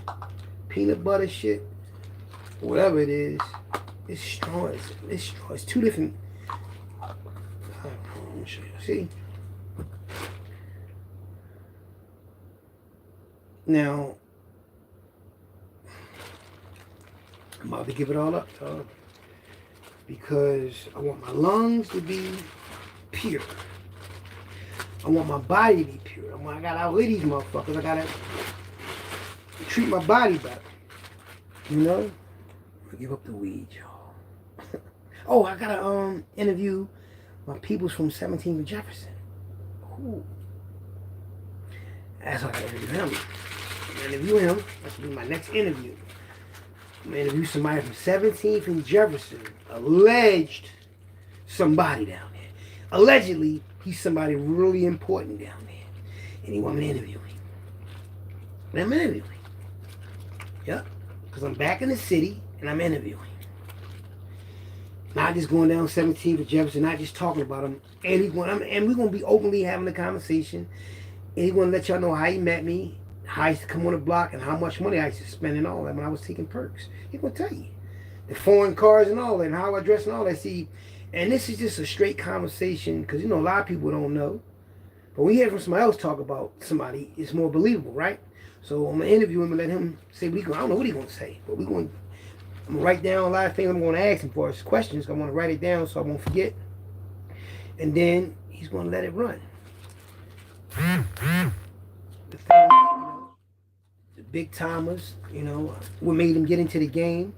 peanut butter shit, or whatever it is. It's strong. It's strong. It's two different. Let me show you. See? Now, I'm about to give it all up, dog. Because I want my lungs to be pure. I want my body to be pure. I gotta outlive these motherfuckers. I gotta treat my body better. You know? I give up the weed, y'all. Oh, I gotta interview my peoples from 17th and Jefferson. Ooh. That's why I gotta interview him. I'm gonna interview him. That's gonna be my next interview. I'm gonna interview somebody from 17th and Jefferson. Alleged somebody down there. Allegedly, he's somebody really important down there. And he want me to interview him. And I'm interviewing. Yep. Because I'm back in the city and I'm interviewing. Not just going down 17th and Jefferson, not just talking about him. And we're going to be openly having a conversation. And he's going to let y'all know how he met me, how I used to come on the block, and how much money I used to spend and all that when I was taking perks. He's going to tell you. The foreign cars and all that, and how I dress and all that. See, and this is just a straight conversation, because, you know, a lot of people don't know. But when you hear from somebody else talk about somebody, it's more believable, right? So I'm going to interview him and let him say what he's going to, I don't know what he's going to say, but I'm going to write down a lot of things I'm going to ask him for his questions. I want to write it down so I won't forget. And then he's going to let it run. The thing, you know, the big timers, you know, what made him get into the game,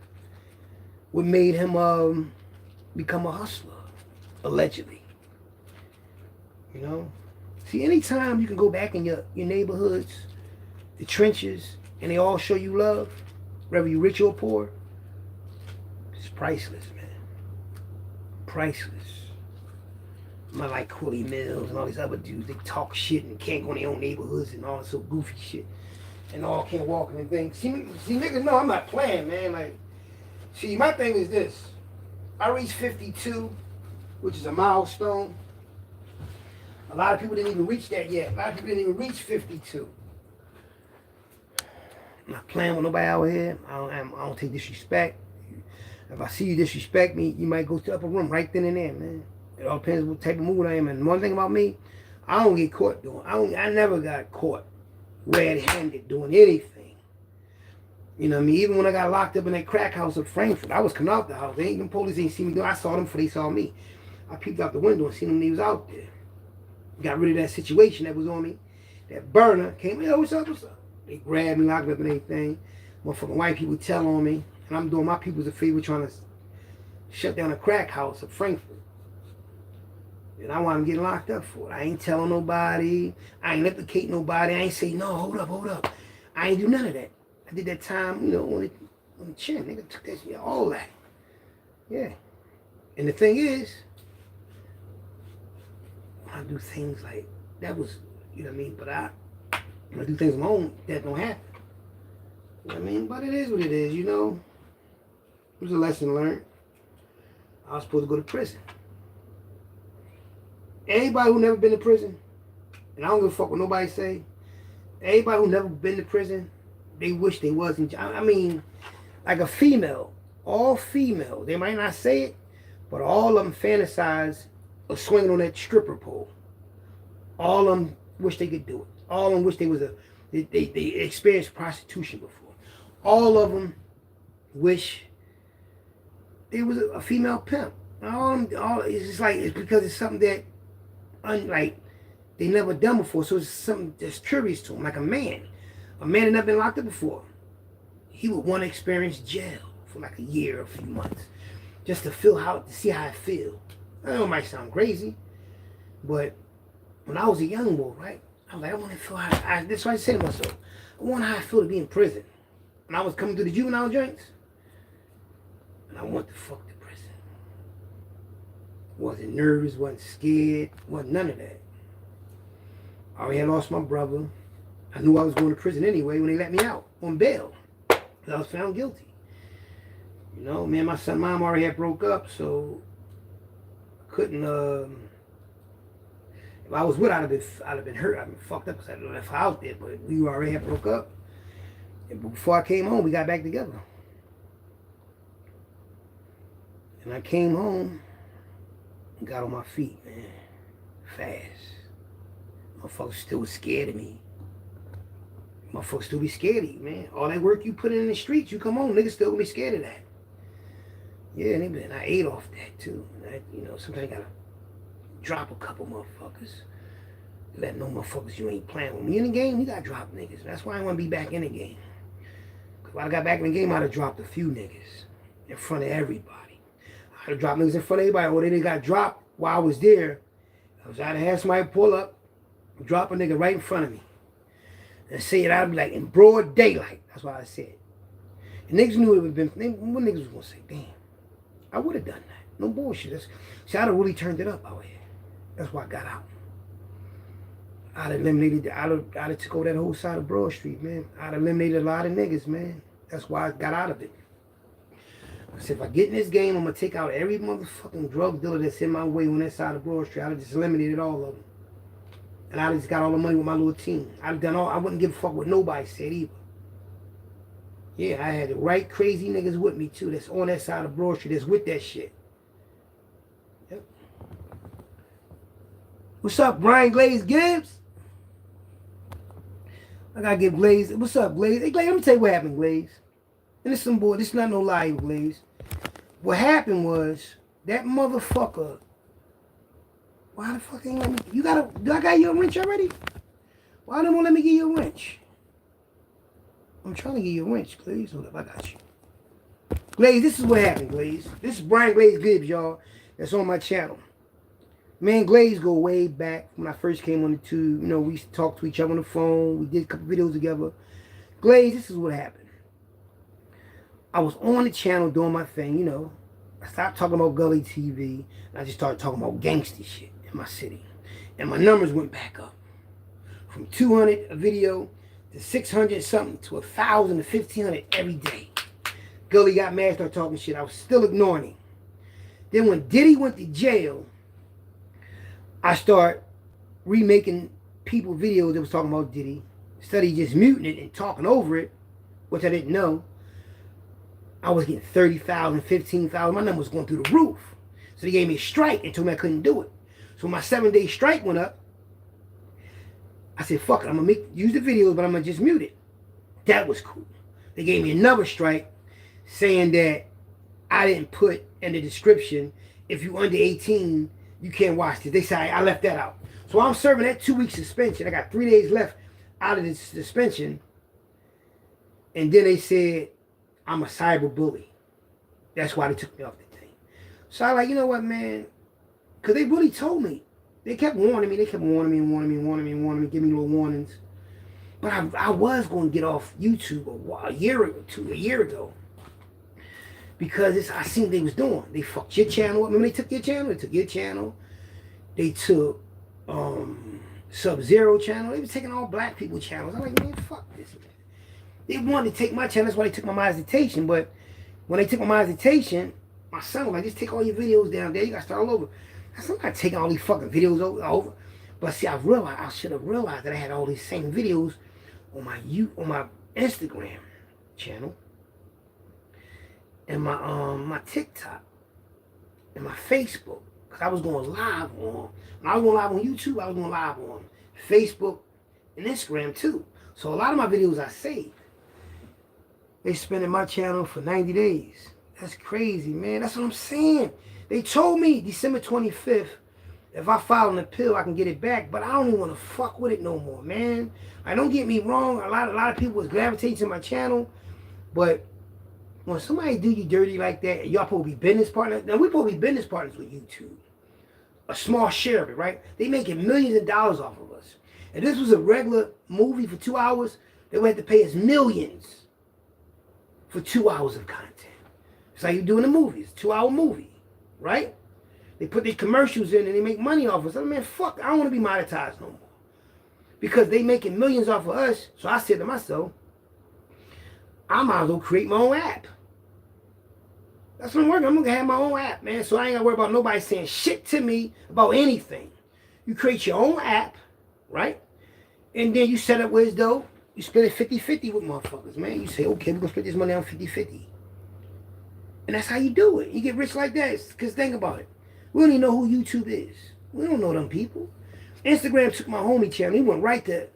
what made him become a hustler, allegedly. You know? See, anytime you can go back in your neighborhoods, the trenches, and they all show you love, whether you're rich or poor, it's priceless, man. Priceless. I'm not like Willie Mills and all these other dudes. They talk shit and can't go in their own neighborhoods and all this so goofy shit. And all can't walk in and things. See, niggas, no, I'm not playing, man. Like, see, my thing is this. I reached 52, which is a milestone. A lot of people didn't even reach that yet. A lot of people didn't even reach 52. I'm not playing with nobody out here. I don't take disrespect. If I see you disrespect me, you might go to the upper room right then and there, man. It all depends what type of mood I am in. And one thing about me, I don't get caught doing. I never got caught red-handed doing anything. You know what I mean? Even when I got locked up in that crack house in Frankfurt, I was coming out the house. The police ain't see me doing. I saw them before they saw me. I peeped out the window and seen them. They was out there. Got rid of that situation that was on me. That burner came. Yo, what's up? What's up? They grabbed me, locked me up and everything. Motherfucking white people tell on me, and I'm doing my people's a favor trying to shut down a crack house in Frankfurt. And I want to get locked up for it. I ain't telling nobody. I ain't implicating nobody. I ain't say, no, hold up. I ain't do none of that. I did that time, you know, on the chin. Nigga took that shit, all that. Yeah. And the thing is, when I do things like, that was, you know what I mean? But when I do things on my own, that don't happen. I mean, but it is what it is, you know. It was a lesson learned. I was supposed to go to prison. Anybody who never been to prison, and I don't give a fuck what nobody say, anybody who never been to prison, they wish they wasn't. I mean, like a female, all female, they might not say it, but all of them fantasize of swinging on that stripper pole. All of them wish they could do it. All of them wish they was they experienced prostitution before. All of them wish they was a female pimp. It's just like, it's because it's something that, unlike, they never done before. So it's something that's curious to them, like a man. A man that never been locked up before. He would want to experience jail for like a year or a few months, just to see how it feel. I know it might sound crazy, but when I was a young boy, right, I was like, I want to feel how. That's why I said to myself, I want how I feel to be in prison. When I was coming through the juvenile joints, and I want to fuck the prison. Wasn't nervous, wasn't scared, wasn't none of that. I already had lost my brother. I knew I was going to prison anyway when they let me out on bail, because I was found guilty. You know, me and my son, mom already had broke up, so I couldn't. If I was with, I'd have been hurt. I'd have been fucked up because I left her out there. But we already had broke up, and before I came home, we got back together. And I came home and got on my feet, man, fast. Motherfuckers still was scared of me. Motherfuckers still be scared of you, man. All that work you put in the streets, you come home, niggas still be scared of that. Yeah, and I ate off that too. You know, sometimes you gotta drop a couple motherfuckers. Let no motherfuckers you ain't playing with me in the game. You gotta drop niggas. That's why I want to be back in the game. Cause when I got back in the game, I'd have dropped a few niggas in front of everybody. I'd have dropped niggas in front of everybody, or they got dropped while I was there. I'd have had somebody pull up, drop a nigga right in front of me, and say it. I'd be like in broad daylight. That's what I said. And niggas knew it would have been. What niggas was gonna say? Damn, I would have done that. No bullshit. See, I'd have really turned it up out here. That's why I got out. I'd eliminated. I'd have took over that whole side of Broad Street, man. I'd eliminated a lot of niggas, man. That's why I got out of it. I said, if I get in this game, I'm gonna take out every motherfucking drug dealer that's in my way on that side of Broad Street. I'd have just eliminated all of them. And I just got all the money with my little team. I'd done all. I wouldn't give a fuck what nobody said either. Yeah, I had the right crazy niggas with me too. That's on that side of Broad Street. That's with that shit. Yep. What's up, Brian Glaze Gibbs? I gotta give Glaze. What's up, Glaze? Hey, Glaze, let me tell you what happened, Glaze. And this some boy. This is not no lie, Glaze. What happened was that motherfucker. Why the fuck ain't let me? Do I got you a wrench already? Why don't let me give you a wrench? I'm trying to give you a wrench, Glaze. Hold up, I got you. Glaze, this is what happened, Glaze. This is Brian Glaze Gibbs, y'all. That's on my channel. Me and Glaze go way back when I first came on the tube. You know, we used to talk to each other on the phone. We did a couple videos together. Glaze, this is what happened. I was on the channel doing my thing, you know. I stopped talking about Gully TV, and I just started talking about gangster shit in my city. And my numbers went back up. From 200 a video to 600 something to 1,000 to 1,500 every day. Gully got mad, started talking shit. I was still ignoring him. Then when Diddy went to jail, I start remaking people videos that was talking about Diddy. Instead of just muting it and talking over it, which I didn't know, I was getting 30,000, 15,000. My number was going through the roof. So they gave me a strike and told me I couldn't do it. So when my 7-day strike went up, I said, fuck it, I'm going to use the videos, but I'm going to just mute it. That was cool. They gave me another strike saying that I didn't put in the description, if you under 18, you can't watch this. They said I left that out. So I'm serving that 2-week suspension. I got 3 days left out of the suspension. And then they said, I'm a cyber bully. That's why they took me off the thing. So I like, you know what, man? Because they really told me. They kept warning me. They kept warning me, giving me little warnings. But I was going to get off YouTube a year ago. Because I seen what they was doing. They fucked your channel up. Remember they took your channel? They took your channel. They took Sub-Zero channel. They was taking all black people channels. I'm like, man, fuck this, man. They wanted to take my channel. That's why they took my monetization. But when they took my monetization, my son was like, just take all your videos down there. You got to start all over. I said, I'm not taking all these fucking videos over. But see, I should have realized that I had all these same videos on my Instagram channel and my TikTok and my Facebook. Because I was going live on, when I was going live on YouTube, I was going live on Facebook and Instagram too. So a lot of my videos I saved. They spending my channel for 90 days. That's crazy, man. That's what I'm saying. They told me December 25th, if I file an appeal, I can get it back. But I don't even want to fuck with it no more, man. Don't get me wrong. A lot of people was gravitating to my channel. But when somebody do you dirty like that, y'all supposed to be business partners. Now, we supposed to be business partners with YouTube. A small share of it, right? They making millions of dollars off of us. If this was a regular movie for 2 hours, they would have to pay us millions for 2 hours of content. It's like you do in the movies, 2-hour movie, right? They put these commercials in and they make money off of us. I mean, fuck, I don't want to be monetized no more. Because they making millions off of us. So I said to myself, I might as well create my own app. That's what I'm working on. I'm going to have my own app, man. So I ain't got to worry about nobody saying shit to me about anything. You create your own app, right? And then you set up where it's dope. You split it 50-50 with motherfuckers, man. You say, okay, we're going to split this money out 50-50. And that's how you do it. You get rich like that. Because think about it. We don't even know who YouTube is. We don't know them people. Instagram took my homie channel. He went right to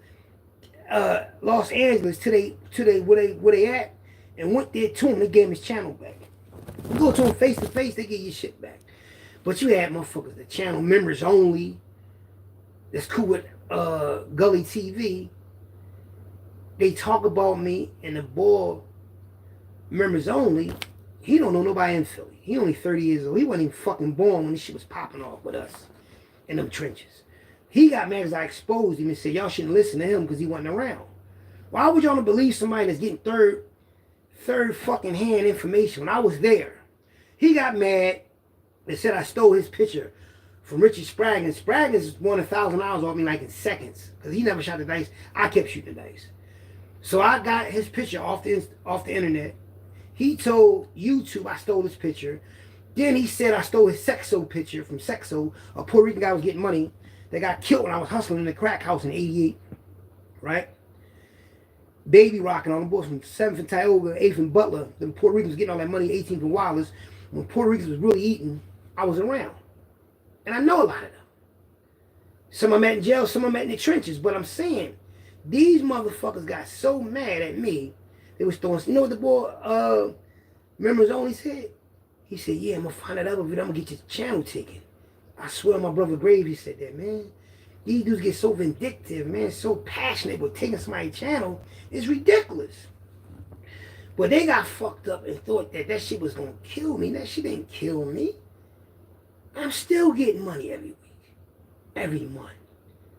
Los Angeles where they at and went there to him. They gave him his channel back. You go to him face to face, they give you shit back. But you had motherfuckers, the channel members only. That's cool with Gully TV. They talk about me and the boy members only. He don't know nobody in Philly. He only 30 years old. He wasn't even fucking born when this shit was popping off with us in them trenches. He got mad because I exposed him and said, y'all shouldn't listen to him because he wasn't around. Why would y'all believe somebody that's getting third fucking hand information when I was there? He got mad and said I stole his picture from Richard Spraggins. Spraggins won $1,000 off me like in seconds because he never shot the dice. I kept shooting the dice. So I got his picture off the internet. He told YouTube I stole his picture. Then he said I stole his Sexo picture from Sexo. A Puerto Rican guy was getting money. They got killed when I was hustling in the crack house in '88. Right? Baby rocking on the boys from 7th and Tioga, 8th and Butler. The Puerto Ricans getting all that money, 18th and Wallace. When Puerto Ricans was really eating, I was around. And I know a lot of them. Some I met in jail, some I met in the trenches. But I'm saying, these motherfuckers got so mad at me, they was throwing, you know what the boy, members only said? He said, yeah, I'm going to find that other video, I'm going to get your channel taken. I swear on my brother Grave, he said that, man. These dudes get so vindictive, man, so passionate with taking somebody's channel. It's ridiculous. But they got fucked up and thought that shit was going to kill me. That shit didn't kill me. I'm still getting money every week. Every month.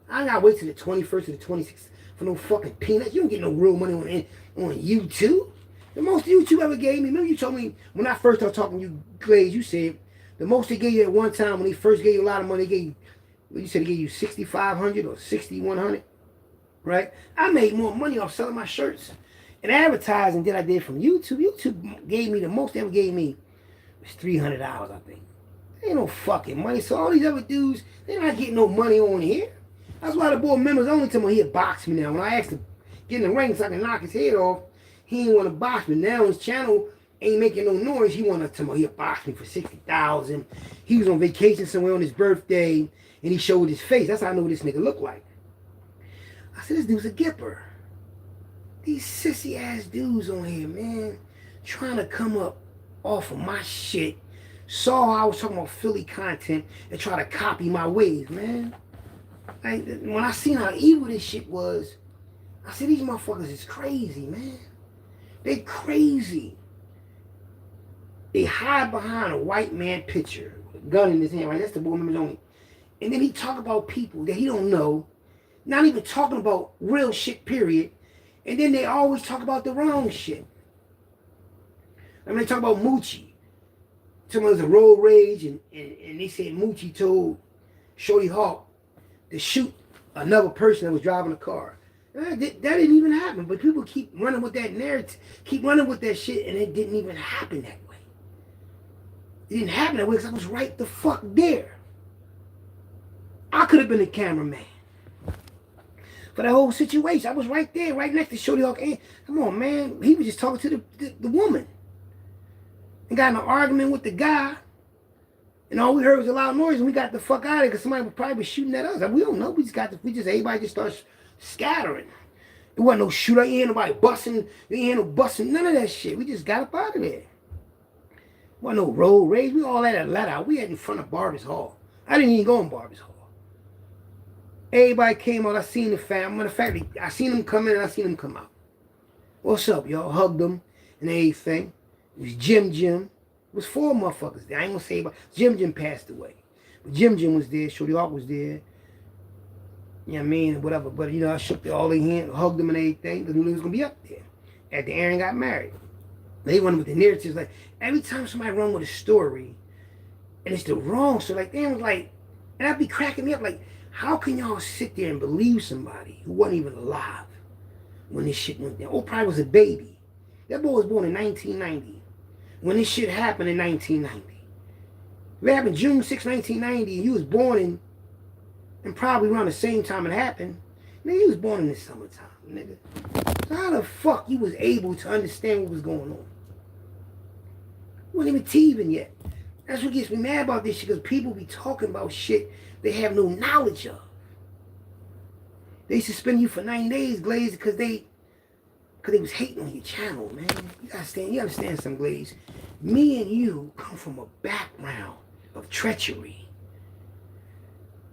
I got to wait till the 21st or the 26th for no fucking peanuts. You don't get no real money on YouTube. The most YouTube ever gave me, remember you told me when I first started talking to you, Glaze, you said the most they gave you at one time when they first gave you a lot of money, they gave you said they gave you $6,500 or $6,100, right? I made more money off selling my shirts and advertising than I did from YouTube. YouTube gave me the most they ever gave me was $300, I think. Ain't no fucking money. So all these other dudes, they're not getting no money on here. That's why the boy members only tell me he'll box me now. When I asked him get in the ring so I can knock his head off, he ain't want to box me. Now his channel ain't making no noise. He want to tell me he'll box me for $60,000. He was on vacation somewhere on his birthday, and he showed his face. That's how I know what this nigga looked like. I said, this dude's a gipper. These sissy ass dudes on here, man, trying to come up off of my shit. Saw how I was talking about Philly content and try to copy my ways, man. Like, when I seen how evil this shit was, I said, these motherfuckers is crazy, man. They crazy. They hide behind a white man picture, with a gun in his hand, right? That's the board members only. And then he talk about people that he don't know, not even talking about real shit, period. And then they always talk about the wrong shit. I mean, they talk about Moochie. Someone was a road rage, and they said Moochie told Shorty Hawk to shoot another person that was driving a car. That didn't even happen. But people keep running with that narrative, keep running with that shit, and it didn't even happen that way. It didn't happen that way because I was right the fuck there. I could have been a cameraman for that whole situation. I was right there, right next to Shorty Hawk. Come on, man. He was just talking to the woman. And got in an argument with the guy. And all we heard was a loud noise, and we got the fuck out of it because somebody was probably shooting at us. Like, we don't know. Everybody just starts scattering. There wasn't no shooter. You ain't nobody busting. You ain't no busting. None of that shit. We just got up out of there. Wasn't no road rage. We all had a let out. We had in front of Barbie's Hall. I didn't even go in Barbie's Hall. Everybody came out. I seen the fam. Matter of fact, I seen them come in and I seen them come out. What's up, y'all? Hugged them and everything. It was Jim. It was 4 motherfuckers there. I ain't gonna say about Jim passed away. But Jim was there. Shorty Hawk was there. You know what I mean? Whatever. But, you know, I shook all their hands, hugged them and everything because we was going to be up there after Aaron got married. They went with the narratives. Like, every time somebody run with a story and it's the wrong story, like, Aaron was like, and I'd be cracking me up, like, how can y'all sit there and believe somebody who wasn't even alive when this shit went down? Or probably was a baby. That boy was born in 1990. When this shit happened in 1990. If it happened June 6, 1990, and you was born in, and probably around the same time it happened, nigga, you was born in the summertime, nigga. So how the fuck you was able to understand what was going on? You wasn't even teething yet. That's what gets me mad about this shit, because people be talking about shit they have no knowledge of. They suspend you for 9 days, Glaze, because they was hating on your channel, man. You understand some, Glaze. Me and you come from a background of treachery.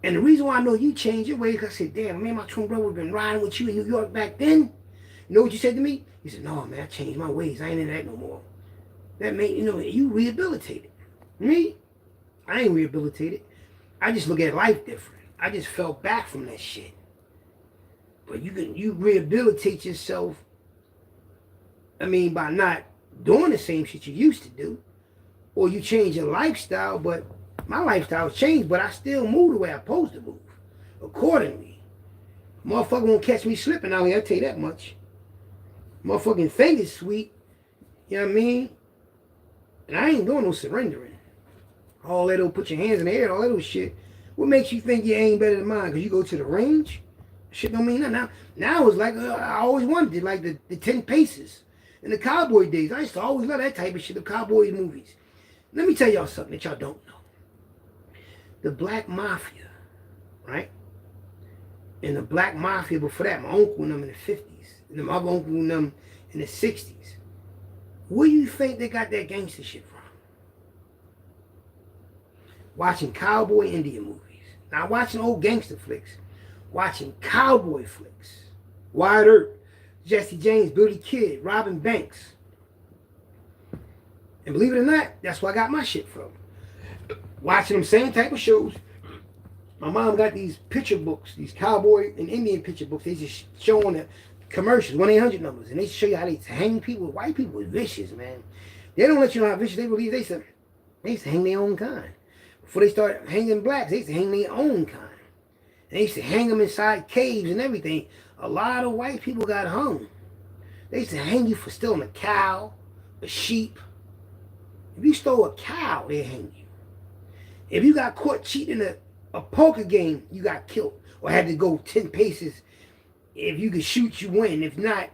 And the reason why I know you changed your ways, because I said, damn, man, my twin brother would have been riding with you in New York back then. You know what you said to me? You said, no, man, I changed my ways. I ain't into that no more. That made, you know, you rehabilitated. Me, I ain't rehabilitated. I just look at life different. I just fell back from that shit. But you rehabilitate yourself, I mean, by not doing the same shit you used to do. Or you change your lifestyle, but my lifestyle's changed, but I still move the way I'm supposed to move. Accordingly. Motherfucker won't catch me slipping out here, I'll tell you that much. Motherfucking thing is sweet. You know what I mean? And I ain't doing no surrendering. All that old put your hands in the air, all that old shit. What makes you think you ain't better than mine? Because you go to the range? Shit don't mean nothing. Now it's like, I always wanted it, like the 10 paces. In the cowboy days, I used to always love that type of shit, the cowboy movies. Let me tell y'all something that y'all don't know. The Black Mafia, right? And the Black Mafia before that, my uncle and them in the 50s. And my other uncle and them in the 60s. Where do you think they got that gangster shit from? Watching cowboy Indian movies. Not watching old gangster flicks. Watching cowboy flicks. Wyatt Earp, Jesse James, Billy Kid, Robin Banks. And believe it or not, that's where I got my shit from. Watching them same type of shows. My mom got these picture books, these cowboy and Indian picture books. They just showing the commercials, 1-800 numbers. And they show you how they hang people. White people is vicious, man. They don't let you know how vicious they believe. They used to hang their own kind. Before they started hanging blacks, they used to hang their own kind. And they used to hang them inside caves and everything. A lot of white people got hung. They used to hang you for stealing a cow, a sheep. If you stole a cow, they hang you. If you got caught cheating a poker game, you got killed. Or had to go 10 paces. If you could shoot, you win. If not.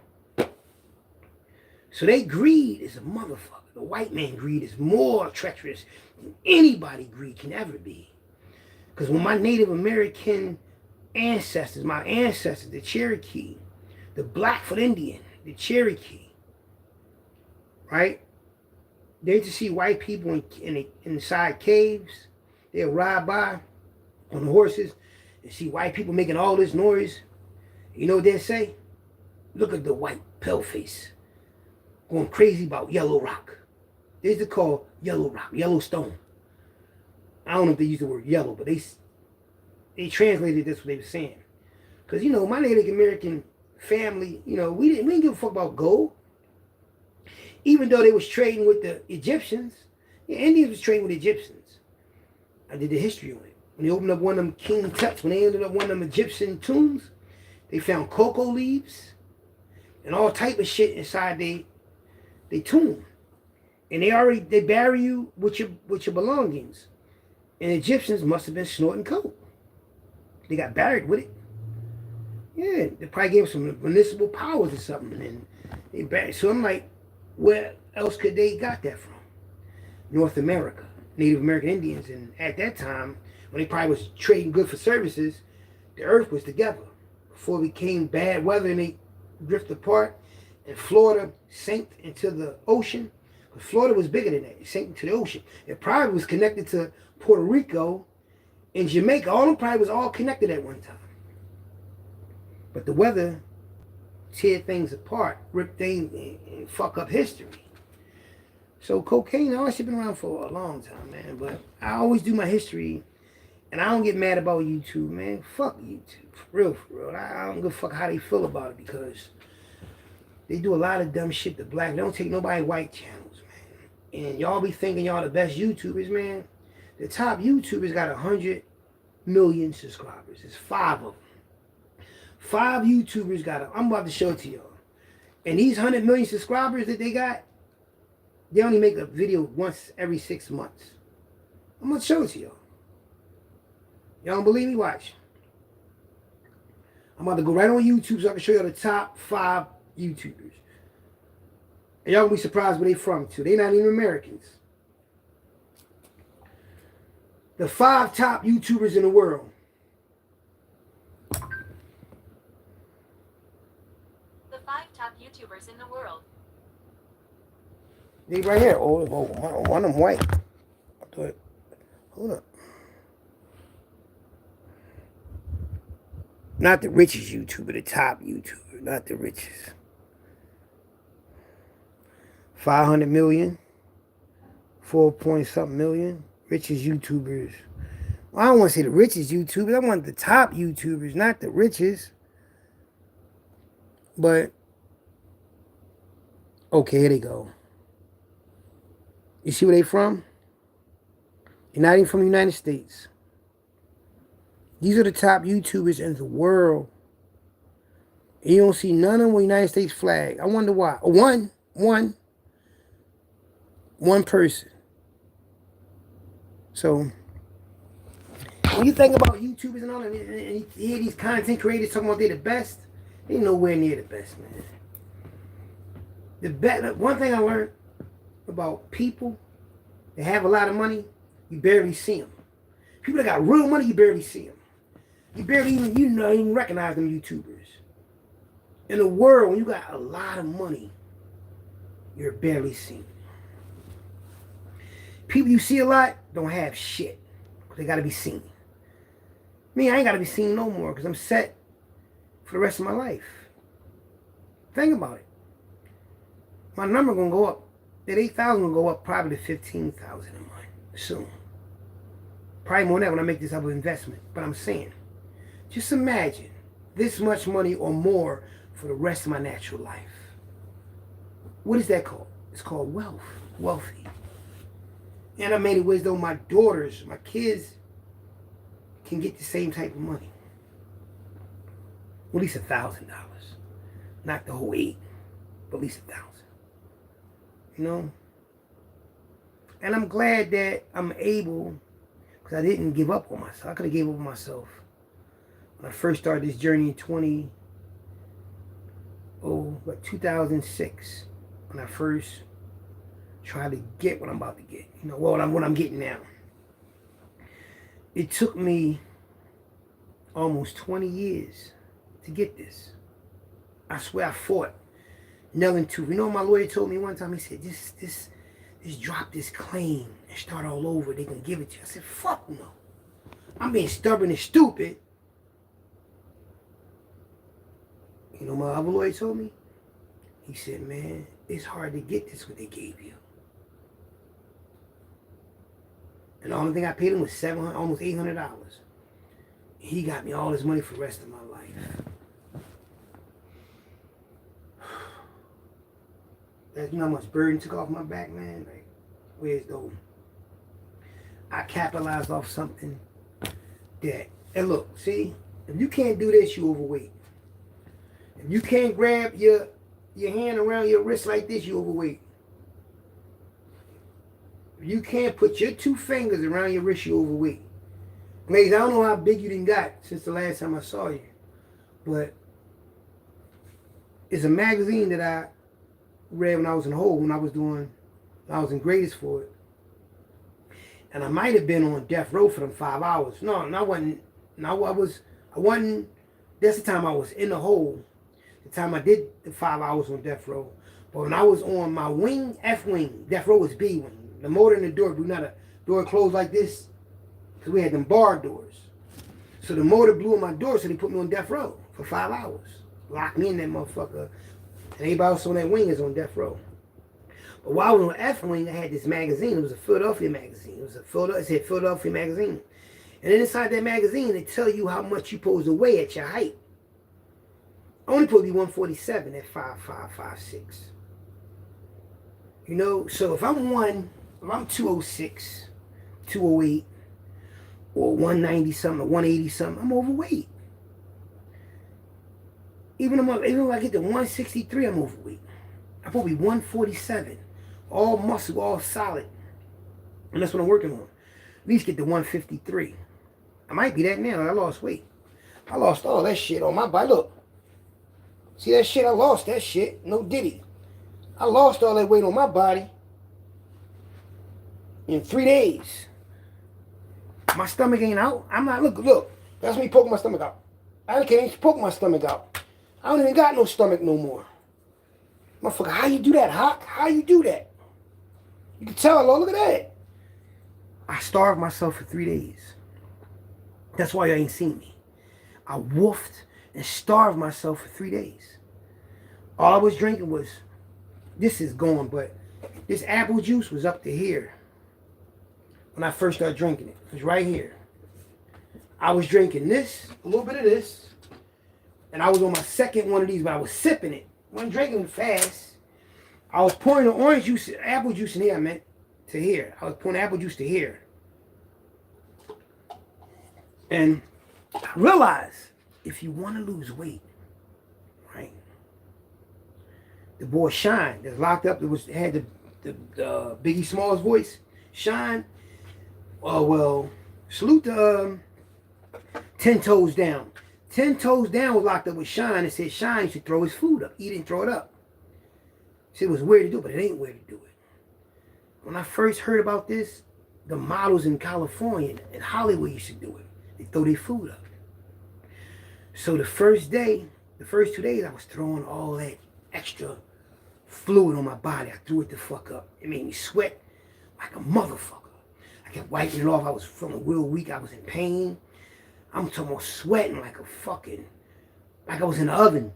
So they greed is a motherfucker. The white man greed is more treacherous than anybody greed can ever be. Because when my Native American ancestors, my ancestors, the Cherokee, the Blackfoot Indian, the Cherokee, right? They used to see white people inside caves. They'll ride by on horses and see white people making all this noise. You know what they say? Look at the white paleface going crazy about Yellow Rock. They used to call Yellow Rock, Yellowstone. I don't know if they use the word yellow, but they translated this what they were saying. Because, you know, my Native American family, you know, we didn't give a fuck about gold. Even though they was trading with the Egyptians. Yeah, Indians was trading with Egyptians. I did the history on it. When they opened up one of them King Tut's, when they ended up one of them Egyptian tombs, They found cocoa leaves and all type of shit inside they tomb. And they bury you with your belongings. And Egyptians must have been snorting coke. They got buried with it. Yeah, they probably gave them some municipal powers or something. And they buried. So I'm like, where else could they got that from? North America, Native American Indians. And at that time, when they probably was trading good for services, the earth was together. Before it became bad weather and they drifted apart, and Florida sank into the ocean. But Florida was bigger than that. It sank into the ocean. It probably was connected to Puerto Rico and Jamaica. All of them probably was all connected at one time. But the weather tear things apart, rip things, and fuck up history. So cocaine, all that shit been around for a long time, man. But I always do my history, and I don't get mad about YouTube, man. Fuck YouTube, for real. I don't give a fuck how they feel about it, because they do a lot of dumb shit to black. They don't take nobody white channels, man. And y'all be thinking y'all the best YouTubers, man. The top YouTubers got 100 million subscribers. There's 5 of them. 5 YouTubers got I'm about to show it to y'all. And these 100 million subscribers that they got, they only make a video once every 6 months. I'm going to show it to y'all. Y'all don't believe me? Watch. I'm about to go right on YouTube so I can show y'all the top 5 YouTubers. And y'all gonna be surprised where they from too. They not even Americans. The 5 top YouTubers in the world. The 5 top YouTubers in the world. They right here. Oh, one of them white. Hold up. Not the richest YouTuber, the top YouTuber, not the richest. 500 million, 4 point something million, richest YouTubers. Well, I don't want to say the richest YouTubers, I want the top YouTubers, not the richest. But, okay, here they go. You see where they from? They're not even from the United States. These are the top YouTubers in the world. And you don't see none of them with the United States flag. I wonder why. One person. So, when you think about YouTubers and all that, and you hear these content creators talking about they're the best, they ain't nowhere near the best, man. One thing I learned about people that have a lot of money, you barely see them. People that got real money, you barely see them. You barely even recognize them YouTubers. In the world, when you got a lot of money, you're barely seen. People you see a lot don't have shit. They got to be seen. Me, I ain't got to be seen no more because I'm set for the rest of my life. Think about it. My number going to go up. That 8,000 will go up probably to 15,000 a month soon. Probably more than that when I make this type of investment. But I'm saying, just imagine this much money or more for the rest of my natural life. What is that called? It's called wealth. Wealthy. And I made it ways though my daughters, my kids can get the same type of money. At least $1,000. Not the whole 8, but at least 1,000. You know? And I'm glad that I'm able, because I didn't give up on myself. I could have gave up on myself when I first started this journey in 2006. When I first tried to get what I'm about to get. You know, what I'm getting now. It took me almost 20 years to get this. I swear I fought nail and tooth. You know what my lawyer told me one time? He said, just drop this claim and start all over. They can give it to you. I said, fuck no. I'm being stubborn and stupid. You know what my other lawyer told me? He said, man, it's hard to get this what they gave you. And the only thing I paid him was $700, almost $800. He got me all this money for the rest of my life. That's, you know how much burden took off my back, man? Like, where's those? I capitalized off something that, and look, see, if you can't do this, you overweight. If you can't grab your hand around your wrist like this, you're overweight. If you can't put your 2 fingers around your wrist, you're overweight. Blaze, I don't know how big you done got since the last time I saw you, but it's a magazine that I read when I was in hole, when I was in grades for it. And I might have been on death row for them 5 hours. No, I wasn't. No, I wasn't. That's the time I was in the hole. The time I did the 5 hours on death row. But when I was on my wing, F wing, death row was B wing. The motor and the door, we not a door closed like this, because we had them bar doors. So the motor blew in my door, so they put me on death row for 5 hours. Locked me in that motherfucker. And everybody else on that wing is on death row. But while I was on F wing, I had this magazine. It was a Philadelphia magazine. It said Philadelphia magazine. And then inside that magazine, they tell you how much you're supposed to weigh at your height. I only supposed to be 147 at 5'5", 5'6". You know, so if I'm 206, 208, or 190 something, or 180 something, I'm overweight. Even if I get to 163, I'm overweight. I'm supposed to be 147. All muscle, all solid. And that's what I'm working on. At least get to 153. I might be that now. I lost weight. I lost all that shit on my body. Look. See that shit? I lost that shit. No diddy. I lost all that weight on my body in 3 days. My stomach ain't out. I'm not, look. That's me poking my stomach out. I can't poke my stomach out. I don't even got no stomach no more. Motherfucker, how you do that, Hawk? How you do that? You can tell, look at that. I starved myself for 3 days. That's why you ain't seen me. I woofed and starved myself for 3 days. All I was drinking was, this is gone, but this apple juice was up to here when I first started drinking it. It was right here. I was drinking this, a little bit of this, and I was on my second one of these, but I was sipping it. I wasn't drinking it fast. I was pouring the orange juice, apple juice in here, I meant, to here. I was pouring apple juice to here. And I realized, if you want to lose weight, right? The boy Shine, that's locked up, had the Biggie Smalls voice. Shine, salute to 10 Toes Down. 10 Toes Down was locked up with Shine and said Shine should throw his food up, eat it and throw it up. Said it was weird to do, but it ain't weird to do it. When I first heard about this, the models in California and Hollywood used to do it. They throw their food up. So the first 2 days, I was throwing all that extra fluid on my body. I threw it the fuck up. It made me sweat like a motherfucker. I kept wiping it off. I was feeling real weak. I was in pain. I'm talking about sweating like I was in the oven.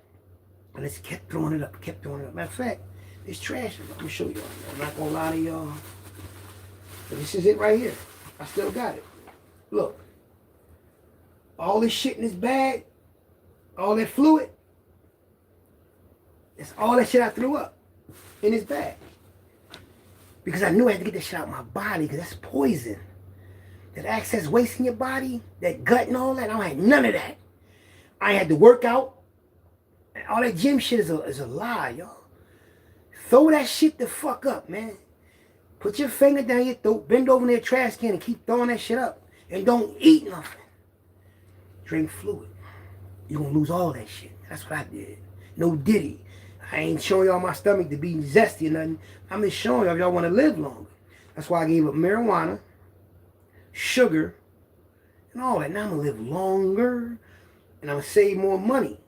And I just kept throwing it up, Matter of fact, it's trash. I'm going to show y'all. I'm not going to lie to y'all. But this is it right here. I still got it. Look. All this shit in this bag, all that fluid, it's all that shit I threw up in this bag. Because I knew I had to get that shit out of my body, because that's poison. That excess waste in your body, that gut and all that, I don't have none of that. I had to work out. All that gym shit is a lie, y'all. Throw that shit the fuck up, man. Put your finger down your throat, bend over in that trash can and keep throwing that shit up. And don't eat nothing. Drink fluid. You're going to lose all that shit. That's what I did. No diddy. I ain't showing y'all my stomach to be zesty or nothing. I'm just showing y'all if y'all want to live longer. That's why I gave up marijuana, sugar, and all that. Now I'm going to live longer, and I'm going to save more money.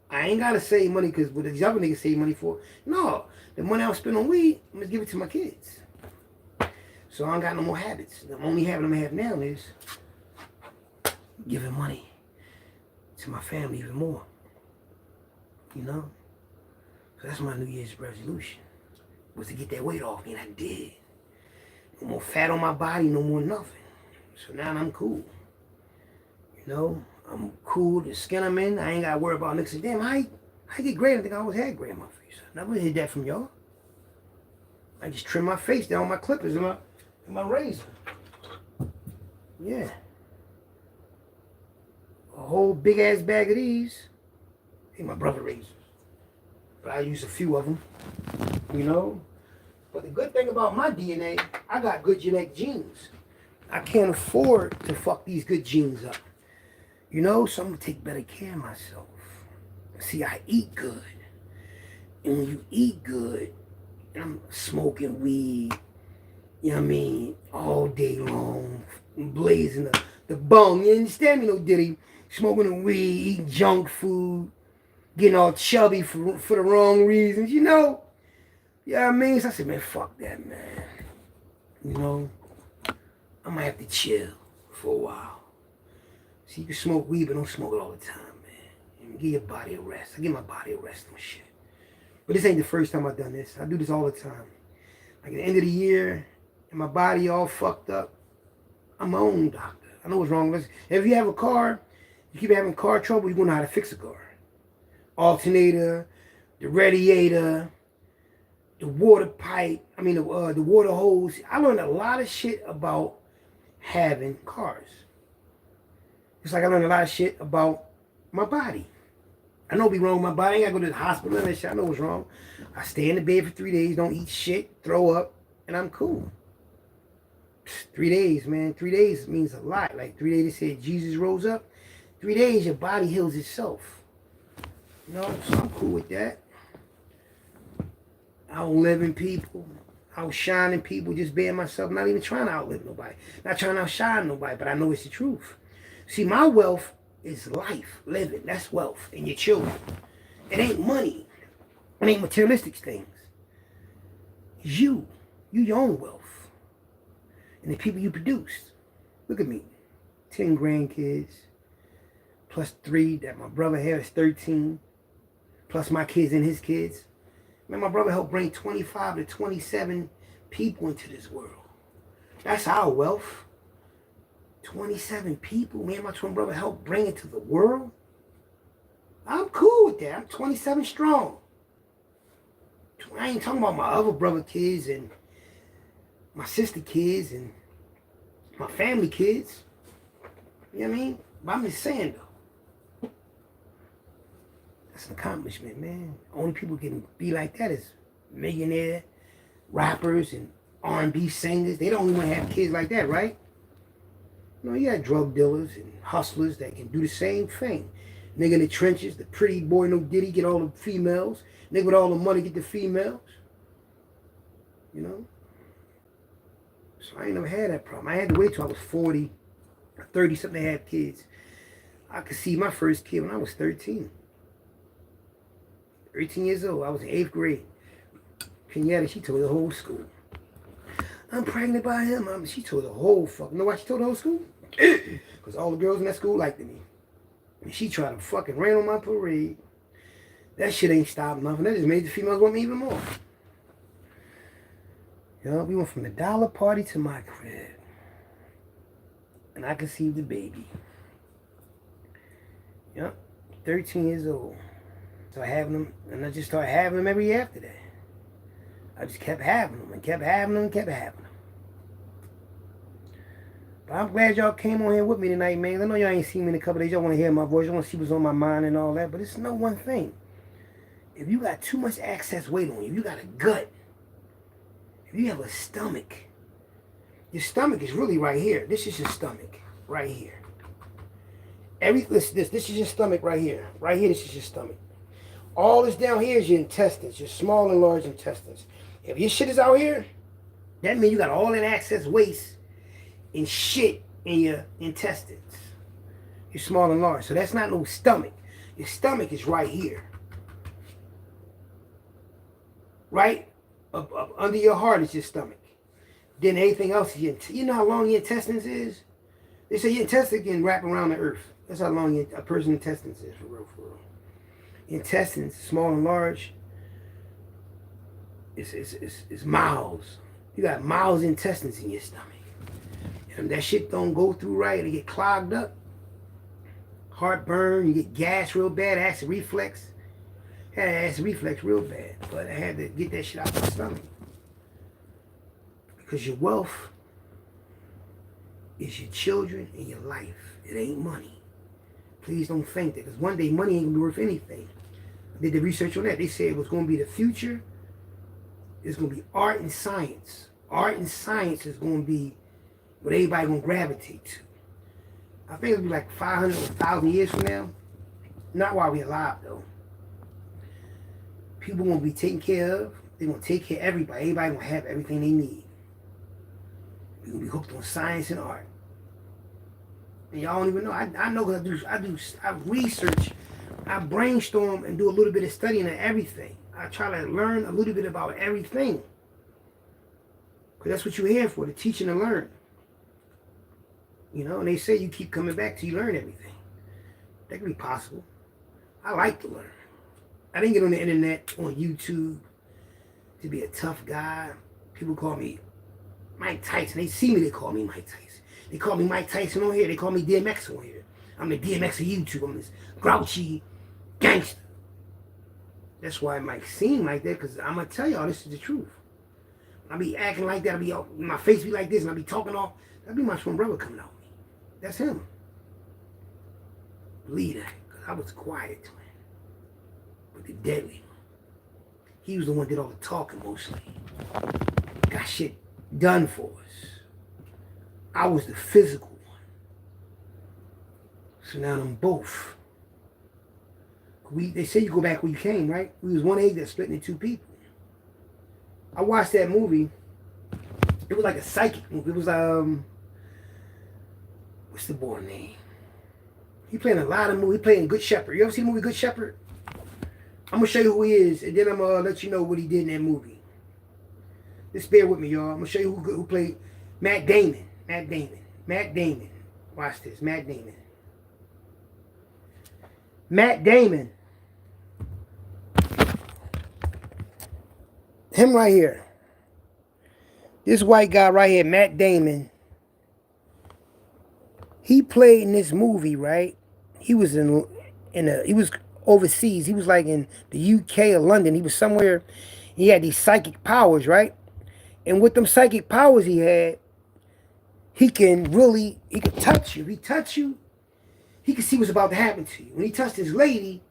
I ain't got to save money because what these other niggas save money for. No, the money I spend on weed, I'm going to give it to my kids. So I don't got no more habits. The only habit I'm going to have now is giving money to my family even more. You know? So that's my New Year's resolution. Was to get that weight off me, and I did. No more fat on my body, no more nothing. So now I'm cool. You know? I'm cool, the skin I'm in, I ain't got to worry about niggas. Damn, I get gray. I think I always had gray on my face. I never hid that from y'all. I just trim my face down with my clippers and my razor. Yeah. A whole big ass bag of these. Hey, my brother razors. but I use a few of them, you know. But the good thing about my DNA, I got good genetic genes. I can't afford to fuck these good genes up, you know. So I'm gonna take better care of myself. See, I eat good, and when you eat good, and I'm smoking weed, you know what I mean, all day long, blazing the bong. You understand me, no Diddy? Smoking the weed, eating junk food, getting all chubby for the wrong reasons, you know? You know what I mean? So I said, man, fuck that, man. You know? I might have to chill for a while. See, you can smoke weed, but don't smoke it all the time, man. And give your body a rest. I give my body a rest and shit. But this ain't the first time I've done this. I do this all the time. Like at the end of the year, and my body all fucked up, I'm my own doctor. I know what's wrong with it. If you have a car, you keep having car trouble, you're going to know how to fix a car. Alternator, the radiator, the water pipe, the water hose. I learned a lot of shit about having cars. It's like I learned a lot of shit about my body. I know what's wrong with my body. I gotta go to the hospital and that shit. I know what's wrong. I stay in the bed for 3 days, don't eat shit, throw up, and I'm cool. 3 days, man. 3 days means a lot. Like 3 days, they said Jesus rose up. 3 days, your body heals itself. You know, so I'm cool with that. Outliving people, outshining people, just being myself, not even trying to outlive nobody. Not trying to outshine nobody, but I know it's the truth. See, my wealth is life, living. That's wealth. And your children. It ain't money. It ain't materialistic things. It's you. You your own wealth. And the people you produce. Look at me. 10 grandkids. Plus 3 that my brother has, 13. Plus my kids and his kids. Man, my brother helped bring 25 to 27 people into this world. That's our wealth. 27 people. Me and my twin brother helped bring it to the world. I'm cool with that. I'm 27 strong. I ain't talking about my other brother kids and my sister kids and my family kids. You know what I mean? But I'm just saying, though. That's an accomplishment, man. Only people can be like that is millionaire rappers and R&B singers. They don't even have kids like that, right? You know, you got drug dealers and hustlers that can do the same thing. Nigga in the trenches, the pretty boy, no Diddy, get all the females. Nigga with all the money get the females. You know? So I ain't never had that problem. I had to wait till I was 40, 30 something to have kids. I could see my first kid when I was 13. 13 years old. I was in 8th grade. Kenyatta, she told the whole school. I'm pregnant by him. She told the whole fucking... You know why she told the whole school? Because all the girls in that school liked me. And she tried to fucking rain on my parade. That shit ain't stopped nothing. That just made the females want me even more. You know, we went from the dollar party to my crib. And I conceived the baby. Yep. 13 years old. So having them, and I just started having them every year after that. I just kept having them and kept having them and kept having them. But I'm glad y'all came on here with me tonight, man. I know y'all ain't seen me in a couple days. Y'all want to hear my voice. Y'all want to see what's on my mind and all that. But it's no one thing. If you got too much excess weight on you, if you got a gut, if you have a stomach, your stomach is really right here. This is your stomach, right here. This is your stomach right here. Right here, this is your stomach. All this down here is your intestines, your small and large intestines. If your shit is out here, that means you got all that excess waste and shit in your intestines. Your small and large. So that's not no stomach. Your stomach is right here. Right up under your heart is your stomach. Then everything else is you know how long your intestines is? They say your intestines can wrap around the earth. That's how long a person's intestines is, for real, for real. Intestines, small and large, it's miles. You got miles of intestines in your stomach. And that shit don't go through right, it get clogged up. Heartburn, you get gas real bad, acid reflux. I had acid reflux real bad, but I had to get that shit out of my stomach. Because your wealth is your children and your life. It ain't money. Please don't think that, because one day money ain't gonna be worth anything did the research on that. They said it was going to be the future. It's going to be art and science. Art and science is going to be what everybody going to gravitate to. I think it'll be like 500 or 1,000 years from now. Not while we're alive, though. People going to be taken care of. They're going to take care of everybody. Everybody going to have everything they need. We're going to be hooked on science and art. And y'all don't even know. I know because I research, I brainstorm and do a little bit of studying of everything. I try to learn a little bit about everything. Because that's what you're here for, to teach and to learn. You know, and they say you keep coming back till you learn everything. That could be possible. I like to learn. I didn't get on the internet, on YouTube, to be a tough guy. People call me Mike Tyson. They see me, they call me Mike Tyson. They call me Mike Tyson on here. They call me DMX on here. I'm the DMX of YouTube. I'm this grouchy gangster. That's why it might seem like that, because I'm going to tell y'all this is the truth. I be acting like that. I be my face be like this, and I be talking off. That'd be my twin brother coming out with me. That's him. Believe that, because I was quiet twin. But the deadly. He was the one that did all the talking mostly. Got shit done for us. I was the physical one. So now them both. They say you go back where you came, right? We was one egg that split into two people. I watched that movie. It was like a psychic movie. It was what's the boy name? He playing a lot of movies. He playing Good Shepherd. You ever see the movie Good Shepherd? I'm gonna show you who he is, and then I'm gonna let you know what he did in that movie. Just bear with me, y'all. I'm gonna show you who played Matt Damon. Matt Damon. Watch this. Matt Damon. Him right here. This white guy right here, Matt Damon. He played in this movie, right? He was he was overseas. He was like in the UK or London. He was somewhere. He had these psychic powers, right? And with them psychic powers he had, he could touch you. If he touch you, he could see what's about to happen to you. When he touched his lady,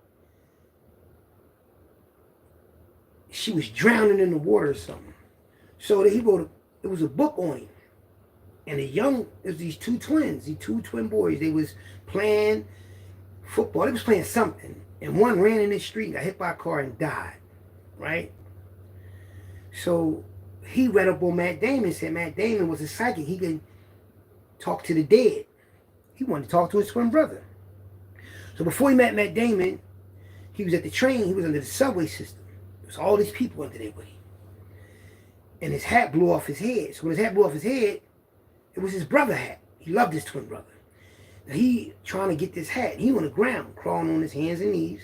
she was drowning in the water or something. So he wrote, it was a book on him. And it was these two twin boys. They was playing football. They was playing something. And one ran in the street, got hit by a car and died. Right? So he read up on Matt Damon, said Matt Damon was a psychic. He could talk to the dead. He wanted to talk to his twin brother. So before he met Matt Damon, he was at the train. He was under the subway system. There was all these people under their way. And his hat blew off his head. So when his hat blew off his head, it was his brother hat. He loved his twin brother. Now he trying to get this hat. He on the ground, crawling on his hands and knees.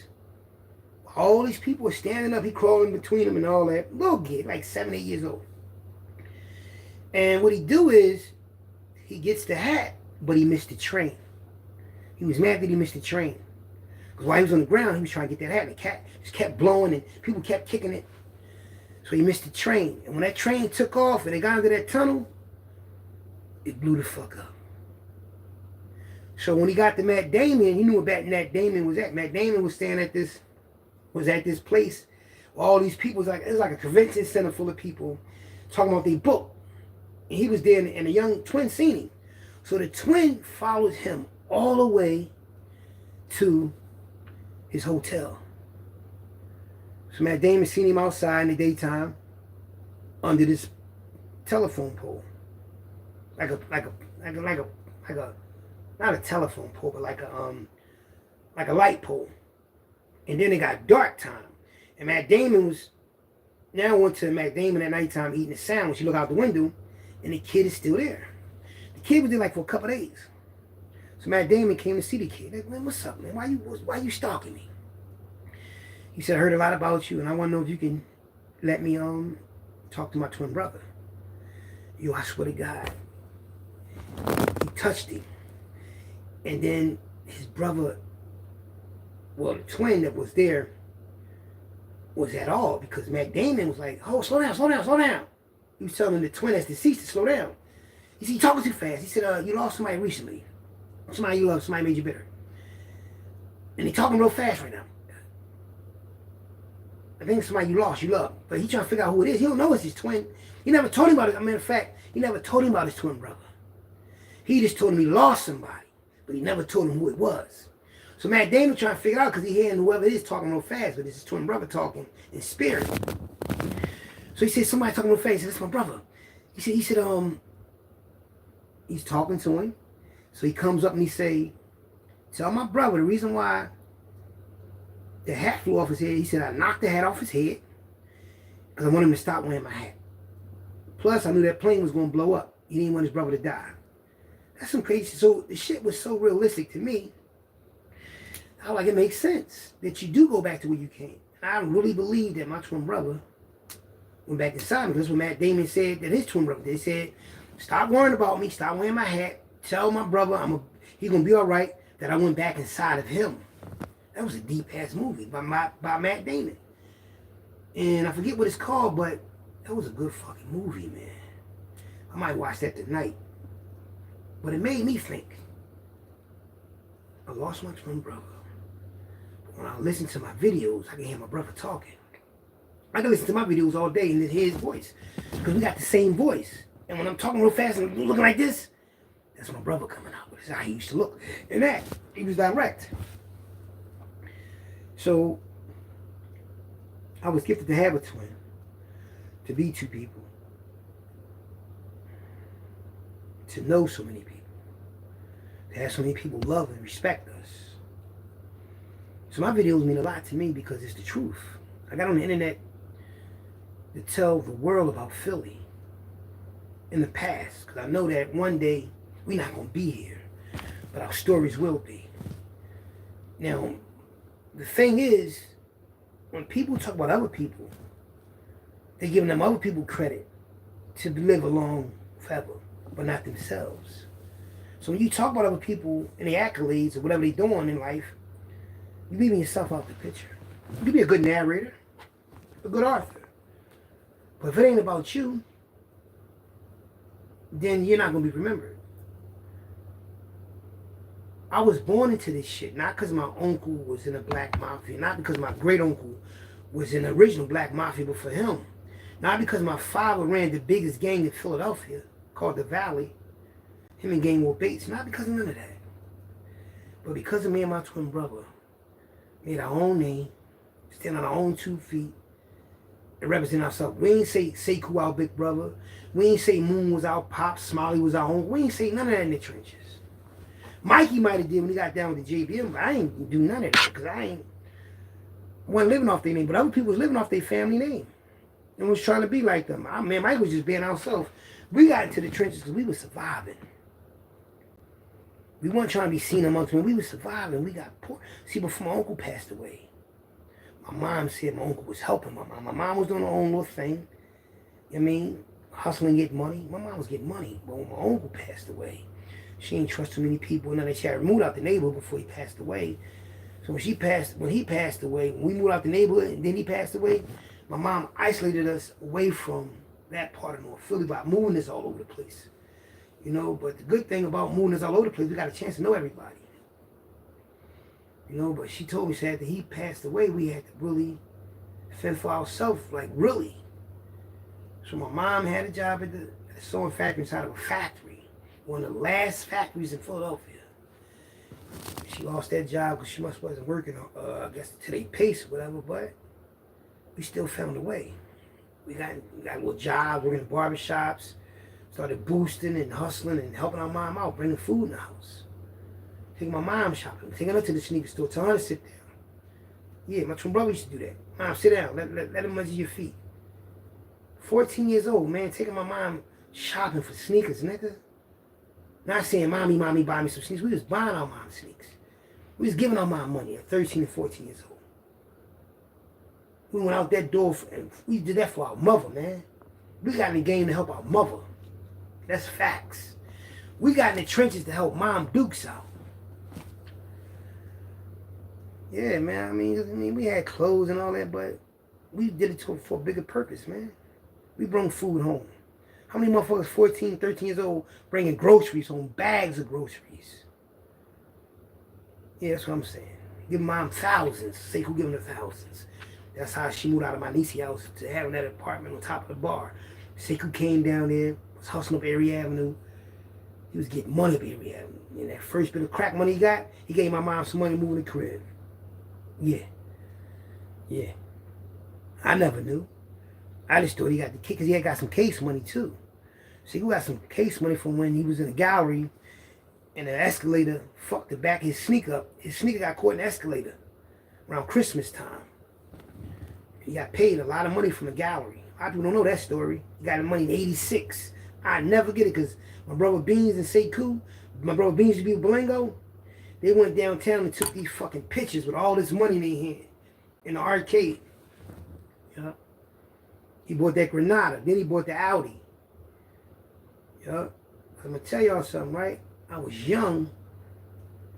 All these people are standing up. He crawling between them and all that. Little kid, like 7, 8 years old. And what he do is, he gets the hat, but he missed the train. He was mad that he missed the train. Because while he was on the ground, he was trying to get that hat. And the cat just kept blowing and people kept kicking it. So he missed the train. And when that train took off and they got into that tunnel, it blew the fuck up. So when he got to Matt Damon, he knew where Matt Damon was at. Matt Damon was staying at this place. All these people, it was like a convention center full of people talking about their book. And he was there, and a young twin seen him. So the twin followed him all the way to his hotel. So Matt Damon seen him outside in the daytime under this telephone pole. Like a not a telephone pole, but like a light pole. And then it got dark time. And Matt Damon went to Matt Damon at nighttime eating a sandwich. You look out the window, and the kid is still there. The kid was there like for a couple of days. So Matt Damon came to see the kid. Like, man, what's up, man? Why you stalking me? He said, I heard a lot about you, and I want to know if you can let me talk to my twin brother. Yo, I swear to God. He touched him. And then his brother, well, the twin that was there was at all, because Matt Damon was like, oh, slow down. He was telling the twin that's deceased to slow down. He said, you're talking too fast. He said, you lost somebody recently. Somebody you love, somebody made you bitter. And he talking real fast right now. I think somebody you lost, you love. But he trying to figure out who it is. He don't know it's his twin. He never told him about it. As a matter of fact, he never told him about his twin brother. He just told him he lost somebody, but he never told him who it was. So Matt Damon trying to figure it out because he hearing whoever it is talking real fast, but it's his twin brother talking in spirit. So he said, somebody talking real fast. He said, that's my brother. He said, he's talking to him. So he comes up and he say, tell my brother the reason why the hat flew off his head. He said, I knocked the hat off his head because I wanted him to stop wearing my hat. Plus, I knew that plane was going to blow up. He didn't want his brother to die. That's some crazy. So the shit was so realistic to me. I like it makes sense that you do go back to where you came. I really believe that my twin brother went back inside me. That's what Matt Damon said that his twin brother did. They said, stop worrying about me. Stop wearing my hat. Tell my brother he's going to be all right, that I went back inside of him. That was a deep-ass movie by Matt Damon. And I forget what it's called, but that was a good fucking movie, man. I might watch that tonight. But it made me think. I lost my twin brother. But when I listen to my videos, I can hear my brother talking. I can listen to my videos all day and hear his voice. Because we got the same voice. And when I'm talking real fast and looking like this, that's my brother coming out. That's how he used to look. And that, he was direct. So, I was gifted to have a twin. To be two people. To know so many people. To have so many people love and respect us. So my videos mean a lot to me because it's the truth. I got on the internet to tell the world about Philly in the past. Because I know that one day we're not going to be here. But our stories will be. Now, the thing is, when people talk about other people, they're giving them other people credit to live along forever, but not themselves. So when you talk about other people and their accolades or whatever they're doing in life, you're leaving yourself out the picture. You can be a good narrator, a good author. But if it ain't about you, then you're not going to be remembered. I was born into this shit, not because my uncle was in the black mafia, not because my great uncle was in the original black mafia, but for him. Not because my father ran the biggest gang in Philadelphia, called the Valley, him and Gainwell Bates, not because of none of that. But because of me and my twin brother, made our own name, stand on our own 2 feet, and represent ourselves. We ain't say Sekou our big brother. We ain't say Moon was our pop, Smiley was our own. We ain't say none of that in the trenches. Mikey might have did when he got down with the JBM, but I ain't do none of that because I wasn't living off their name, but other people was living off their family name and was trying to be like them. Man, Mike was just being ourselves. We got into the trenches because we were surviving. We weren't trying to be seen amongst men. We were surviving. We got poor. See, before my uncle passed away, my mom said my uncle was helping my mom. My mom was doing her own little thing. You know what I mean? Hustling, getting money. My mom was getting money. But when my uncle passed away, she ain't trust too many people. And then she had moved out the neighborhood before he passed away. So when he passed away, when we moved out the neighborhood and then he passed away, my mom isolated us away from that part of North Philly by moving us all over the place. You know, but the good thing about moving us all over the place, we got a chance to know everybody. You know, but she told me, she said, after he passed away, we had to really fend for ourselves, like really. So my mom had a job at the sewing factory inside of a factory, one of the last factories in Philadelphia. She lost that job because she wasn't working, I guess, to their pace or whatever, but we still found a way. We got little jobs, working in barbershops, started boosting and hustling and helping our mom out, bringing food in the house. Taking my mom shopping, taking her to the sneaker store, telling her to sit down. Yeah, my twin brother used to do that. Mom, sit down, let him measure your feet. 14 years old, man, taking my mom shopping for sneakers, nigga. Not saying, mommy, buy me some sneakers. We was buying our mom sneakers. We was giving our mom money at 13 and 14 years old. We went out that door, and we did that for our mother, man. We got in the game to help our mother. That's facts. We got in the trenches to help Mom Dukes out. Yeah, man, I mean, we had clothes and all that, but we did it for a bigger purpose, man. We brought food home. How many motherfuckers 14, 13 years old bringing groceries home, bags of groceries? Yeah, that's what I'm saying. Give Mom thousands. Sekou giving her thousands. That's how she moved out of my niece's house to having that apartment on top of the bar. Sekou came down there, was hustling up Erie Avenue. He was getting money up Erie Avenue. And that first bit of crack money he got, he gave my mom some money moving the crib. Yeah. Yeah. I never knew. I just thought he got the kick because he had got some case money too. Sekou got some case money from when he was in a gallery and the escalator fucked the back of his sneaker up. His sneaker got caught in the escalator around Christmas time. He got paid a lot of money from the gallery. A lot of people don't know that story. He got the money in '86. I never get it because my brother Beans and Sekou, my brother Beans used to be with Belingo, they went downtown and took these fucking pictures with all this money in their hand in the arcade. Yeah. He bought that Granada. Then he bought the Audi. Yeah. I'm going to tell y'all something, right? I was young,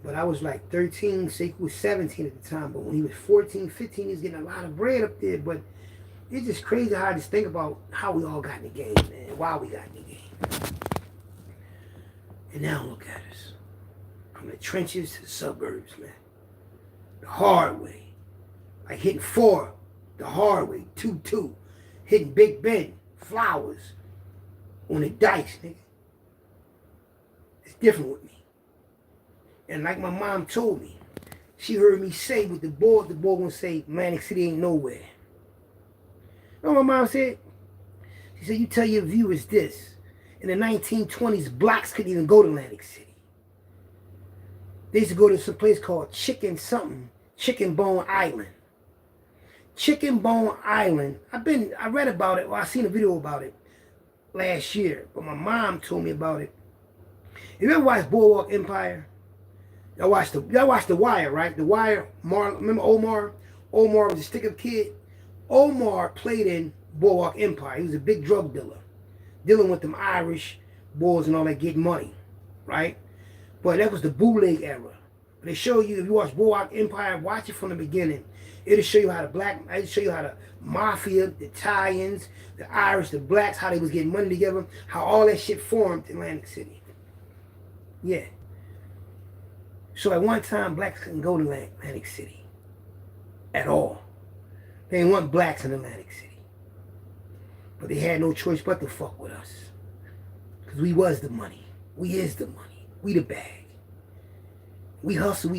but I was like 13. Sekou was 17 at the time. But when he was 14, 15, he was getting a lot of bread up there. But it's just crazy how I just think about how we all got in the game, man. Why we got in the game. And now look at us. From the trenches to the suburbs, man. The hard way. Like hitting 4, the hard way, 2-2. Hitting Big Ben, Flowers, on the dice, nigga. It's different with me. And like my mom told me, she heard me say with the board gonna say, Atlantic City ain't nowhere. You know what my mom said? She said, you tell your viewers this. In the 1920s, blacks couldn't even go to Atlantic City. They used to go to some place called Chicken Bone Island. Chicken Bone Island. I read about it, or I seen a video about it last year, but my mom told me about it. You ever watched Boardwalk Empire? Y'all watched The Wire, right? The Wire. Remember Omar? Omar was a stick-up kid. Omar played in Boardwalk Empire. He was a big drug dealer, dealing with them Irish boys and all that, getting money, right? But that was the bootleg era. They show you, if you watch Boardwalk Empire, watch it from the beginning. It'll show you how the mafia, the Italians, the Irish, the blacks, how they was getting money together, how all that shit formed in Atlantic City. Yeah. So at one time, blacks couldn't go to Atlantic City at all. They didn't want blacks in Atlantic City. But they had no choice but to fuck with us. Because we was the money. We is the money. We the bag. We hustle.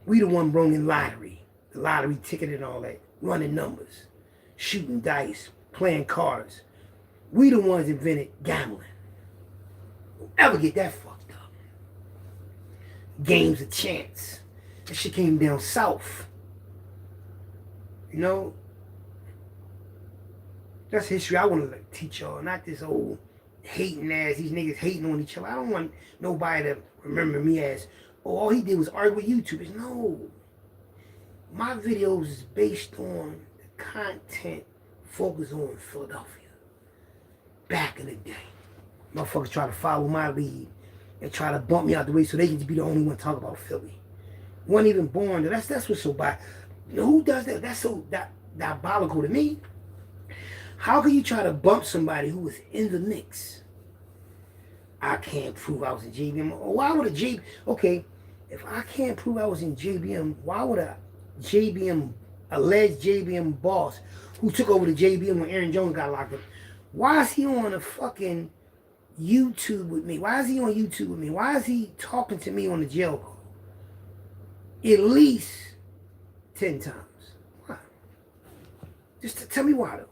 We the one running lottery. The lottery ticket and all that. Running numbers. Shooting dice. Playing cards. We the ones invented gambling. Don't ever get that fucked up. Games of chance. That shit came down south. You know? That's history I want to teach y'all. Not this old hating ass, these niggas hating on each other. I don't want nobody to remember me as, oh, all he did was argue with YouTubers. No. My videos is based on the content focused on Philadelphia. Back in the day. Motherfuckers try to follow my lead and try to bump me out the way so they can be the only one to talk about Philly. Wasn't even born. That's what's so bad. You know, who does that? That's so diabolical to me. How can you try to bump somebody who was in the mix? I can't prove I was in JBM. Why would a okay, if I can't prove I was in JBM, why would a alleged JBM boss who took over the JBM when Aaron Jones got locked up, why is he on a fucking YouTube with me? Why is he on YouTube with me? Why is he talking to me on the jail call? At least 10 times. Why? Just to tell me why though.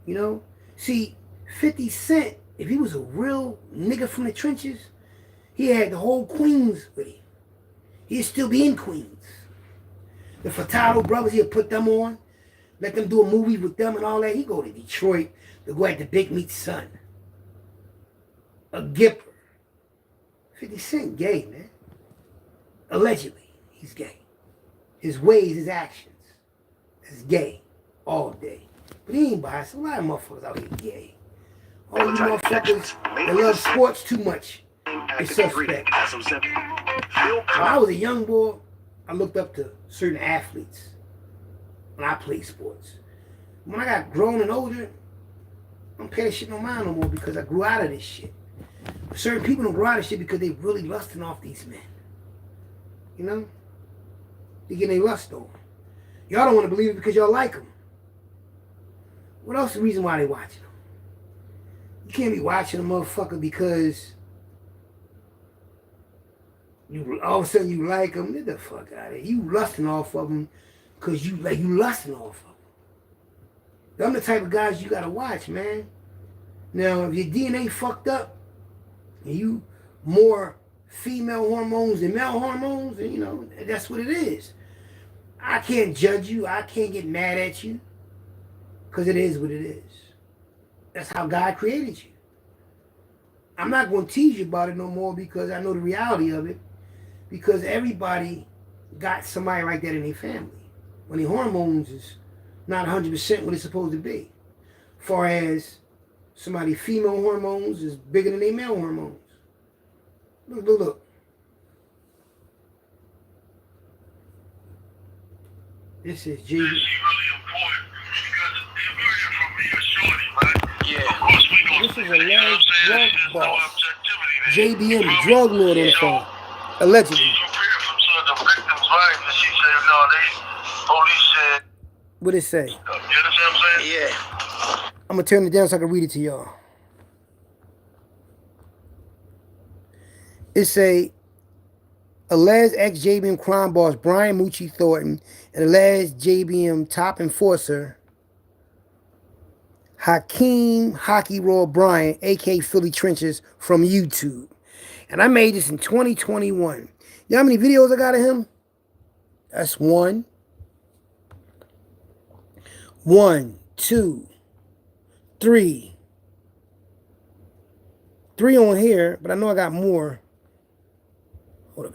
You know? See, 50 Cent, if he was a real nigga from the trenches, he had the whole Queens with him. He'd still be in Queens. The Furtado brothers, he'd put them on, let them do a movie with them and all that. He'd go to Detroit to go at the Big Meech's son. A Gipper. 50 Cent gay, man. Allegedly, he's gay. His ways, his actions. Is gay. All day. But he ain't biased. A lot of motherfuckers out here gay. All you motherfuckers that love sports too much is suspect. When I was a young boy, I looked up to certain athletes when I played sports. When I got grown and older, I don't pay that shit no mind no more because I grew out of this shit. Certain people don't grow out of shit because they really lusting off these men. You know? to get their lust on. Y'all don't want to believe it because y'all like them. What else is the reason why they watching them? You can't be watching a motherfucker because you all of a sudden you like them. Get the fuck out of here. You lusting off of them because you lusting off of them. Them the type of guys you gotta watch, man. Now, if your DNA fucked up and you more female hormones than male hormones, and you know, that's what it is. I can't judge you. I can't get mad at you because it is what it is. That's how God created you. I'm not going to tease you about it no more because I know the reality of it, because everybody got somebody like that in their family when their hormones is not 100% what it's supposed to be. Far as somebody's female hormones is bigger than their male hormones. Look. This is G. This is really important because if you're from me or Shorty, right? Yeah. Of course we gonna This is see a it, you know large what I'm saying? drug There's no boss. objectivity there. JBM, the drug lord on the phone. Allegedly. She's prepared from some of the victims' wives, and she said, no, police said. What it say? You understand what I'm saying? Yeah. I'm going to turn it down so I can read it to y'all. It say, alleged ex-JBM crime boss Brian Moochie Thornton and alleged JBM top enforcer Hakeem Hockey Roll Bryant, a.k.a. Philly Trenches, from YouTube. And I made this in 2021. You know how many videos I got of him? That's 1, 2, 3. 3 on here, but I know I got more. Hold up.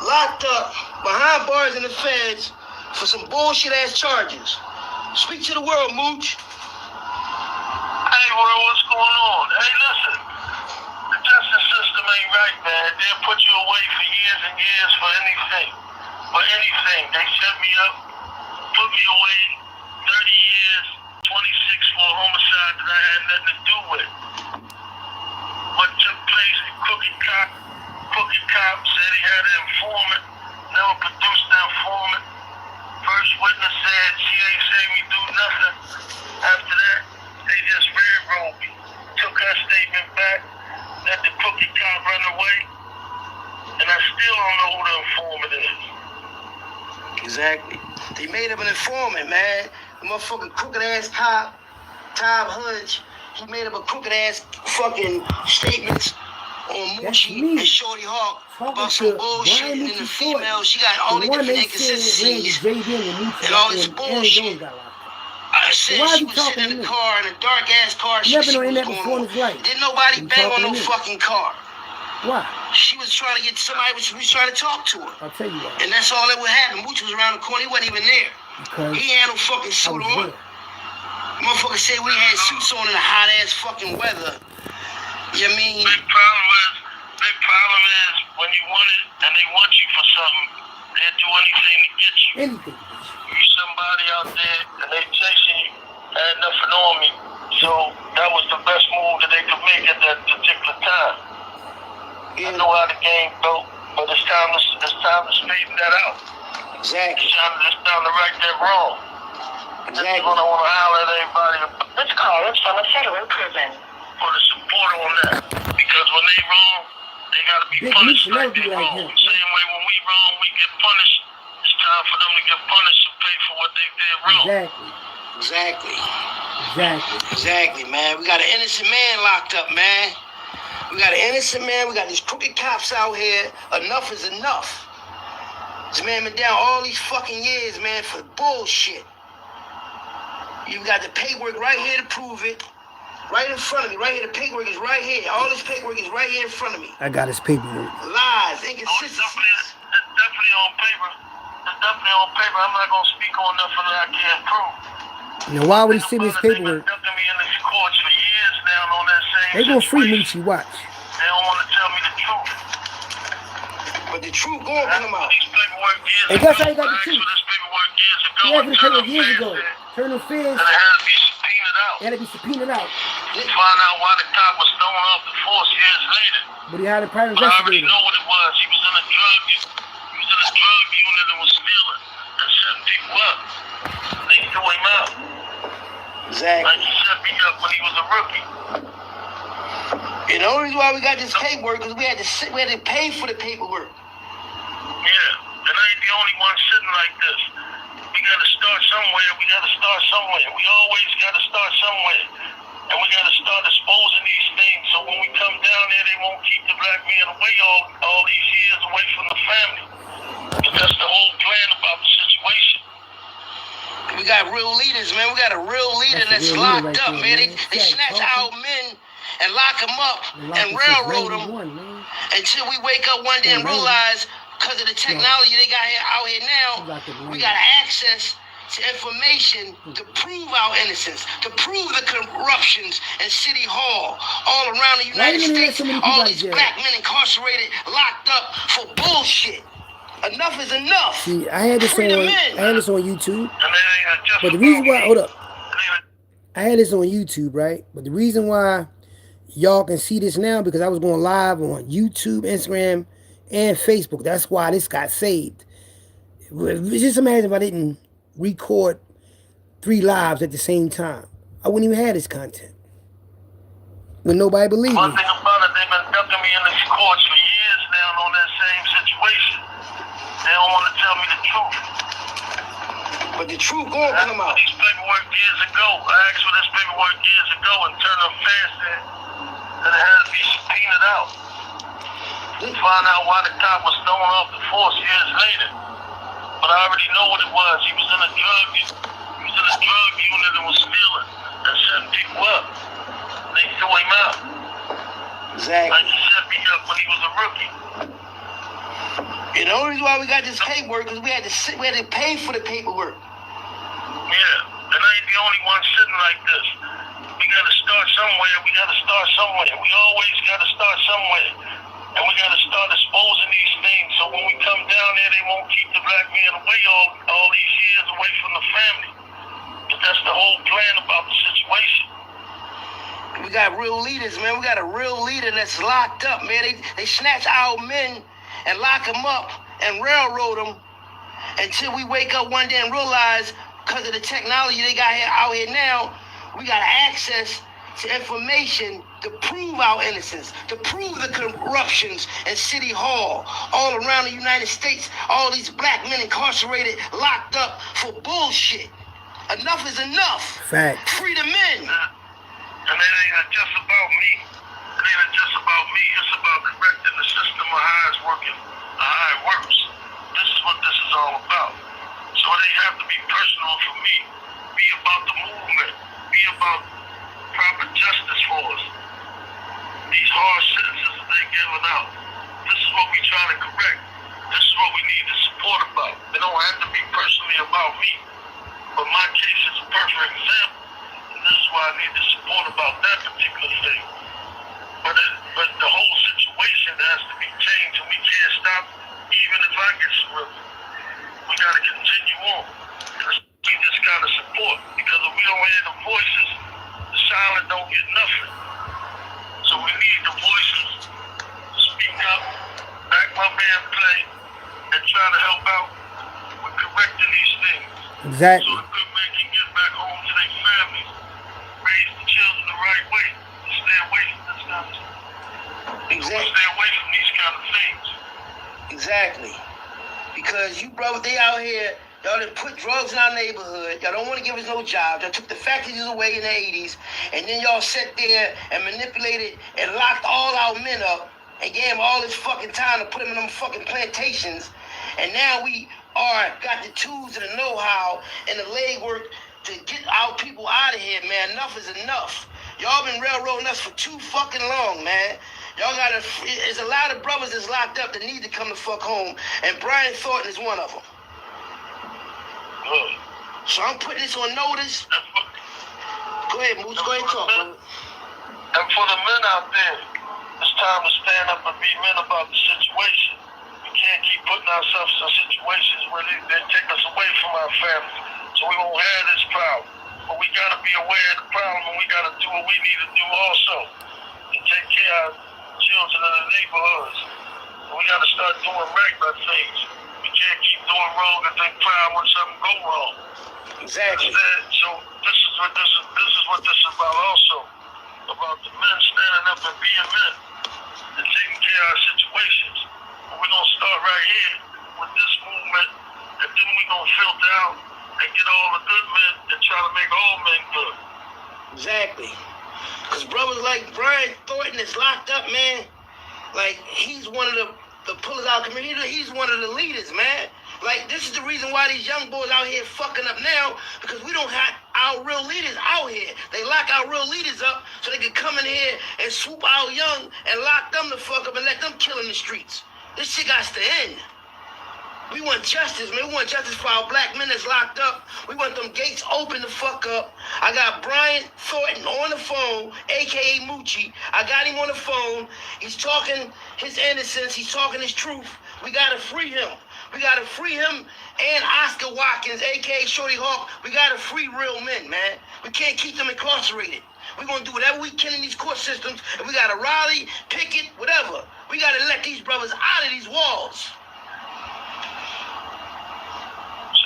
Locked up behind bars in the feds for some bullshit ass charges. Speak to the world, Mooch. Hey, world, what's going on? Hey, listen. The justice system ain't right, man. They'll put you away for years and years for anything. For anything. They set me up, put me away 30 years, 26 for a homicide that I had nothing to do with. What took place, the crooked cop said he had an informant, never produced the informant. First witness said she ain't say me do nothing. After that, they just railroaded me. Took her statement back, let the crooked cop run away, and I still don't know who the informant is. Exactly. They made up an informant, man. The motherfucking crooked ass cop, Tom Hudge, he made up a crooked ass fucking statements on Moochie and Shorty Hawk about some bullshit, and then the female, she got all the different inconsistencies and all this bullshit. I said she was sitting in the car, in a dark ass car. She was going on. Didn't nobody bang on no fucking car. Why? She was trying to get somebody, was trying to talk to her. I'll tell you why. And that's all that would happen. Mooch was around the corner. He wasn't even there. Because he had no fucking suit on. Motherfucker said we had suits on in the hot ass fucking weather. You know what I mean? Big problem is when you want it and they want you for something, they'll do anything to get you. Anything. You somebody out there and they chasing you, had nothing on me. So that was the best move that they could make at that particular time. I know how the game built, but it's time to straighten that out. Exactly. It's time to right that wrong. Exactly. I want to holler at everybody. This call is from a federal prison. For the support on that. Because when they wrong, they got to be punished like they wrong. Same way when we wrong, we get punished. It's time for them to get punished and pay for what they did wrong. Exactly, man. We got an innocent man locked up, man. We got an innocent man. We got these crooked cops out here. Enough is enough. This man been down all these fucking years, man, for bullshit. You got the paperwork right here to prove it. Right in front of me. Right here. The paperwork is right here. All this paperwork is right here in front of me. I got his paperwork. Lies, inconsistencies. It's definitely on paper. It's definitely on paper. I'm not going to speak on nothing that I can't prove. Now, why would he send me his paperwork? They've been ducking me in the courts for years now on that same They gonna free Moochie, watch. They don't want to tell me the truth. But the truth gonna come out. This paperwork years And that's how he ago. got the truth. This paperwork years ago. He had to pay years ago. Turn them feds. And it had to be subpoenaed out. It had to be subpoenaed out. Find out why the cop was thrown off the force years later. But he had a private But I already investigator. know what it was. He was in a drug unit and was stealing and setting people up. They threw him out. Exactly. Like he set me up when he was a rookie. And the only reason why we got this paperwork because we had to pay for the paperwork. Yeah, and I ain't the only one sitting like this. We gotta start somewhere. We always gotta start somewhere. And we gotta start exposing these things so when we come down there, they won't keep the black man away all these years away from the family. But that's the whole plan about the situation. We got real leaders, man. We got a real leader that's locked up, man. They snatch our men and lock them up and railroad them until we wake up one day and realize because of the technology they got out here now, we got access to information to prove our innocence, to prove the corruptions in City Hall, all around the United States, all these black men incarcerated, locked up for bullshit. Enough is enough. See, I had this on YouTube. But the reason why, hold up. I had this on YouTube, right? But the reason why y'all can see this now because I was going live on YouTube, Instagram, and Facebook. That's why this got saved. Just imagine if I didn't record 3 lives at the same time. I wouldn't even have this content. When nobody believed me. One thing about it, they've been ducking me in the courts for years now on that same situation. They don't want to tell me the truth. But the truth gonna come out. This paperwork years ago. I asked for this paperwork years ago and turned up fast there. And it had to be subpoenaed out. Find out why the cop was thrown off the force years later. But I already know what it was. He was in a drug unit and was stealing and setting people up. They threw him out. Exactly. Like he set me up when he was a rookie. And the only reason why we got this paperwork because we had to pay for the paperwork. Yeah, and I ain't the only one sitting like this. We gotta start somewhere. We always gotta start somewhere. And we gotta start exposing these things so when we come down there, they won't keep the black man away all these years away from the family. But that's the whole plan about the situation. We got real leaders, man. We got a real leader that's locked up, man. They snatch our men and lock them up and railroad them until we wake up one day and realize because of the technology they got out here now, we got access to information to prove our innocence, to prove the corruptions in City Hall, all around the United States, all these black men incarcerated, locked up for bullshit. Enough is enough. Fact. Free the men. And it ain't just about me. It's about correcting the system of how it's working, how it works. This is what this is all about. So it ain't have to be personal for me. Be about the movement. Be about proper justice for us. These hard sentences that they're giving out. This is what we trying to correct. This is what we need the support about. It don't have to be personally about me. But my case is a perfect example. And this is why I need the support about that particular thing. But the whole situation has to be changed and we can't stop even if I get screwed. We got to continue on. We just got to support because if we don't hear the voices, the silent don't get nothing. So we need the voices to speak up, back my man play, and try to help out with correcting these things. Exactly. So the good men can get back home to their families, raise the children the right way, and stay away from this kind of stuff. Exactly. Stay away from these kind of things. Exactly. Because you brothers, they out here, y'all done put drugs in our neighborhood. Y'all don't want to give us no jobs. Y'all took the factories away in the 80s. And then y'all sat there and manipulated and locked all our men up and gave them all this fucking time to put them in them fucking plantations. And now we got the tools and the know-how and the legwork to get our people out of here, man. Enough is enough. Y'all been railroading us for too fucking long, man. Y'all gotta, there's a lot of brothers that's locked up that need to come the fuck home. And Brian Thornton is one of them. Good. So I'm putting this on notice. Go ahead, Moose. Go ahead and talk, brother. And for the men out there, it's time to stand up and be men about the situation. We can't keep putting ourselves in situations where they take us away from our families. So we won't have this problem. But we got to be aware of the problem, and we got to do what we need to do also to take care of children in the neighborhoods. And we got to start doing right by things. We can't keep doing wrong and think proud when something go wrong. Exactly. So this is what this is about also, about the men standing up and being men and taking care of our situations. And we're going to start right here with this movement, and then we're going to filter out and get all the good men and try to make all men good. Exactly. Because brothers like Brian Thornton is locked up, man. Like, he's one of the pullers out community. He's one of the leaders, man. Like, this is the reason why these young boys out here fucking up now, because we don't have our real leaders out here. They lock our real leaders up so they can come in here and swoop our young and lock them the fuck up and let them kill in the streets. This shit got to end. We want justice, man. We want justice for our black men that's locked up. We want them gates open the fuck up. I got Brian Thornton on the phone, a.k.a. Moochie. I got him on the phone. He's talking his innocence. He's talking his truth. We got to free him. We got to free him and Oscar Watkins, a.k.a. Shorty Hawk. We got to free real men, man. We can't keep them incarcerated. We're going to do whatever we can in these court systems, and we got to rally, picket, whatever. We got to let these brothers out of these walls.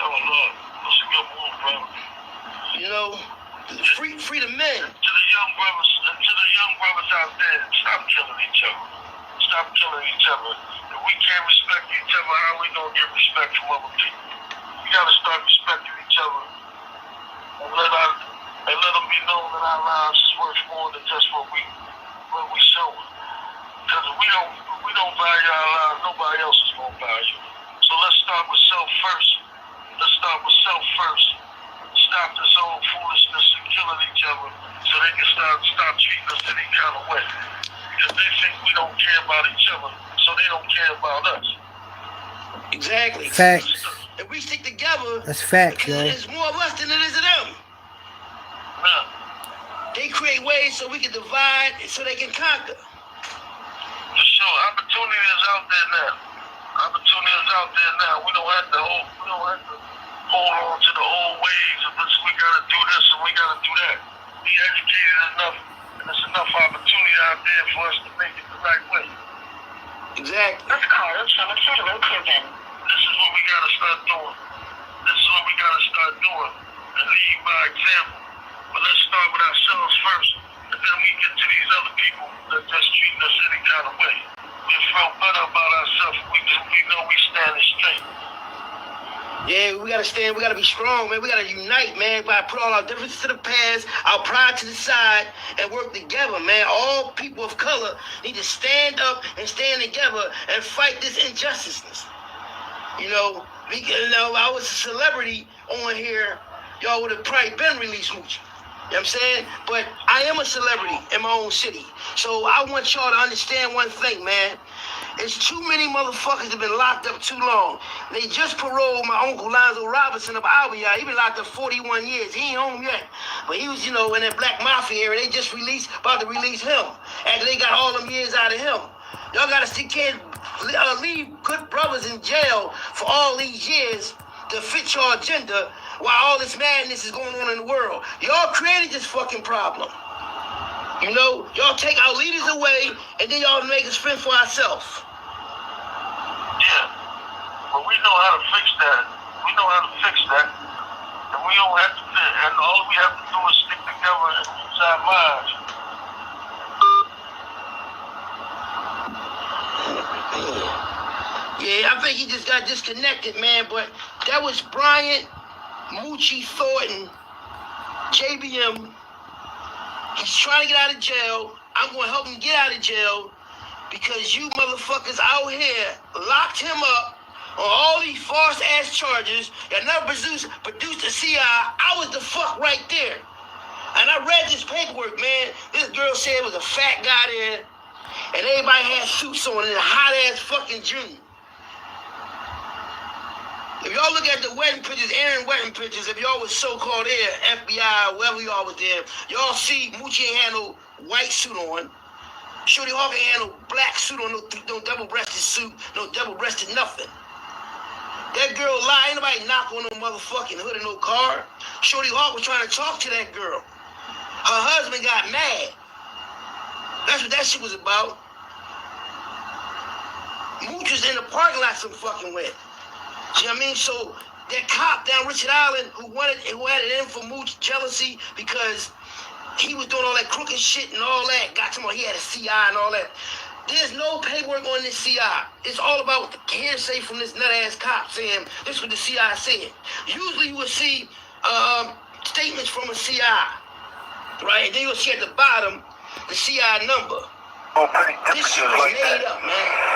Lord, that's a good move, brother. You know, free the men. To the young brothers out there, stop killing each other. Stop killing each other. If we can't respect each other, how are we gonna get respect from other people? We gotta start respecting each other and let them be known that our lives is worth more than just what we show. Because if we don't value our lives, nobody else is gonna value. So let's start with self first. Let's start with self first. Stop this old foolishness and killing each other so they can stop treating us any kind of way. Because they think we don't care about each other, so they don't care about us. Exactly. Facts. If we stick together, that's facts, yo. There's more of us than it is of them. Yeah. They create ways so we can divide so they can conquer. For sure. Opportunity is out there now. We don't have to hold on to the old ways of this. We gotta do this and we gotta do that. Be educated enough, and there's enough opportunity out there for us to make it the right way. Exactly. This call is from a federal prison. This is what we gotta start doing. And lead by example. But let's start with ourselves first, and then we get to these other people that just treating us any kind of way. We feel better about ourselves. We know we standing straight. Yeah, we gotta stand, we gotta be strong, man. We gotta unite, man. We gotta put all our differences to the past, our pride to the side, and work together, man. All people of color need to stand up and stand together and fight this injustice. You know, I was a celebrity on here, y'all would have probably been released, Moochie. You know what I'm saying? But I am a celebrity in my own city. So I want y'all to understand one thing, man. It's too many motherfuckers that have been locked up too long. They just paroled my uncle Lonzo Robinson of Albia. He been locked up 41 years. He ain't home yet. But he was, in that Black Mafia area. They just about to release him. After they got all them years out of him. Y'all gotta can't leave good brothers in jail for all these years to fit your agenda while all this madness is going on in the world. Y'all created this fucking problem. Y'all take our leaders away and then y'all make us fend for ourselves. Yeah, but we know how to fix that. And we don't have to, and all we have to do is stick together and use our minds. Yeah, I think he just got disconnected, man, but that was Bryant Moochie Thornton, JBM. He's trying to get out of jail. I'm going to help him get out of jail because you motherfuckers out here locked him up on all these false-ass charges. You never produced a CI. I was the fuck right there. And I read this paperwork, man. This girl said it was a fat guy there, and everybody had suits on in a hot-ass fucking June. If y'all look at the wedding pictures, Aaron wedding pictures, if y'all was so-called there, FBI, whoever y'all was there, y'all see Moochie ain't had no white suit on. Shorty Hawk ain't had no black suit on, no double-breasted suit, no double-breasted nothing. That girl lied. Ain't nobody knock on no motherfucking hood of no car. Shorty Hawk was trying to talk to that girl. Her husband got mad. That's what that shit was about. Meech was in the parking lot some fucking way. See what I mean? So that cop down Richard Island who had it in for Meech jealousy because he was doing all that crooked shit and all that, got him on, he had a CI and all that. There's no paperwork on this CI. It's all about the hearsay from this nut-ass cop saying, this is what the CI said. Usually you would see statements from a CI, right? And then you'll see at the bottom the CI number. This shit was made up, man.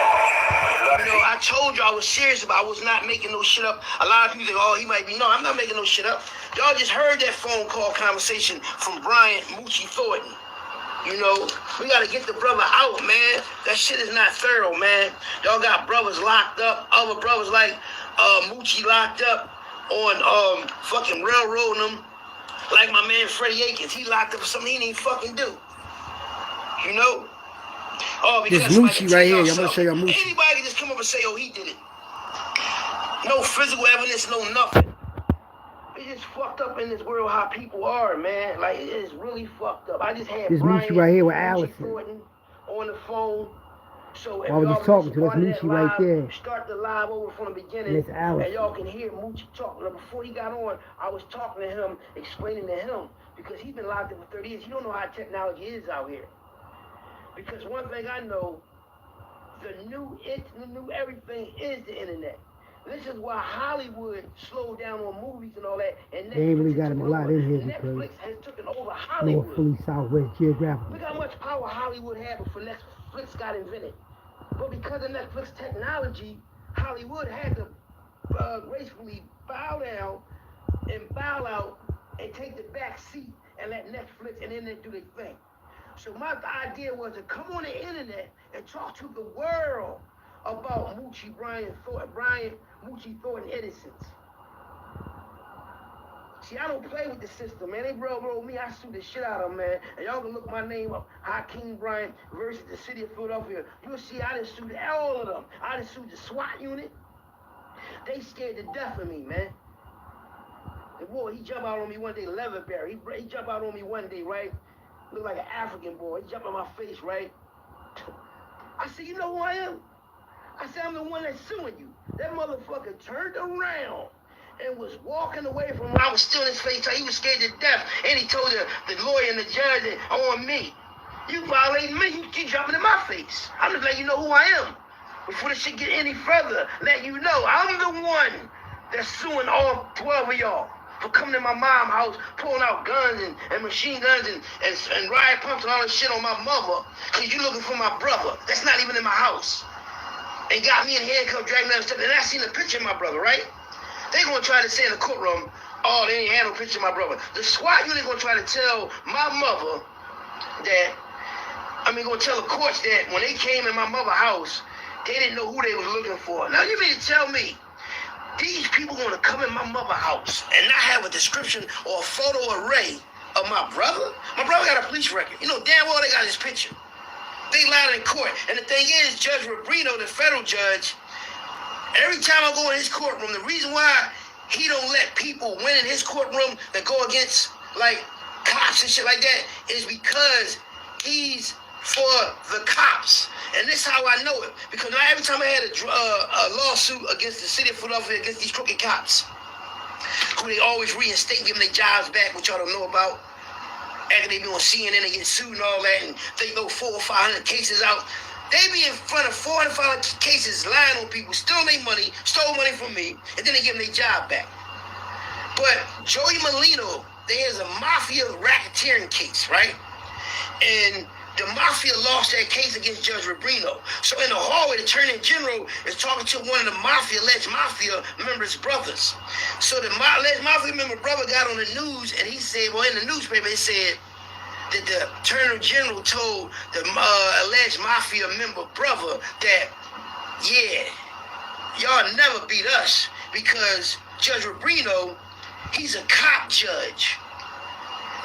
You know, I told you I was serious about it. I was not making no shit up. A lot of people think, oh, he might be. No, I'm not making no shit up. Y'all just heard that phone call conversation from Brian Moochie Thornton. You know, we got to get the brother out, man. That shit is not thorough, man. Y'all got brothers locked up. Other brothers like Moochie locked up on fucking railroading them. Like my man Freddie Akins. He locked up for something he didn't fucking do. You know? Oh, because this Moochie right here. I'm going to show you Moochie. Anybody can just come up and say, oh, he did it. No physical evidence, no nothing. It's just fucked up in this world how people are, man. Like, it is really fucked up. I just had this Brian Moochie right here with Allison on the phone. So if I was just talking to this Moochie right there. Start the live over from the beginning. And it's Allison. And y'all can hear Moochie talking. Now, before he got on, I was talking to him, explaining to him, because he's been locked up for 30 years. You don't know how technology is out here. Because one thing I know, the new everything is the internet. This is why Hollywood slowed down on movies and all that. And they ain't really got him a lot in here Netflix has taken over Hollywood. North Philly, Southwest, geographically. Look how much power Hollywood had before Netflix got invented. But because of Netflix technology, Hollywood had to gracefully bow down and bow out and take the back seat and let Netflix and internet do their thing. So my idea was to come on the internet and talk to the world about Brian Moochie Thornton innocence. See, I don't play with the system, man. They railroad me, I sue the shit out of them, man. And y'all can look my name up, Hakeem Bryant versus the city of Philadelphia. You'll see I done sued all of them. I done sued the SWAT unit. They scared to death of me, man. The boy, he jumped out on me one day, Leatherberry. He jumped out on me one day, right? Look like an African boy. He jumped on my face, right? I said, you know who I am? I said, I'm the one that's suing you. That motherfucker turned around and was walking away from when I was still in his face. He was scared to death. And he told the lawyer and the judge on me. You violating me. You keep jumping in my face. I'm just letting you know who I am. Before this shit get any further, let you know I'm the one that's suing all 12 of y'all for coming to my mom's house, pulling out guns and machine guns and riot pumps and all that shit on my mother, because you looking for my brother. That's not even in my house. And got me in handcuffs, dragged me down the steps. And I seen a picture of my brother, right? They gonna try to say in the courtroom, oh, they ain't had no picture of my brother. The SWAT unit gonna try to tell my mother gonna tell the courts that when they came in my mother's house, they didn't know who they was looking for. Now you mean to tell me these people gonna come in my mother's house and not have a description or a photo array of my brother? My brother got a police record. You know damn well they got his picture. They lied in court. And the thing is, Judge Rubino, the federal judge, every time I go in his courtroom, the reason why he don't let people win in his courtroom that go against, like, cops and shit like that is because he's for the cops. And this is how I know it. Because now every time I had a lawsuit against the city of Philadelphia, against these crooked cops, who they always reinstate, giving their jobs back, which y'all don't know about, after they be on CNN and get sued and all that, and they throw 400 or 500 cases out. They be in front of 400 or 500 cases lying on people, stealing their money, stole money from me, and then they give them their job back. But Joey Molino, there's a mafia racketeering case, right? And the mafia lost that case against Judge Rubino. So in the hallway, the attorney general is talking to one of the alleged mafia members' brothers. So the alleged mafia member brother got on the news, and he said, well, in the newspaper, it said that the attorney general told the alleged mafia member brother that, yeah, y'all never beat us because Judge Rubino, he's a cop judge.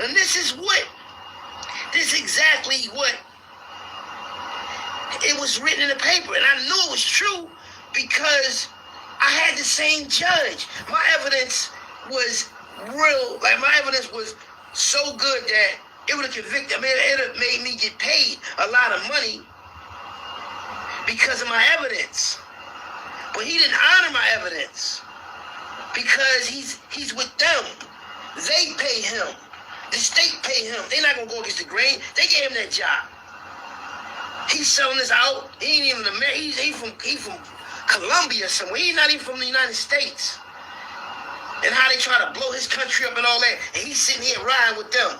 And this is exactly what it was written in the paper. And I knew it was true because I had the same judge. My evidence was real. Like, my evidence was so good that it would have convicted. I mean, it would have made me get paid a lot of money because of my evidence. But he didn't honor my evidence because he's with them. They pay him. The state pay him. They're not gonna go against the grain. They gave him that job. He's selling this out. He ain't even American. He from Colombia somewhere. He's not even from the United States. And how they try to blow his country up and all that. And he's sitting here riding with them.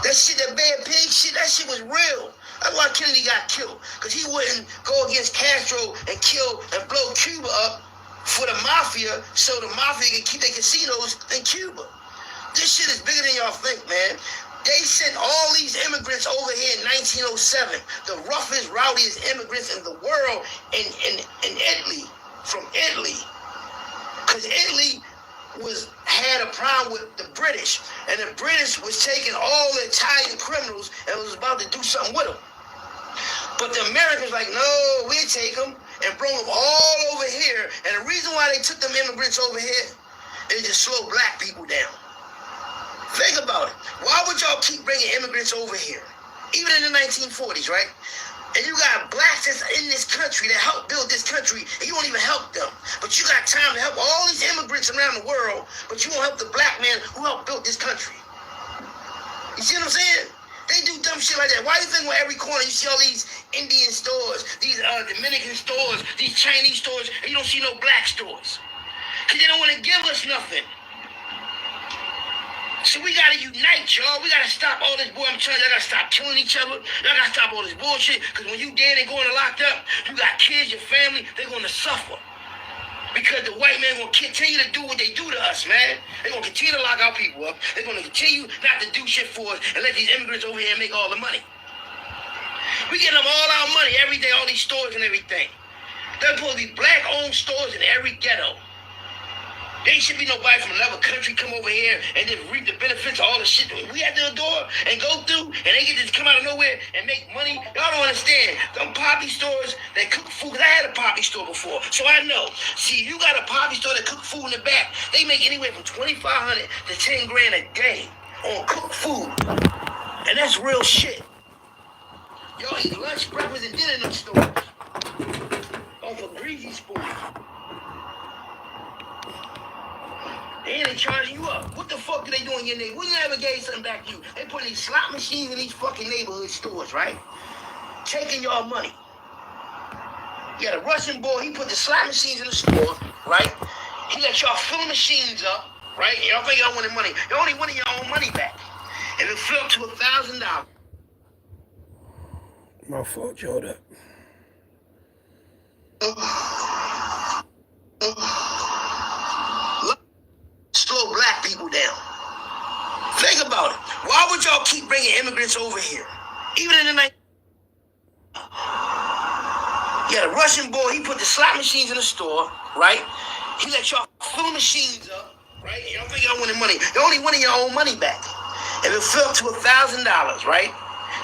That shit, that bad pig shit, that shit was real. That's why Kennedy got killed. Because he wouldn't go against Castro and kill and blow Cuba up for the mafia so the mafia can keep their casinos in Cuba. This shit is bigger than y'all think, man. They sent all these immigrants over here in 1907. The roughest, rowdiest immigrants in the world in Italy, from Italy. Because Italy had a problem with the British, and the British was taking all the Italian criminals and was about to do something with them. But the Americans like, no, we'll take them and bring them all over here. And the reason why they took them immigrants over here is to slow black people down. Think about it. Why would y'all keep bringing immigrants over here? Even in the 1940s, right? And you got blacks that's in this country that helped build this country, and you won't even help them. But you got time to help all these immigrants around the world, but you won't help the black man who helped build this country. You see what I'm saying? They do dumb shit like that. Why do you think on every corner you see all these Indian stores, these Dominican stores, these Chinese stores, and you don't see no black stores? Because they don't want to give us nothing. So we gotta unite, y'all. We gotta stop all this, boy. I'm telling you, y'all gotta stop killing each other. Y'all gotta stop all this bullshit. Because when you dead and going locked up, you got kids, your family, they're gonna suffer. Because the white man gonna continue to do what they do to us, man. They're gonna continue to lock our people up. They're gonna continue not to do shit for us and let these immigrants over here make all the money. We get them all our money every day, all these stores and everything. There's supposed to be black-owned stores in every ghetto. There should be nobody from another country come over here and just reap the benefits of all the shit that we had to adore and go through, and they get to come out of nowhere and make money. Y'all don't understand. Them poppy stores that cook food, 'cause I had a poppy store before, so I know. See, you got a poppy store that cook food in the back, they make anywhere from $2,500 to $10,000 a day on cooked food. And that's real shit. Y'all eat lunch, breakfast, and dinner in them stores. Off a greasy spoon. And they charging you up. What the fuck do they do in your neighborhood? We never gave something back to you. They put these slot machines in these fucking neighborhood stores, right? Taking y'all money. You got a Russian boy, he put the slot machines in the store, right? He let y'all fill the machines up, right? And y'all think y'all wanted money. You only wanted your own money back. And it fell to $1,000. My fault, Jordan. Slow black people down. Think about it. Why would y'all keep bringing immigrants over here? Even in the night. You had a Russian boy, he put the slot machines in the store, right? He let y'all fill the machines up, right? And y'all think y'all wanted money. You only wanted your own money back. And it fell to $1,000, right?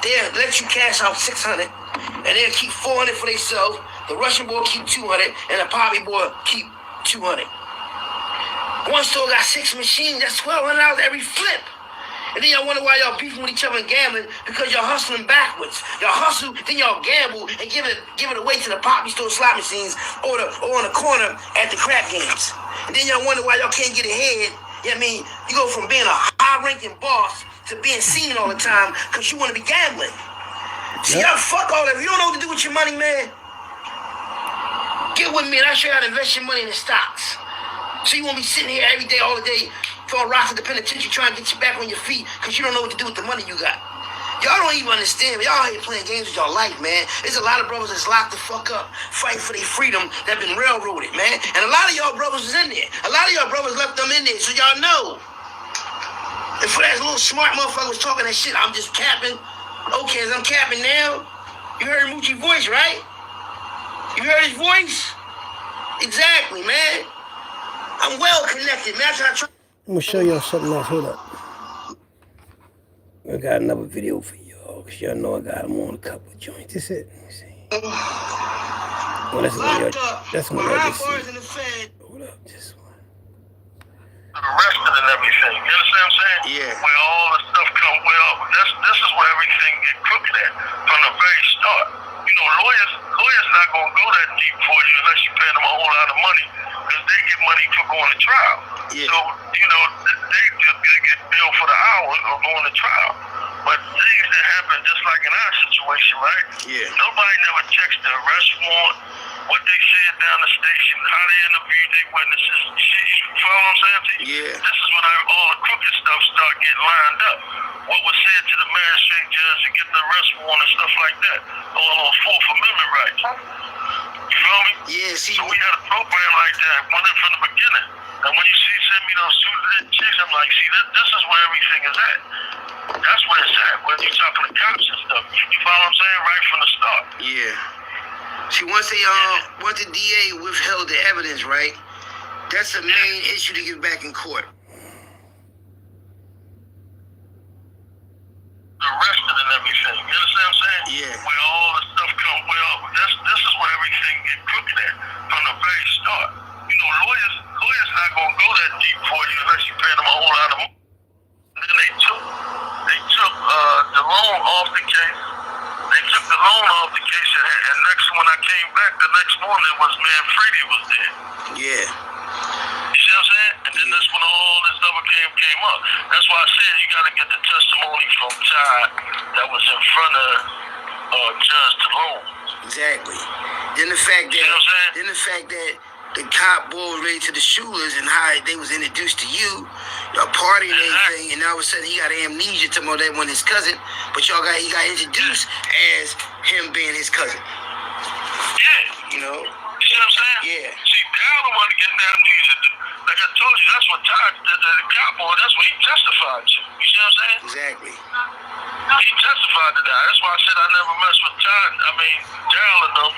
They'll let you cash out $600, and they'll keep $400 for themselves. The Russian boy keep $200, and the poppy boy keep $200. One store got 6 machines. That's $1,200 every flip. And then y'all wonder why y'all beefing with each other and gambling, because y'all hustling backwards. Y'all hustle, then y'all gamble and give it away to the poppy store slot machines or on the corner at the crap games. And then y'all wonder why y'all can't get ahead. You know what I mean? You go from being a high-ranking boss to being seen all the time because you want to be gambling. See, y'all fuck all that. If you don't know what to do with your money, man, get with me and I'll show you how to invest your money in the stocks. So you won't be sitting here every day, all the day, throwing rocks at the penitentiary trying to get you back on your feet because you don't know what to do with the money you got. Y'all don't even understand. Y'all here playing games with y'all life, man. There's a lot of brothers that's locked the fuck up, fighting for their freedom that been railroaded, man. And a lot of y'all brothers is in there. A lot of y'all brothers left them in there, so y'all know. And for that little smart motherfucker was talking that shit, I'm just capping. Okay, as I'm capping now, you heard Moochie's voice, right? You heard his voice? Exactly, man. I'm well connected, man. I'm gonna show y'all something else. Hold up. I got another video for y'all, because y'all know I got them on a couple of joints. That's it. Let me see. Oh, that's one locked y'all. up That's one y'all behind just bars see. in the Fed. Hold up, this one. Arrested and everything. You understand what I'm saying? Yeah. Where all the stuff come, this is where everything get crooked at from the very start. You know, lawyers not gonna go that deep for you unless you pay them a whole lot of money, because they get money for going to trial. Yeah. So you know they get billed for the hours of going to trial. But things that happen just like in our situation, right? Yeah. Nobody never checks the arrest warrant, what they said down the station, how they interviewed their witnesses. You follow what I'm saying to you? Yeah. This is when all the crooked stuff start getting lined up. What was said to the magistrate judge to get the arrest warrant and stuff like that. All on Fourth Amendment rights. You feel me? Yeah, see. So we had a program like that, went in from the beginning. And when you send me those two chicks, I'm like, see, this is where everything is at. That's where it's at. When you're talking to cops and stuff. You follow what I'm saying? Right from the start. Yeah. See, once the DA withheld the evidence, right? That's the main issue to get back in court. Arrested and everything. You understand what I'm saying? Yeah. Where all the stuff come, this is where everything get crooked at from the very start. You know, lawyers not gonna go that deep for you unless you pay them a whole lot of money. And then they took the loan off the case. They took the loan off the case, and next when I came back the next morning was Manfredi was dead. Yeah. You see what I'm saying? And then that's when all this other came up. That's why I said you got to get the testimony from Ty that was in front of Judge Delone. Exactly. Then the fact that the cop boiled right to the shooters and how they was introduced to you, y'all partying and everything, and all of a sudden he got amnesia to that one his cousin, but he got introduced as him being his cousin. Yeah. You know? You see what I'm saying? Yeah. See, Dal the one getting amnesia. Like I told you, that's what Todd, the cop boy, that's what he testified to. You see what I'm saying? Exactly. He testified to that. That's why I said I never messed with Todd. I mean, Dal and them.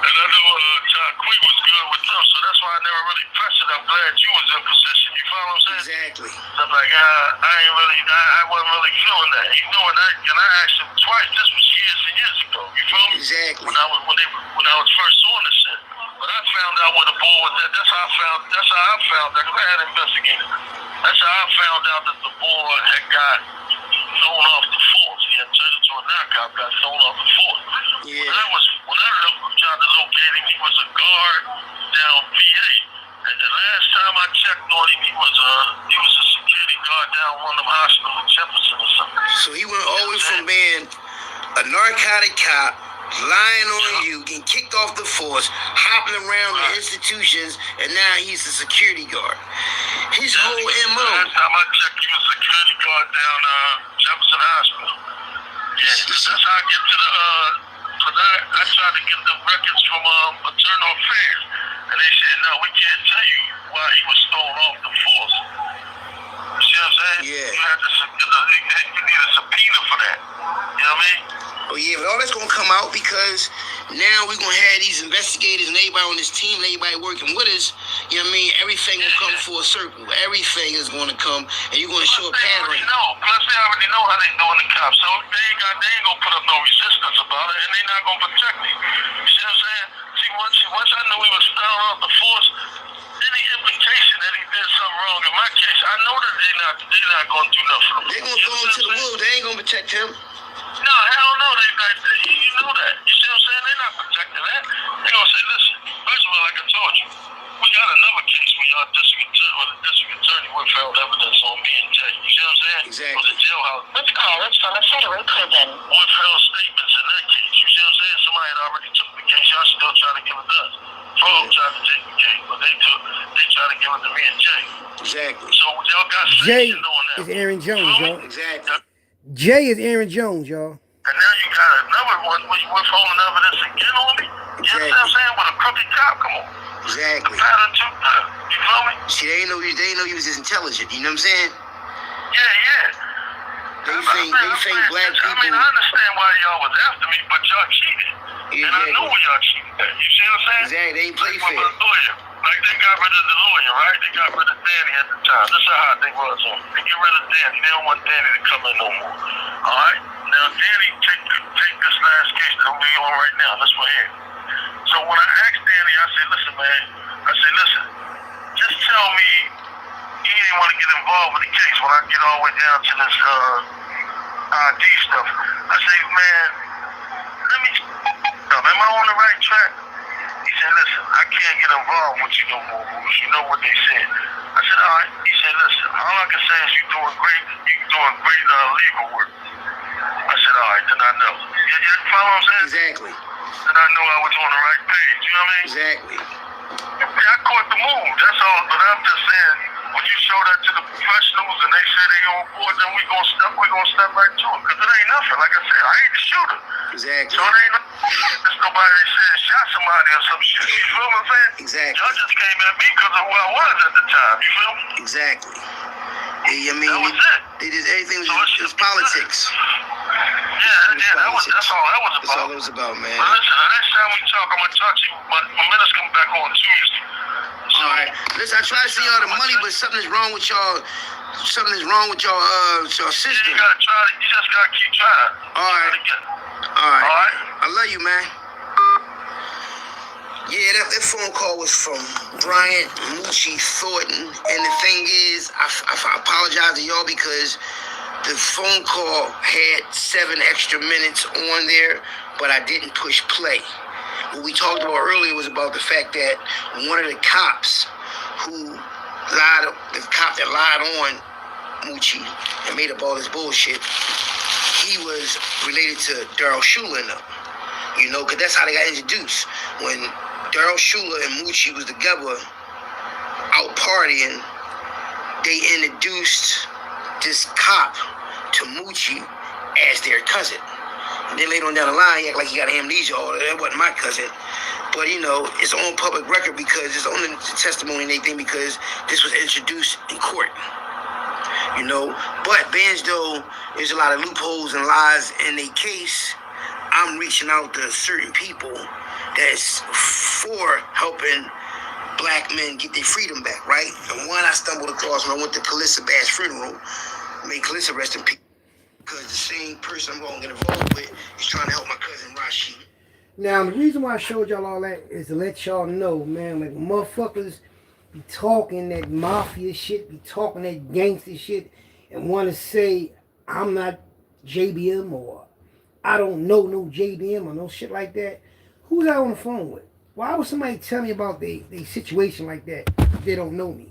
And I know Todd Quee was good with them, so that's why I never really pressed it. I'm glad you was in position. You follow what I'm saying? Exactly. I'm like, I wasn't really feeling that. You know, and I asked him twice. This was years and years ago. You feel me? Exactly. When I was first on this shit. But I found out where the ball was at. That's how I found that, because I had investigated. That's how I found out that the ball had got thrown off the force. He had turned into a knockout, got thrown off the force. Yeah. When I tried to locate him, he was a guard down VA. And the last time I checked on him, he was a security guard down one of them hospitals in Jefferson or something. So he went always from being a narcotic cop, lying on you, getting kicked off the force, hopping around the institutions, and now he's a security guard. His whole MO. Last time I checked, he was a security guard down Jefferson Hospital. Yeah, that's how I get to the, because I tried to get the records from Internal Affairs, and they said, no, we can't tell you why he was thrown off the force. You see what I'm saying? Yeah. You need a subpoena for that. You know what I mean? Oh yeah, but all that's gonna come out because now we're gonna have these investigators and everybody on this team, and everybody working with us. You know what I mean? Everything will come full circle. Everything is gonna come, and you're gonna show a pattern. Plus they already know how they doing the cops, so they ain't gonna put up no resistance about it, and they not gonna protect me. You see what I'm saying? See, once I knew he was thrown off the force, any implication that he did something wrong in my case, I know that they not gonna do nothing. They're gonna throw him to the wolves. They ain't gonna protect him. No, hell no, they not. You know that. You see what I'm saying? They're not protecting that. They're gonna say, listen, first of all, like I told you, we got another case where y'all district attorney withheld evidence on me and Jay. You see what I'm saying? Exactly. For the jailhouse. This call is from a federal prison. Withheld statements in that case. You see what I'm saying? Somebody had already took the case. Y'all still trying to give it to us. Frog tried to take the case, but they tried to give it to me and Jay. Exactly. So y'all got Jay on that. is Aaron Jones, y'all. Exactly. Jay is Aaron Jones, y'all. And now you got another one where you withholding evidence again on me? You know what I'm saying? With a crooked cop, come on. Exactly. Pattern too good. You feel me? See, they ain't know he was just intelligent. You know what I'm saying? Yeah. They think black people. I mean, I understand why y'all was after me, but y'all cheated. Yeah, and I know where y'all cheated at. You see what I'm saying? Exactly. They ain't play like fair. Like they got rid of the lawyer, right? They got rid of Danny at the time. That's how they was on. They get rid of Danny. They don't want Danny to come in no more. All right? Now, Danny take this last case that we on right now. That's for him. So So when I asked Danny, I said, listen, man, just tell me he didn't want to get involved with the case when I get all the way down to this ID stuff. I say, man, let me am I on the right track? He said, listen, I can't get involved with you no more, Moose. You know what they said. I said, all right. He said, listen, all I can say is you're doing great legal work. I said, all right, then I know. You follow what I'm saying? Exactly. Then I knew I was on the right page. You know what I mean? Exactly. Yeah, I caught the move. That's all. But I'm just saying, when you show that to the professionals and they say they on board, then we gonna step right to it. Because it ain't nothing. Like I said, I ain't the shooter. Exactly. So it ain't there's nobody that said shot somebody or some shit. You feel what I'm saying? Exactly. Y'all just came at me because of who I was at the time. You feel me? Exactly. I mean, that was it. They did everything was So just politics. Yeah, that's all that was about. That's all it was about, man. But listen, the next time we talk, I'm gonna talk to you, but my minutes come back on Tuesday. So, all right. Listen, I try to see y'all the money, but something's wrong with y'all. Something's wrong with y'all system. You just gotta keep trying. All right. All right. I love you, man. Yeah, that phone call was from Bryant Moochie Thornton. And the thing is, I apologize to y'all because the phone call had 7 extra minutes on there, but I didn't push play. What we talked about earlier was about the fact that one of the cops who lied, the cop that lied on Moochie and made up all this bullshit, he was related to Daryl Schuler and them. You know, because that's how they got introduced. When Daryl Schuler and Moochie was together out partying, they introduced this cop to Moochie as their cousin. And then later on down the line, he acted like he got amnesia. Oh, that wasn't my cousin. But, you know, it's on public record because it's on the testimony and everything because this was introduced in court. You know, but being though there's a lot of loopholes and lies in their case, I'm reaching out to certain people that's for helping black men get their freedom back, right? And one I stumbled across when I went to Calissa Bass' funeral, made Calissa rest in peace, because the same person I'm going to get involved with is trying to help my cousin Rashid. Now, the reason why I showed y'all all that is to let y'all know, man, like motherfuckers be talking that mafia shit, be talking that gangster shit, and want to say, I'm not JBM or I don't know no JBM or no shit like that. Who's I on the phone with? Why would somebody tell me about the situation like that if they don't know me?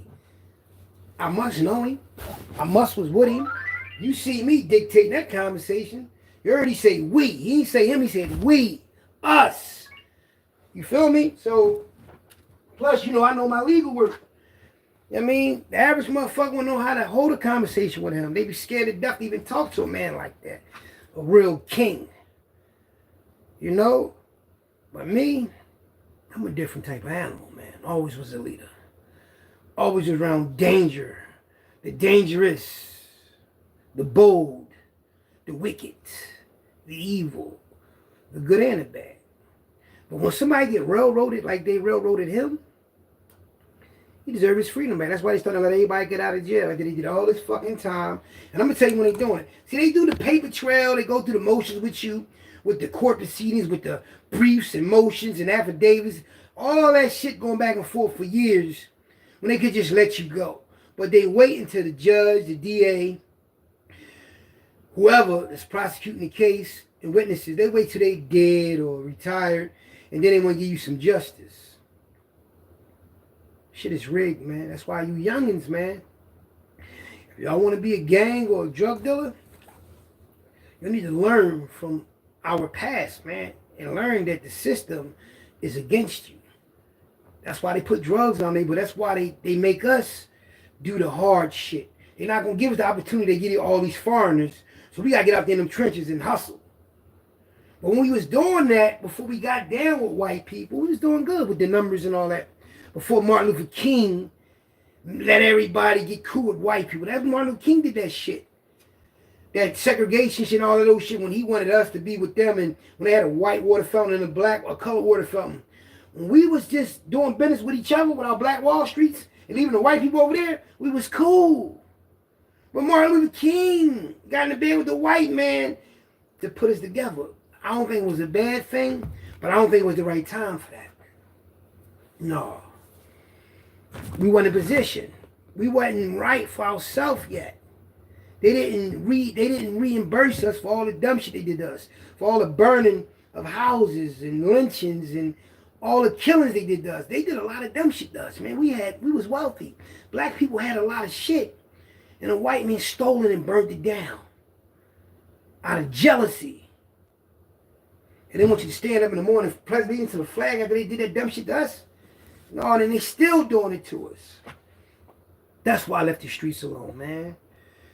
I must know him. I must was with him. You see me dictating that conversation. You already say we. He didn't say him, he said we. Us. You feel me? So, plus, you know, I know my legal work. I mean, the average motherfucker won't know how to hold a conversation with him. They be scared to death to even talk to a man like that. A real king. You know? But me, I'm a different type of animal, man. Always was a leader. Always around danger. The dangerous. The bold. The wicked. The evil. The good and the bad. But when somebody get railroaded like they railroaded him, he deserves his freedom back. That's why they started to let everybody get out of jail after they did all this fucking time. And I'm going to tell you when they're doing it. See, they do the paper trail. They go through the motions with you, with the court proceedings, with the briefs and motions and affidavits. All that shit going back and forth for years when they could just let you go. But they wait until the judge, the DA, whoever is prosecuting the case, and witnesses, they wait till they dead or retired, and then they want to give you some justice. Shit is rigged, man. That's why you youngins, man, if y'all want to be a gang or a drug dealer, you need to learn from our past, man, and learn that the system is against you. That's why they put drugs on me, but that's why they make us do the hard shit. They're not going to give us the opportunity to get all these foreigners, so we got to get out there in them trenches and hustle. But when we was doing that, before we got down with white people, we was doing good with the numbers and all that. Before Martin Luther King let everybody get cool with white people. That's when Martin Luther King did that shit. That segregation shit and all of those shit when he wanted us to be with them and when they had a white water fountain and a black or colored water fountain. When we was just doing business with each other with our black Wall Streets and even the white people over there, we was cool. But Martin Luther King got in the bed with the white man to put us together. I don't think it was a bad thing, but I don't think it was the right time for that. No. We weren't in position. We wasn't right for ourselves yet. They didn't reimburse us for all the dumb shit they did to us, for all the burning of houses and lynchings and all the killings they did to us. They did a lot of dumb shit to us, man. We was wealthy. Black people had a lot of shit, and a white man stole it and burned it down out of jealousy. And they want you to stand up in the morning, pledge allegiance to the flag after they did that dumb shit to us. No, and then they still doing it to us. That's why I left the streets alone, man.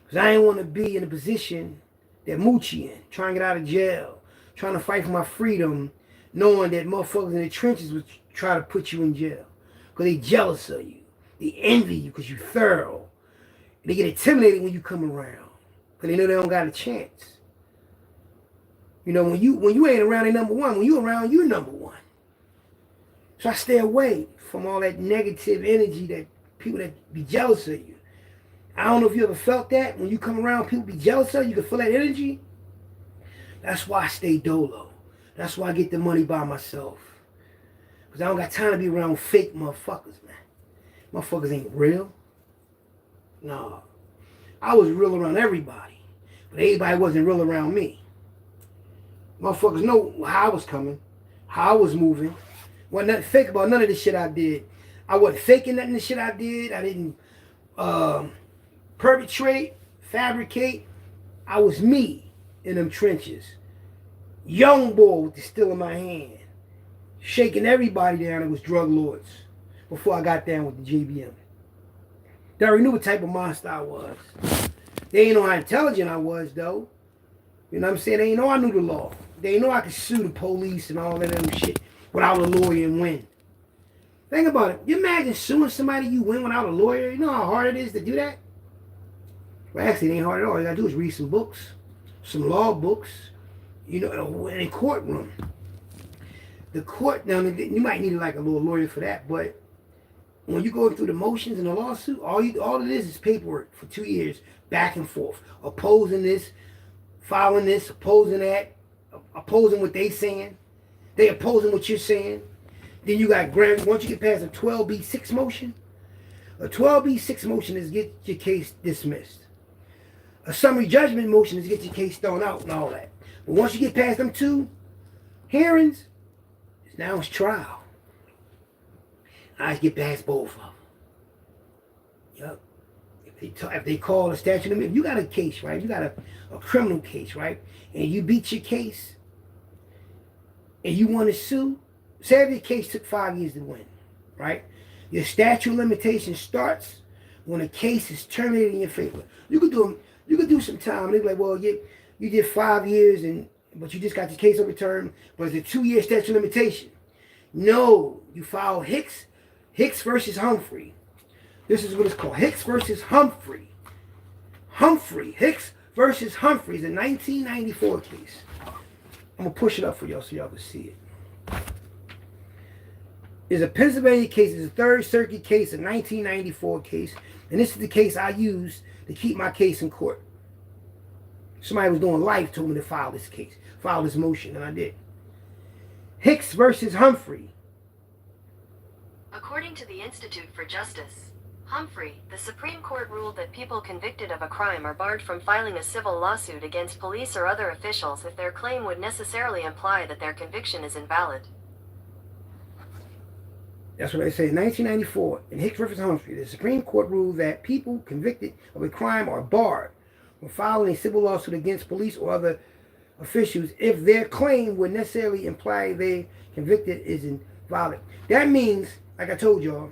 Because I didn't want to be in a position that Meech in, trying to get out of jail, trying to fight for my freedom, knowing that motherfuckers in the trenches would try to put you in jail. Because they jealous of you. They envy you because you're thorough. They get intimidated when you come around. Because they know they don't got a chance. You know, when you ain't around, they number one. When you around, you're number one. So I stay away from all that negative energy that people that be jealous of you. I don't know if you ever felt that. When you come around, people be jealous of you. You can feel that energy. That's why I stay dolo. That's why I get the money by myself. Because I don't got time to be around fake motherfuckers, man. Motherfuckers ain't real. No. I was real around everybody. But everybody wasn't real around me. Motherfuckers know how I was coming. How I was moving. Wasn't nothing fake about none of the shit I did. I wasn't faking nothing of the shit I did. I didn't perpetrate, fabricate. I was me in them trenches. Young boy with the still in my hand. Shaking everybody down that was drug lords before I got down with the JBM. They already knew what type of monster I was. They didn't know how intelligent I was, though. You know what I'm saying? They didn't know I knew the law. They didn't know I could sue the police and all that other shit without a lawyer and win. Think about it. You imagine suing somebody you win without a lawyer? You know how hard it is to do that? Well, actually, it ain't hard at all. All you gotta do is read some books, some law books, you know, in a courtroom. The court, now, you might need like a little lawyer for that, but when you go through the motions in a lawsuit, all it is paperwork for 2 years, back and forth, opposing this, filing this, opposing that, opposing what they saying, they opposing what you're saying. Then you got once you get past a 12B6 motion, a 12B6 motion is get your case dismissed. A summary judgment motion is to get your case thrown out and all that. But once you get past them two hearings, now it's trial. I get past both of them. Yep. If they call a statute of, if you got a case, right? You got a criminal case, right? And you beat your case, and you want to sue. Say if your case took 5 years to win, right? Your statute of limitations starts when a case is terminated in your favor. You could do some time. They're like, well, you did 5 years, but you just got your case overturned, but it's a 2-year statute of limitation. No, you filed Hicks versus Humphrey. This is what it's called. Hicks versus Humphrey. Hicks versus Humphrey is a 1994 case. I'm going to push it up for y'all so y'all can see it. It's a Pennsylvania case. It's a Third Circuit case, a 1994 case. And this is the case I used to keep my case in court. Somebody was doing life told me to file this case, file this motion, and I did. Hicks versus Humphrey. According to the Institute for Justice, Humphrey, the Supreme Court ruled that people convicted of a crime are barred from filing a civil lawsuit against police or other officials if their claim would necessarily imply that their conviction is invalid. That's what they say. In 1994, in Hicks versus Humphrey, the Supreme Court ruled that people convicted of a crime are barred from filing a civil lawsuit against police or other officials if their claim would necessarily imply they convicted is invalid. That means, like I told y'all,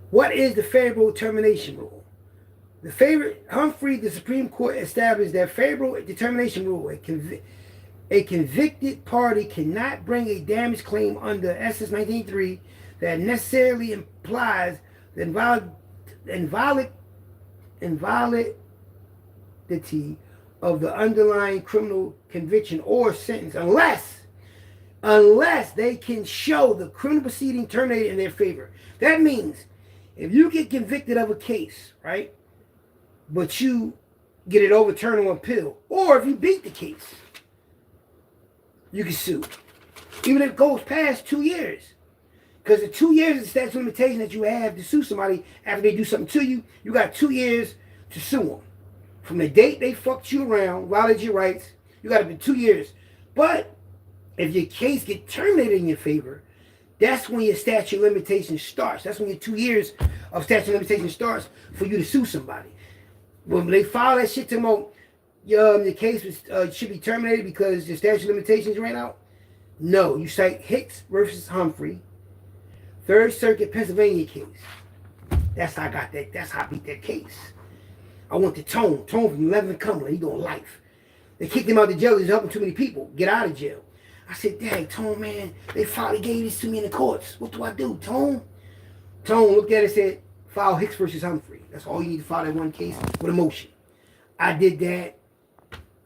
what is the favorable termination rule? The Humphrey, the Supreme Court established that favorable determination rule, a convicted party cannot bring a damage claim under SS 1983 that necessarily implies the invalidity of the underlying criminal conviction or sentence unless they can show the criminal proceeding terminated in their favor. That means if you get convicted of a case, right, but you get it overturned on appeal, or if you beat the case, you can sue. Even if it goes past 2 years. Because the 2 years is the statute of limitation that you have to sue somebody after they do something to you. You got 2 years to sue them. From the date they fucked you around, violated your rights, you got to be 2 years. But if your case get terminated in your favor, that's when your statute of limitation starts. That's when your 2 years of statute of limitation starts for you to sue somebody. When they file that shit tomorrow, your case should be terminated because the statute of limitations ran out. No, you cite Hicks versus Humphrey, Third Circuit, Pennsylvania case. That's how I got that. That's how I beat that case. I went to Tone from 11th Cumberland. He going life. They kicked him out of jail. He's helping too many people get out of jail. I said, dang, Tone, man, they finally gave this to me in the courts. What do I do, Tone? Tone looked at it and said, file Hicks versus Humphrey. That's all you need to file that one case with a motion. I did that,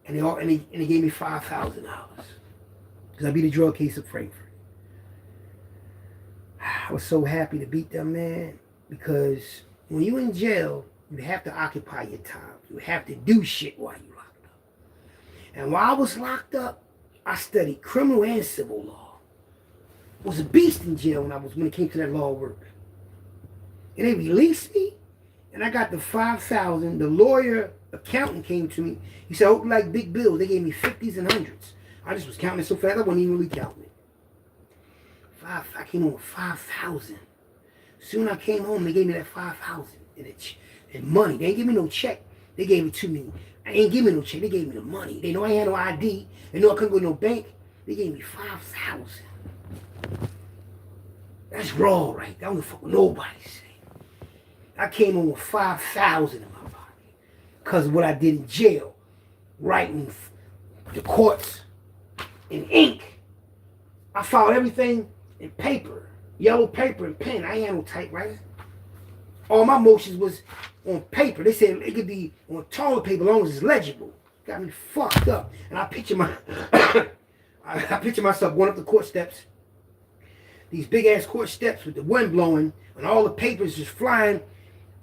and they gave me $5,000 because I beat a drug case of Frankfurt. I was so happy to beat them, man, because when you're in jail, you have to occupy your time. You have to do shit while you're locked up. And while I was locked up, I studied criminal and civil law. I was a beast in jail when it came to that law work. And they released me, and I got the $5,000. The lawyer accountant came to me. He said, I hope you like big bills. They gave me 50s and 100s. I just was counting it so fast, I wasn't even really counting it. I came home with 5,000. Soon I came home, they gave me that 5,000 in money. They ain't give me no check. They gave it to me. I ain't give me no check. They gave me the money. They know I had no ID. They know I couldn't go to no bank. They gave me 5,000. That's raw, right? That don't give a fuck what nobody say. I came home with 5,000 in my pocket because of what I did in jail, writing the courts in ink. I filed everything in paper, yellow paper and pen. I ain't had no typewriter. All my motions was on paper. They said it could be on toilet paper as long as it's legible. Got me fucked up. And I picture myself going up the court steps. These big ass court steps with the wind blowing and all the papers just flying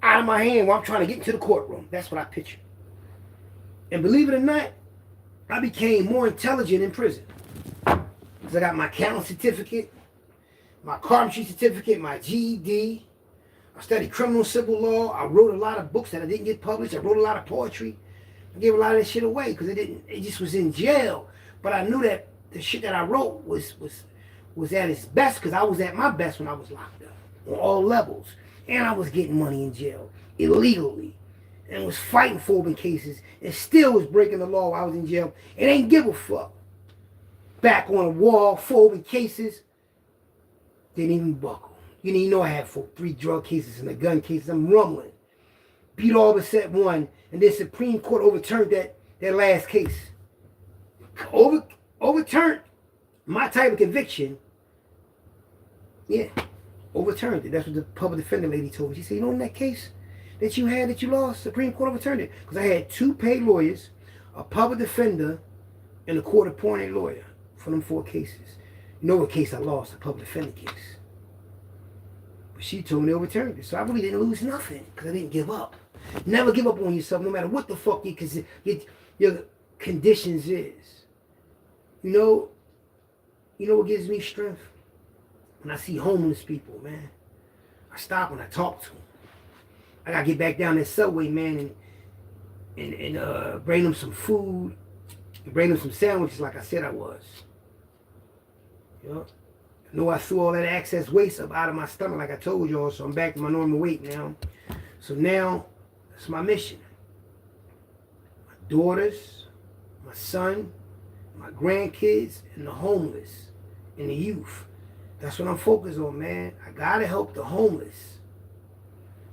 out of my hand while I'm trying to get into the courtroom. That's what I picture. And believe it or not, I became more intelligent in prison. Because I got my accounting certificate, my carpentry certificate, my GED. I studied criminal and civil law. I wrote a lot of books that I didn't get published. I wrote a lot of poetry. I gave a lot of that shit away because it just was in jail. But I knew that the shit that I wrote was at its best because I was at my best when I was locked up on all levels. And I was getting money in jail illegally and was fighting for open cases and still was breaking the law while I was in jail and ain't give a fuck. Back on the wall, 4 open cases, didn't even buckle. You didn't even know I had 3 drug cases and a gun cases. I'm rumbling. Beat all but set 1, and then Supreme Court overturned that last case. Overturned my type of conviction. Yeah, overturned it. That's what the public defender lady told me. She said, you know, in that case that you had that you lost, Supreme Court overturned it. Because I had 2 paid lawyers, a public defender, and a court-appointed lawyer for them 4 cases. You know what case I lost? A public defender case. But she told me they overturned it. So I really didn't lose nothing because I didn't give up. Never give up on yourself no matter what the fuck your conditions is. You know what gives me strength? When I see homeless people, man. I stop and I talk to them. I gotta get back down that subway, man, and bring them some food, and bring them some sandwiches like I said I was. You know? I know I threw all that excess waste up out of my stomach like I told y'all, so I'm back to my normal weight now. So now, that's my mission. My daughters, my son, my grandkids, and the homeless, and the youth. That's what I'm focused on, man. I gotta help the homeless.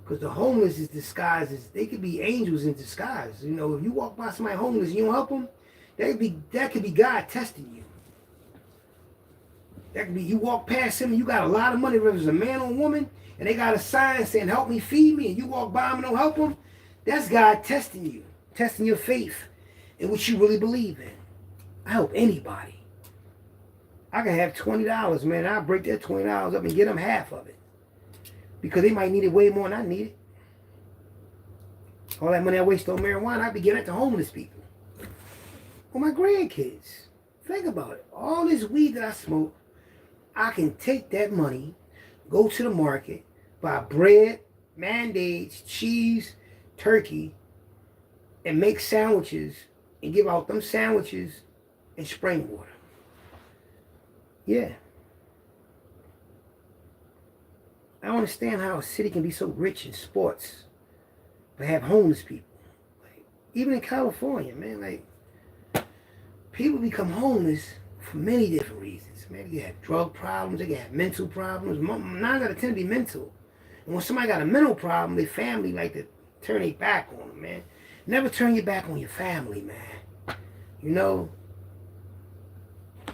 Because the homeless is disguised as, they could be angels in disguise. You know, if you walk by somebody homeless and you don't help them, that could be God testing you. That could be you walk past him and you got a lot of money, whether it's a man or a woman, and they got a sign saying, help me, feed me, and you walk by them and don't help them. That's God testing you, testing your faith in what you really believe in. I help anybody. I can have $20, man. I'll break that $20 up and get them half of it. Because they might need it way more than I need it. All that money I waste on marijuana, I be giving it to homeless people. Or my grandkids. Think about it. All this weed that I smoke, I can take that money, go to the market, buy bread, mayonnaise, cheese, turkey, and make sandwiches and give out them sandwiches in spring water. Yeah. I don't understand how a city can be so rich in sports but have homeless people. Like, even in California, man, like, people become homeless for many different reasons. Man, they have drug problems, they have mental problems. 9 out of 10 be mental. And when somebody got a mental problem, their family like to turn their back on them, man. Never turn your back on your family, man. You know,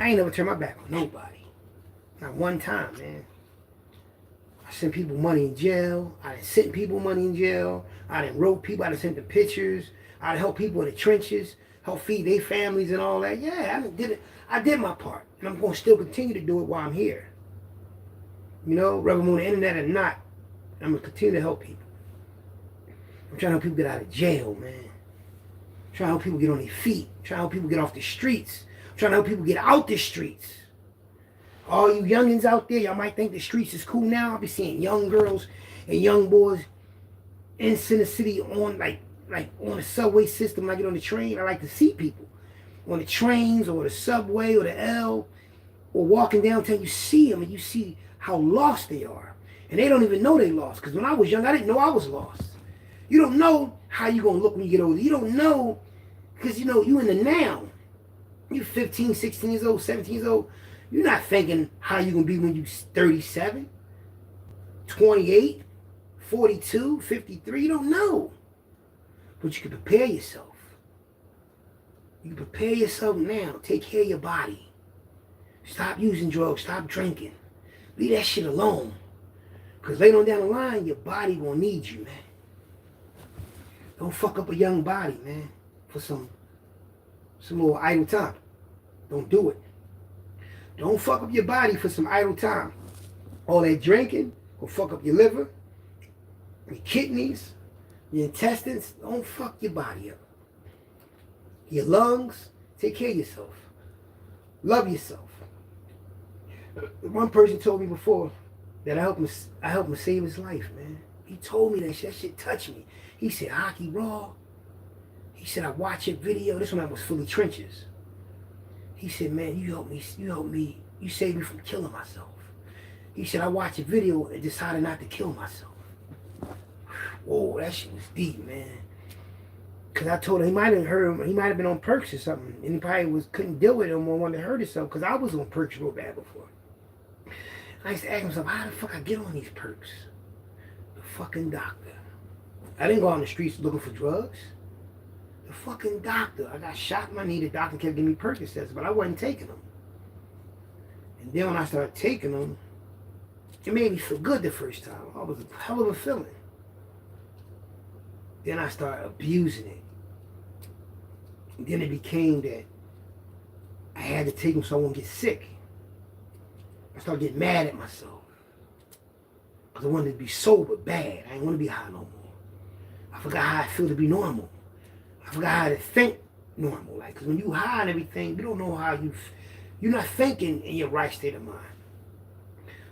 I ain't never turned my back on nobody. Not one time, man. I sent people money in jail. I done sent people money in jail. I done wrote people. I done sent the pictures. I done helped people in the trenches, help feed their families and all that. Yeah, I did it. I did my part. And I'm going to still continue to do it while I'm here. You know, whether I'm on the internet or not, I'm going to continue to help people. I'm trying to help people get out of jail, man. I'm trying to help people get on their feet. I'm trying to help people get off the streets. I'm trying to help people get out the streets. All you youngins out there, y'all might think the streets is cool now. I'll be seeing young girls and young boys in Center City on like on the subway system. When I get on the train, I like to see people on the trains or the subway or the L or walking downtown. You see them and you see how lost they are. And they don't even know they lost. Because when I was young, I didn't know I was lost. You don't know how you're going to look when you get older. You don't know because, you know, you in the now. You're 15, 16 years old, 17 years old. You're not thinking how you're going to be when you're 37, 28, 42, 53. You don't know. But you can prepare yourself. You can prepare yourself now. Take care of your body. Stop using drugs. Stop drinking. Leave that shit alone. Because later on down the line, your body will need you, man. Don't fuck up a young body, man, for some little idle time. Don't do it. Don't fuck up your body for some idle time. All that drinking will fuck up your liver, your kidneys, your intestines. Don't fuck your body up. Your lungs. Take care of yourself. Love yourself. One person told me before that I helped him save his life, man. He told me that shit. That shit touched me. He said, Hockey Raw. He said, I watched your video. This one I was fully trenches. He said, man, you helped me, you saved me from killing myself. He said, I watched your video and decided not to kill myself. Whoa, that shit was deep, man. Because I told him he might have heard him, he might have been on perks or something. And he probably couldn't deal with him or wanted to hurt himself because I was on perks real bad before. I used to ask myself, how the fuck I get on these perks? The fucking doctor. I didn't go on the streets looking for drugs. The fucking doctor. I got shot in my knee. The doctor kept giving me Percocets, but I wasn't taking them. And then when I started taking them, it made me feel good the first time. I was a hell of a feeling. Then I started abusing it. And then it became that I had to take them so I wouldn't get sick. I started getting mad at myself. Because I wanted to be sober bad. I didn't want to be high no more. I forgot how I feel to be normal. I forgot how to think normal. Like, because when you high and everything, you don't know how you're not thinking in your right state of mind.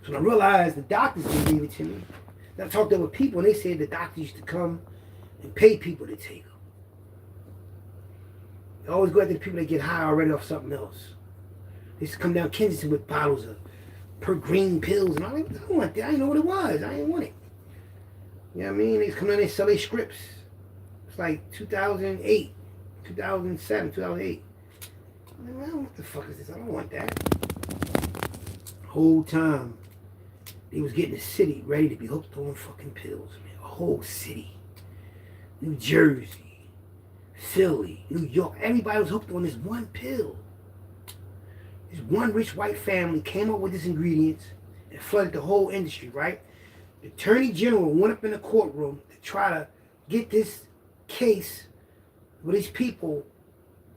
So when I realized the doctors didn't give it to me, then I talked to other people and they said the doctors used to come and pay people to take them. They always go after the people that get high already off something else. They used to come down Kensington with bottles of per green pills and all that. I don't want that. I didn't know what it was. I didn't want it. You know what I mean? They used to come down there and sell their scripts. It's like 2008, 2007, 2008. I don't know what the fuck is this? I don't want that. Whole time, they was getting the city ready to be hooked on fucking pills, man. A whole city. New Jersey, Philly, New York. Everybody was hooked on this one pill. This one rich white family came up with these ingredients and flooded the whole industry, right? The Attorney General went up in the courtroom to try to get this case with these people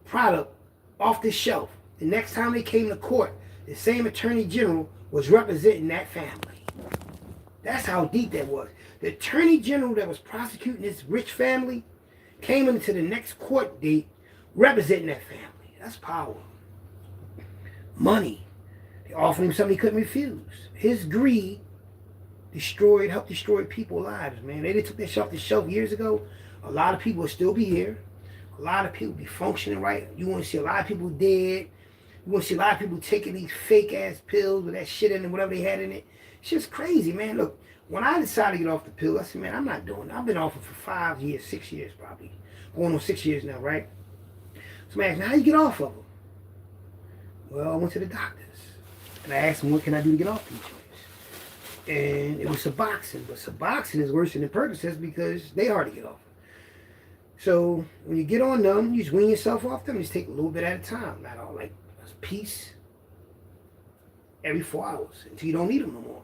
product off the shelf. The next time they came to court, the same Attorney General was representing that family. That's how deep that was. The Attorney General that was prosecuting this rich family came into the next court date representing that family. That's power. Money. They offered him something he couldn't refuse. His greed helped destroy people's lives, man. They took that shit off the shelf years ago. A lot of people will still be here. A lot of people be functioning right. You want to see a lot of people dead. You want to see a lot of people taking these fake ass pills with that shit in it, whatever they had in it. It's just crazy, man. Look, when I decided to get off the pill, I said, man, I'm not doing it. I've been off it for 5 years, 6 years probably. Going on 6 years now, right? So man asked me, how you get off of them? Well, I went to the doctors. And I asked them, what can I do to get off these joints? And it was Suboxone. But Suboxone is worse than the Percocets because they hard to get off. So when you get on them, you just wean yourself off them. Just take a little bit at a time. Not all like a piece every 4 hours until you don't need them no more.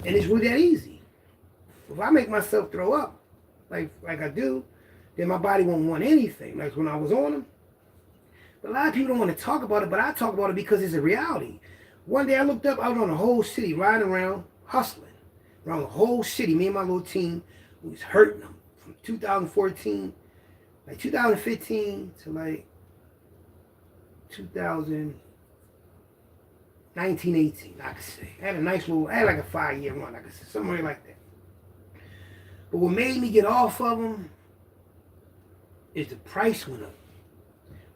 And it's really that easy. If I make myself throw up like I do, then my body won't want anything. Like when I was on them. But a lot of people don't want to talk about it, but I talk about it because it's a reality. One day I looked up, I was on the whole city riding around, hustling. Around the whole city, me and my little team was hurting them from 2014, like 2015 to like 1918, I could say. I had like a 5-year run, I could say, somewhere like that. But what made me get off of them is the price went up.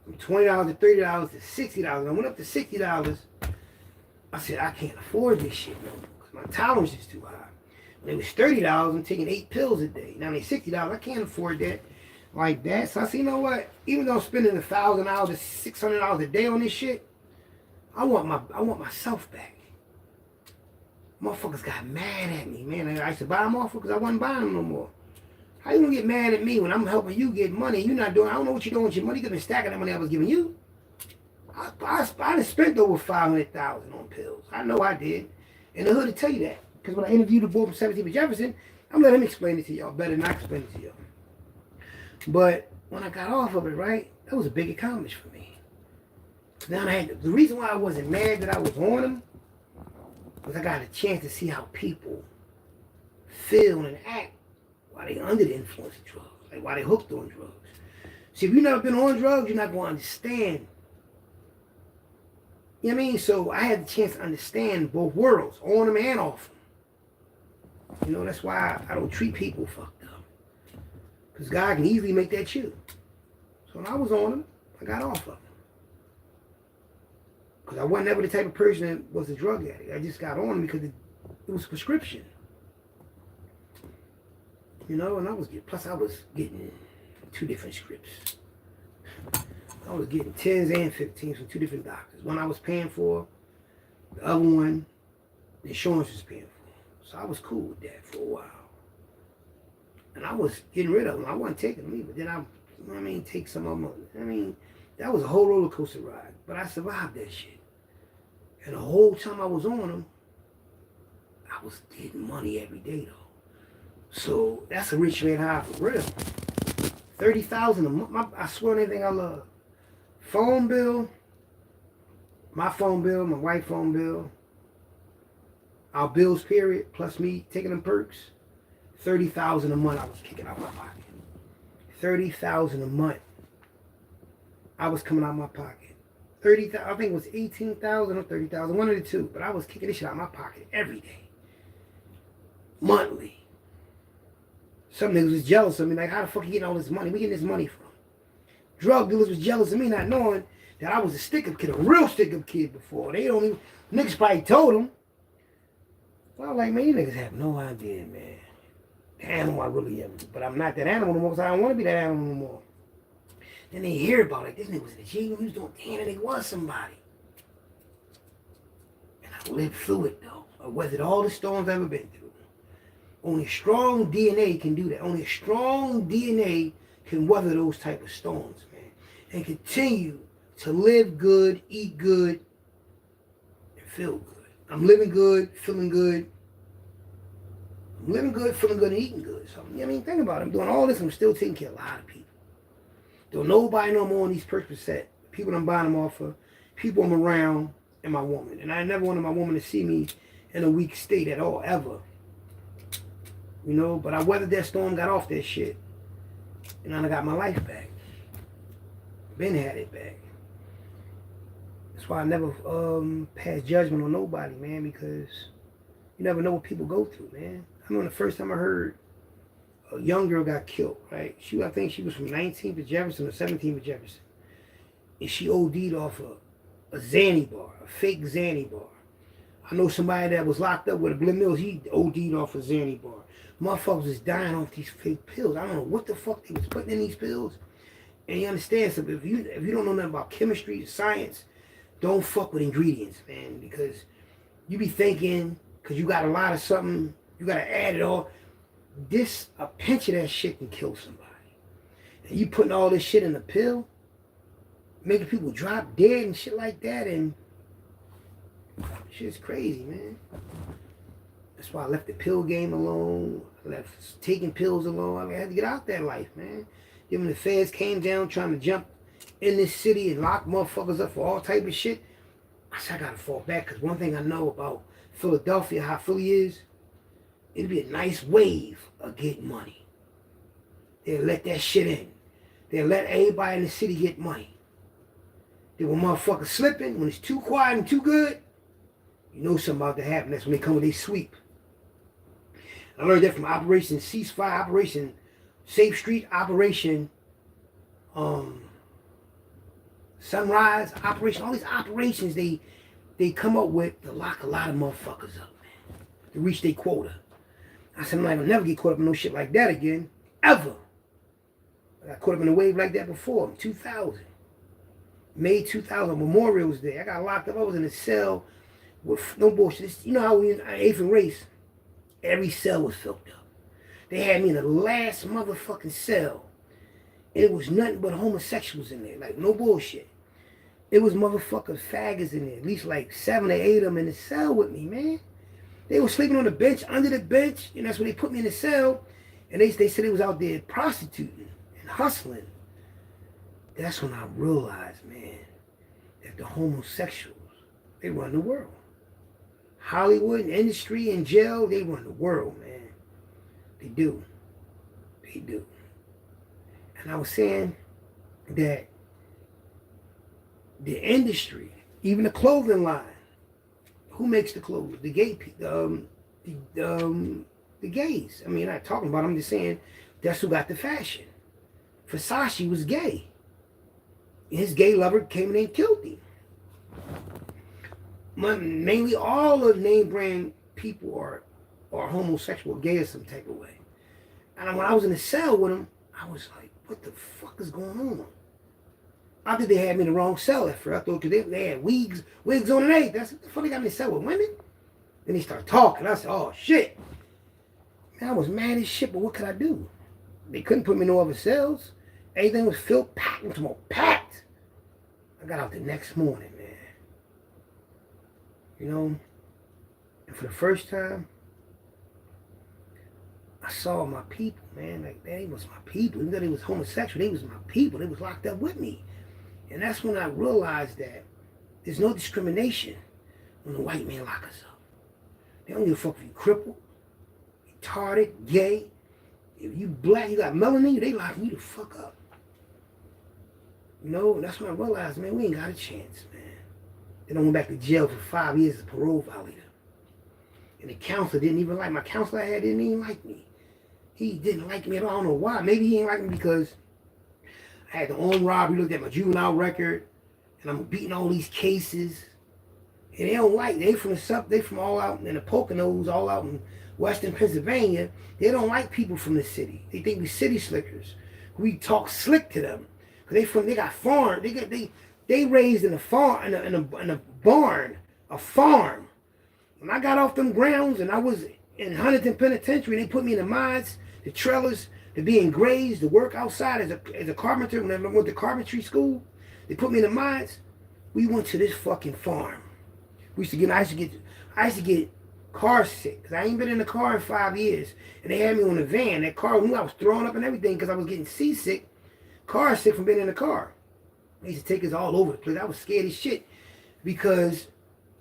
From $20 to $30 to $60. I went up to $60. I said, I can't afford this shit no more because my tolerance is too high. When it was $30, I'm taking 8 pills a day. Now they're $60. I can't afford that like that. So I said, you know what? Even though I'm spending $1,000 to $600 a day on this shit, I want myself back. Motherfuckers got mad at me, man. I used to buy them off because I wasn't buying them no more. How you gonna get mad at me when I'm helping you get money? You're not doing. I don't know what you're doing with your money. You could have been stacking that money I was giving you. I done spent over $500,000 on pills. I know I did. And the hood will tell you that. Because when I interviewed the boy from 17th Jefferson, I'm letting him explain it to y'all better than I explain it to y'all. But when I got off of it, right, that was a big accomplishment for me. Now the reason why I wasn't mad that I was on them was I got a chance to see how people feel and act while they under the influence of drugs, like while they hooked on drugs. See, if you've never been on drugs, you're not going to understand. You know what I mean? So I had the chance to understand both worlds, on them and off them. You know, that's why I don't treat people fucked up. Because God can easily make that you. So when I was on them, I got off of them. Because I wasn't ever the type of person that was a drug addict. I just got on them because it was prescription. You know, and I was getting 2 different scripts. I was getting 10s and 15s from 2 different doctors. One I was paying for, the other one, the insurance was paying for. So I was cool with that for a while. And I was getting rid of them. I wasn't taking them either. Then take some of them. That was a whole roller coaster ride. But I survived that shit. And the whole time I was on them, I was getting money every day though. So that's a rich man high for real. $30,000 a month. I swear on anything I love. Phone bill, my phone bill, my wife's phone bill, our bills period, plus me taking them perks, $30,000 a month I was kicking out my pocket. $30,000 a month I was coming out my pocket. $30,000, I think it was $18,000 or $30,000, one of the two, but I was kicking this shit out my pocket every day, monthly. Some niggas was jealous of me, like, how the fuck you getting all this money? Where you getting this money from? Drug dealers was jealous of me, not knowing that I was a stick-up kid, a real stick-up kid before. They don't even, niggas probably told them. So I was like, man, you niggas have no idea, man. The animal I really am. But I'm not that animal no more because I don't want to be that animal no more. Then they hear about it. This nigga was in the jail. He was doing, damn, they was somebody. And I lived through it, though. I weathered all the storms I've ever been through. Only strong DNA can do that. Only a strong DNA can weather those type of storms, man. And continue to live good, eat good, and feel good. I'm living good, feeling good. I'm living good, feeling good, and eating good. So, you know what I mean? Think about it. I'm doing all this, and I'm still taking care of a lot of people. Don't nobody no more on these Percocet. People I'm buying them off of, people I'm around, and my woman. And I never wanted my woman to see me in a weak state at all, ever. You know, but I weathered that storm, got off that shit. And then I got my life back. Been had it back. That's why I never pass judgment on nobody, man, because you never know what people go through, man. remember the first time I heard a young girl got killed, right? I think she was from 19th to Jefferson or 17th to Jefferson. And she OD'd off a Xanny bar, a fake Xanny bar. I know somebody that was locked up with a Glen Mills, he OD'd off a Xanny bar. Motherfuckers was dying off these fake pills. I don't know what the fuck they was putting in these pills. And you understand something, if you don't know nothing about chemistry, science, don't fuck with ingredients, man, because you be thinking, because you got a lot of something, you got to add it all. A pinch of that shit can kill somebody. And you putting all this shit in a pill, making people drop dead and shit like that, and shit's crazy, man. That's why I left the pill game alone. I left taking pills alone. I had to get out that life, man. Then when the feds came down trying to jump in this city and lock motherfuckers up for all type of shit, I said I gotta fall back, because one thing I know about Philadelphia, how Philly is, it'll be a nice wave of getting money. They'll let that shit in. They'll let everybody in the city get money. Then when motherfuckers slipping, when it's too quiet and too good, you know something about to happen. That's when they come with their sweep. I learned that from Operation Ceasefire, Operation Safe Street, Operation Sunrise, Operation, all these operations they come up with to lock a lot of motherfuckers up, man, to reach their quota. I said, I'm not gonna never get caught up in no shit like that again, ever. I got caught up in a wave like that before, in 2000. May 2000, Memorial's Day. I got locked up. I was in a cell with no bullshit. You know how we in 8th and Race, every cell was filled up. They had me in the last motherfucking cell. And it was nothing but homosexuals in there. Like, no bullshit. It was motherfucking faggots in there. At least like 7 or 8 of them in the cell with me, man. They were sleeping on the bench, under the bench. And that's when they put me in the cell. And they said they was out there prostituting and hustling. That's when I realized, man, that the homosexuals, they run the world. Hollywood and industry and jail, they run the world, man. They do. They do. And I was saying that the industry, even the clothing line, who makes the clothes? The gay people, the gays. I mean, I'm not talking about them, I'm just saying that's who got the fashion. Versace was gay. His gay lover came in and killed him. Mainly all of name brand people are homosexual, gay in some type of way. And when I was in the cell with them, I was like, what the fuck is going on? I think they had me in the wrong cell at first. I thought because they had wigs on and everything. That's what the fuck they got me in the cell with women? Then they started talking. I said, oh shit. Man, I was mad as shit, but what could I do? They couldn't put me in no other cells. Everything was filled, packed, into more packed. I got out the next morning, man. You know, and for the first time, I saw my people, man. Like, they was my people. Even though they was homosexual, they was my people. They was locked up with me. And that's when I realized that there's no discrimination when the white man lock us up. They don't give a fuck if you crippled, retarded, gay. If you black, you got melanin, they locking you the fuck up. You know, that's when I realized, man, we ain't got a chance, man. Then I went back to jail for 5 years as a parole violator. And the counselor didn't even like, my counselor I had didn't even like me. He didn't like me at all. I don't know why. Maybe he didn't like me because I had the armed robbery, looked at my juvenile record, and I'm beating all these cases. And they don't like, they from all out in the Poconos, all out in Western Pennsylvania. They don't like people from the city. They think we city slickers. We talk slick to them. Cause they got farm. They raised in a farm, in a barn, a farm. When I got off them grounds and I was in Huntington Penitentiary, they put me in the mines, the trailers, to be engraved, to work outside as a carpenter. When I went to carpentry school, they put me in the mines. We went to this fucking farm. I used to get car sick because I ain't been in the car in 5 years, and they had me on a van. That car knew I was throwing up and everything because I was getting seasick, car sick from being in the car. They used to take us all over the place. I was scared as shit because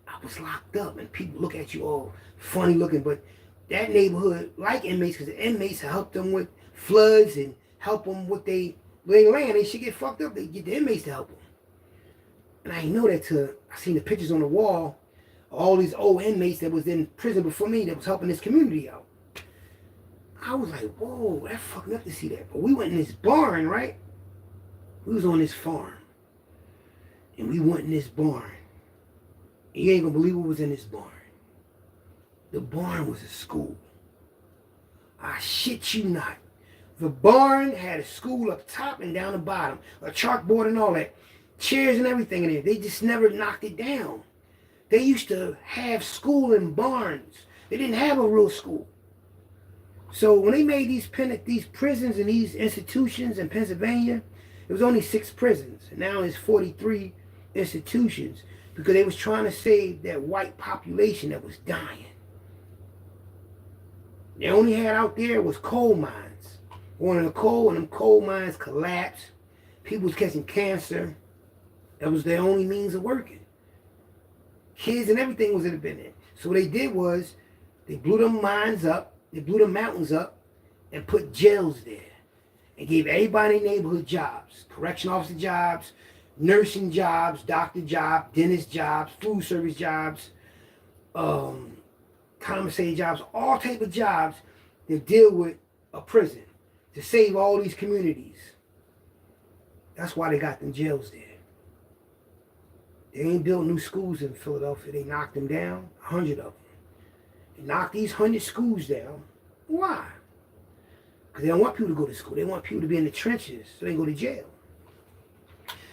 I was locked up and people look at you all funny looking, but that neighborhood like inmates because the inmates help them with floods and help them with they land. They should get fucked up. They get the inmates to help them. And I didn't know that till I seen the pictures on the wall, all these old inmates that was in prison before me that was helping this community out. I was like, whoa, that fucked me up to see that. But we went in this barn, right? We was on this farm. And we went in this barn. And you ain't gonna believe what was in this barn. The barn was a school. I shit you not. The barn had a school up top and down the bottom. A chalkboard and all that. Chairs and everything in there. They just never knocked it down. They used to have school in barns. They didn't have a real school. So when they made these prisons and these institutions in Pennsylvania, it was only 6 prisons. And now it's 43 institutions because they was trying to save that white population that was dying. They only had out there was coal mines. One of the coal, and them coal mines collapsed. People was catching cancer. That was their only means of working. Kids and everything was in the business. So what they did was they blew them mines up, they blew the mountains up, and put jails there. And gave everybody in the neighborhood jobs. Correction officer jobs, nursing jobs, doctor jobs, dentist jobs, food service jobs, commissary jobs, all type of jobs that deal with a prison to save all these communities. That's why they got them jails there. They ain't built new schools in Philadelphia. They knocked them down, 100 of them. They knocked these 100 schools down. Why? Because they don't want people to go to school. They want people to be in the trenches so they can go to jail.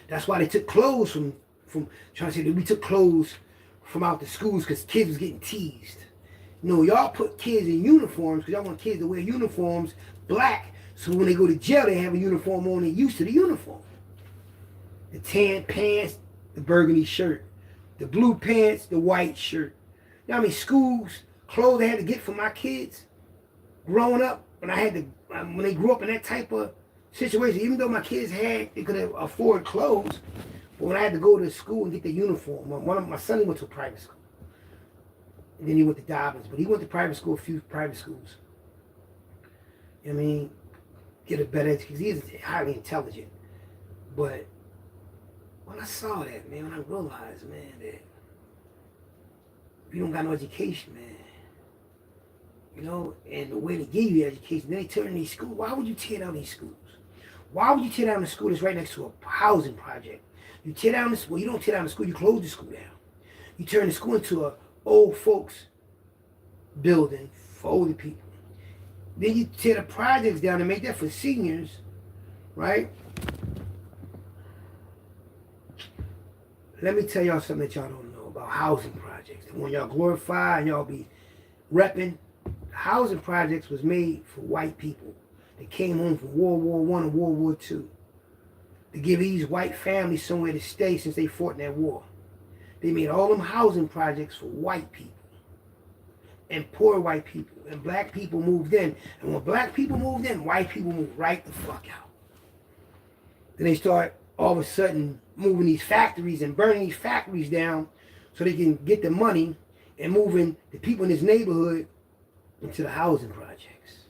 That's why they took clothes from trying to say that we took clothes from out the schools because kids was getting teased. No, y'all put kids in uniforms because y'all want kids to wear uniforms black so when they go to jail they have a uniform on and used to the uniform. The tan pants, the burgundy shirt. The blue pants, the white shirt. You know how many schools, clothes I had to get for my kids growing up when they grew up in that type of situation, even though my kids they could afford clothes, but when I had to go to school and get the uniform, my son went to a private school. And then he went to Dobbins, but he went to private school, a few private schools. You know what I mean? Get a better education. He is highly intelligent. But when I saw that, man, when I realized, man, that if you don't got no education, man, you know, and the way they give you education, then they turn these schools. Why would you tear down these schools? Why would you tear down a school that's right next to a housing project? You tear down the school, you don't tear down the school, you close the school down. You turn the school into a old folks building for older people. Then you tear the projects down and make that for seniors, right? Let me tell y'all something that y'all don't know about housing projects. The one y'all glorify and y'all be repping. Housing projects was made for white people that came home from World War I and World War II to give these white families somewhere to stay since they fought in that war. They made all them housing projects for white people and poor white people, and black people moved in. And when black people moved in, white people moved right the fuck out. Then they start all of a sudden moving these factories and burning these factories down so they can get the money and moving the people in this neighborhood into the housing projects.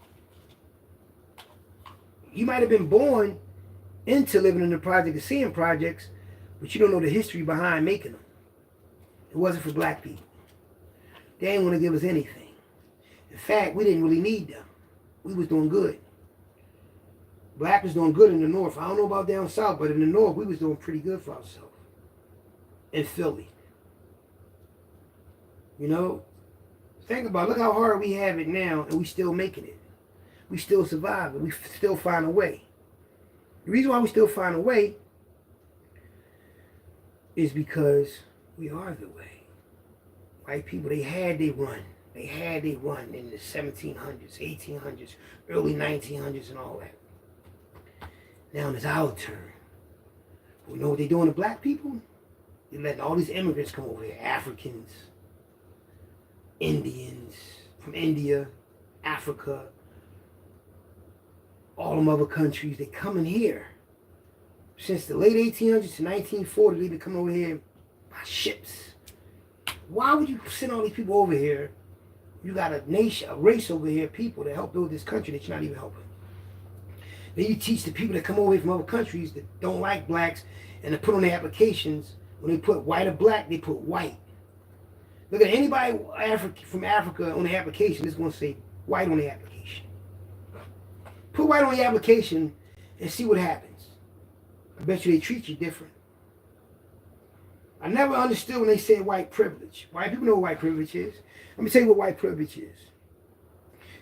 You might have been born into living in the project and seeing projects, but you don't know the history behind making them. It wasn't for black people. They ain't want to give us anything. In fact, we didn't really need them. We was doing good. Black was doing good in the north. I don't know about down south, but in the north, we was doing pretty good for ourselves. In Philly. You know? Think about it. Look how hard we have it now, and we still making it. We still surviving. We still find a way. The reason why we still find a way is because we are the way. White people, they had their run. They had their run in the 1700s, 1800s, early 1900s and all that. Now it's our turn. You know what they're doing to black people? They're letting all these immigrants come over here. Africans, Indians, from India, Africa, all them other countries, they coming here. Since the late 1800s to 1940, they've been coming over here by ships. Why would you send all these people over here? You got a nation, a race over here, people that help build this country that you're not even helping. Then you teach the people that come over here from other countries that don't like blacks and they put on their applications, when they put white or black, they put white. Look at anybody from Africa on the application, it's going to say white on the application. Put white on your application and see what happens. I bet you they treat you different. I never understood when they said white privilege. White people know what white privilege is. Let me tell you what white privilege is.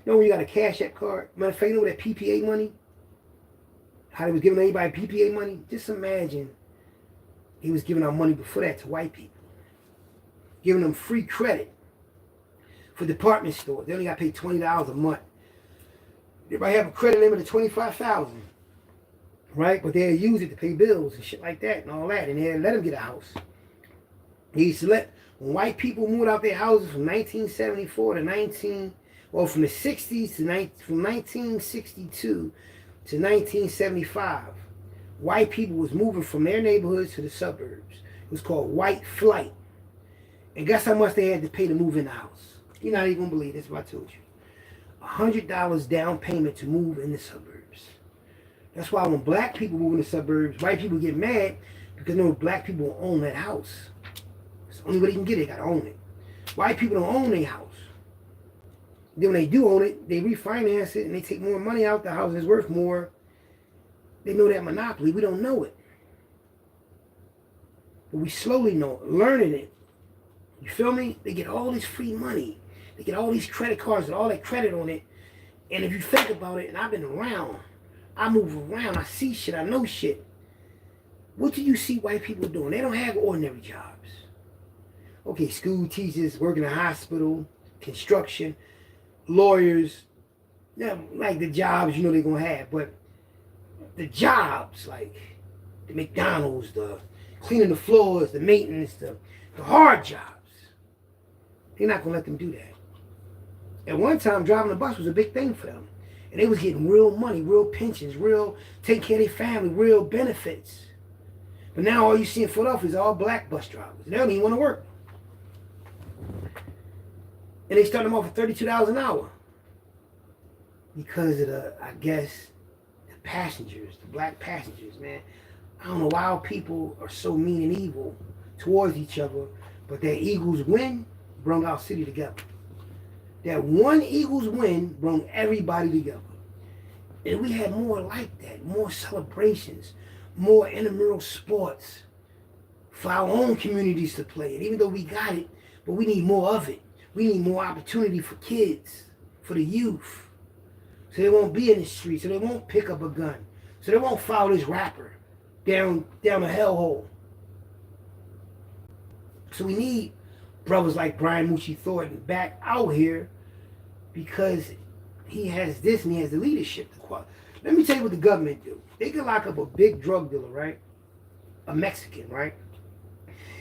You know when you got a Cash App card? Matter of fact, you know that PPA money? How they was giving anybody PPA money? Just imagine he was giving out money before that to white people. Giving them free credit for department stores. They only got paid $20 a month. Everybody have a credit limit of $25,000. Right? But they'll use it to pay bills and shit like that and all that. And they'll let them get a house. They used to let, when white people moved out their houses from 1974 to from the 60s to from 1962 to 1975, white people was moving from their neighborhoods to the suburbs. It was called white flight. And guess how much they had to pay to move in the house? You're not even going to believe this, what I told you. $100 down payment to move in the suburbs. That's why when black people move in the suburbs, white people get mad because no black people own that house. It's the only way they can get it, got to own it. White people don't own their house. Then when they do own it, they refinance it and they take more money out. The house is worth more. They know that monopoly. We don't know it. But we slowly know it, learning it. You feel me? They get all this free money. They get all these credit cards and all that credit on it. And if you think about it, and I've been around, I move around, I see shit, I know shit. What do you see white people doing? They don't have ordinary jobs. Okay, school teachers, working in a hospital, construction, lawyers, yeah, like the jobs you know they're going to have. But the jobs, like the McDonald's, the cleaning the floors, the maintenance, the hard jobs, they're not going to let them do that. At one time, driving a bus was a big thing for them. And they was getting real money, real pensions, real taking care of their family, real benefits. But now all you see in Philadelphia is all black bus drivers. They don't even want to work. And they start them off at $32 an hour. Because of the, I guess, the passengers, the black passengers, man. I don't know why people are so mean and evil towards each other, but that Eagles win brought our city together. That one Eagles win brought everybody together. And we had more like that, more celebrations, more intramural sports for our own communities to play it. Even though we got it, but we need more of it. We need more opportunity for kids, for the youth. So they won't be in the street, so they won't pick up a gun. So they won't follow this rapper down a hellhole. So we need brothers like Brian Moochie Thornton back out here because he has this and he has the leadership. Let me tell you what the government do. They can lock up a big drug dealer, right? A Mexican, right?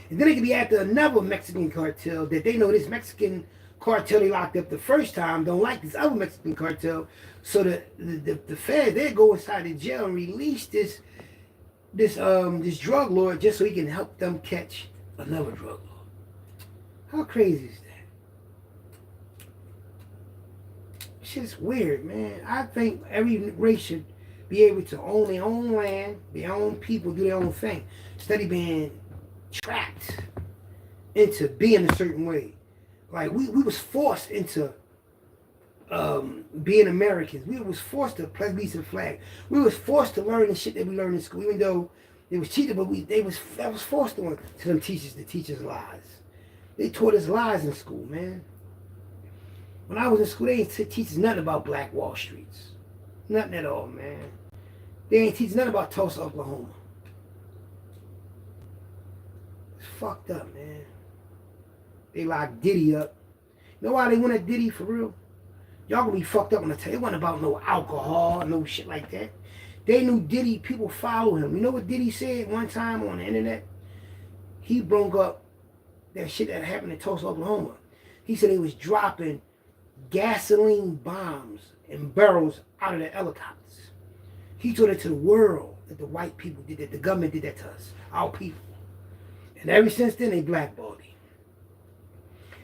And then they can be after another Mexican cartel that they know this Mexican cartel they locked up the first time don't like this other Mexican cartel. So the feds, they go inside the jail and release this drug lord just so he can help them catch another drug lord. How crazy is that? Shit's weird, man. I think every race should be able to own their own land, their own people, do their own thing, instead of being trapped into being a certain way. Like we was forced into being Americans. We was forced to pledge the flag. We was forced to learn the shit that we learned in school, even though it was cheated, but that was forced on to them teachers to teach us lies. They taught us lies in school, man. When I was in school, they ain't teach us nothing about Black Wall Streets. Nothing at all, man. They ain't teach us nothing about Tulsa, Oklahoma. It's fucked up, man. They locked Diddy up. You know why they went at Diddy for real? Y'all gonna be fucked up on the tape. It wasn't about no alcohol, no shit like that. They knew Diddy, people follow him. You know what Diddy said one time on the internet? He brought up that shit that happened in Tulsa, Oklahoma. He said they was dropping gasoline bombs and barrels out of the helicopters. He told it to the world that the white people did that, the government did that to us, our people. And ever since then, they blackballed him.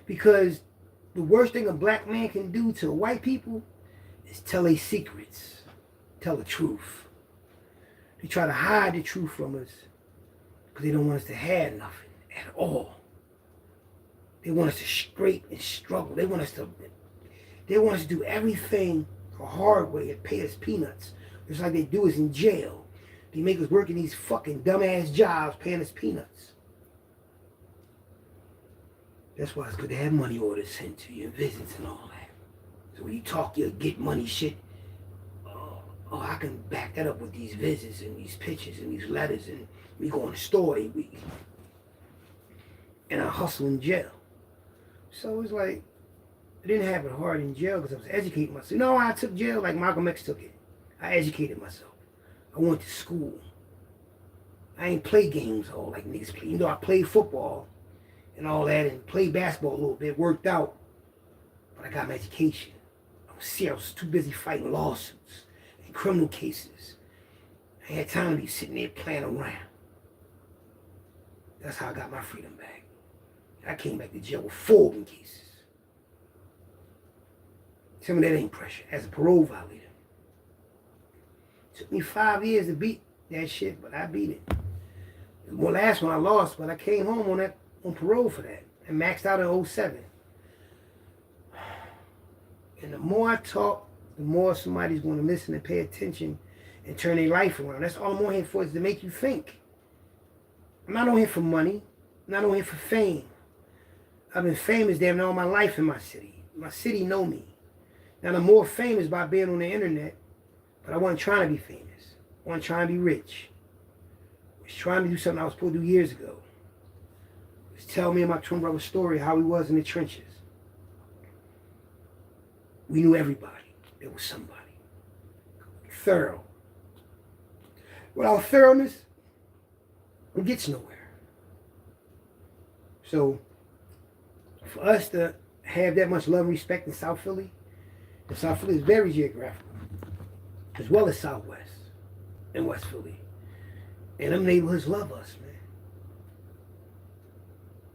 Because the worst thing a black man can do to white people is tell their secrets, tell the truth. They try to hide the truth from us because they don't want us to have nothing at all. They want us to scrape and struggle. They want us to do everything a hard way and pay us peanuts. Just like they do us in jail. They make us work in these fucking dumbass jobs paying us peanuts. That's why it's good to have money orders sent to you and visits and all that. So when you talk your get money shit, I can back that up with these visits and these pictures and these letters, and we go in the store every week. And I hustle in jail. So it's like, I didn't have it hard in jail because I was educating myself. No, I took jail like Malcolm X took it. I educated myself. I went to school. I ain't play games all like niggas play. You know, I played football and all that and played basketball a little bit, worked out. But I got my education. I was too busy fighting lawsuits and criminal cases. I had time to be sitting there playing around. That's how I got my freedom back. I came back to jail with 4 open cases. Tell me that ain't pressure. As a parole violator. Took me 5 years to beat that shit, but I beat it. Well, last one I lost, but I came home on parole for that. And maxed out in 07. And the more I talk, the more somebody's going to listen and pay attention and turn their life around. That's all I'm on here for, is to make you think. I'm not on here for money. I'm not on here for fame. I've been famous damn near all my life in my city. My city know me. Now I'm more famous by being on the internet, but I wasn't trying to be famous. I wasn't trying to be rich. I was trying to do something I was supposed to do years ago. I was telling me and my twin brother's story, how he was in the trenches. We knew everybody. There was somebody. Thorough. Without thoroughness, it gets nowhere. So, for us to have that much love and respect in South Philly, and South Philly is very geographical, as well as Southwest and West Philly. And them neighborhoods love us, man.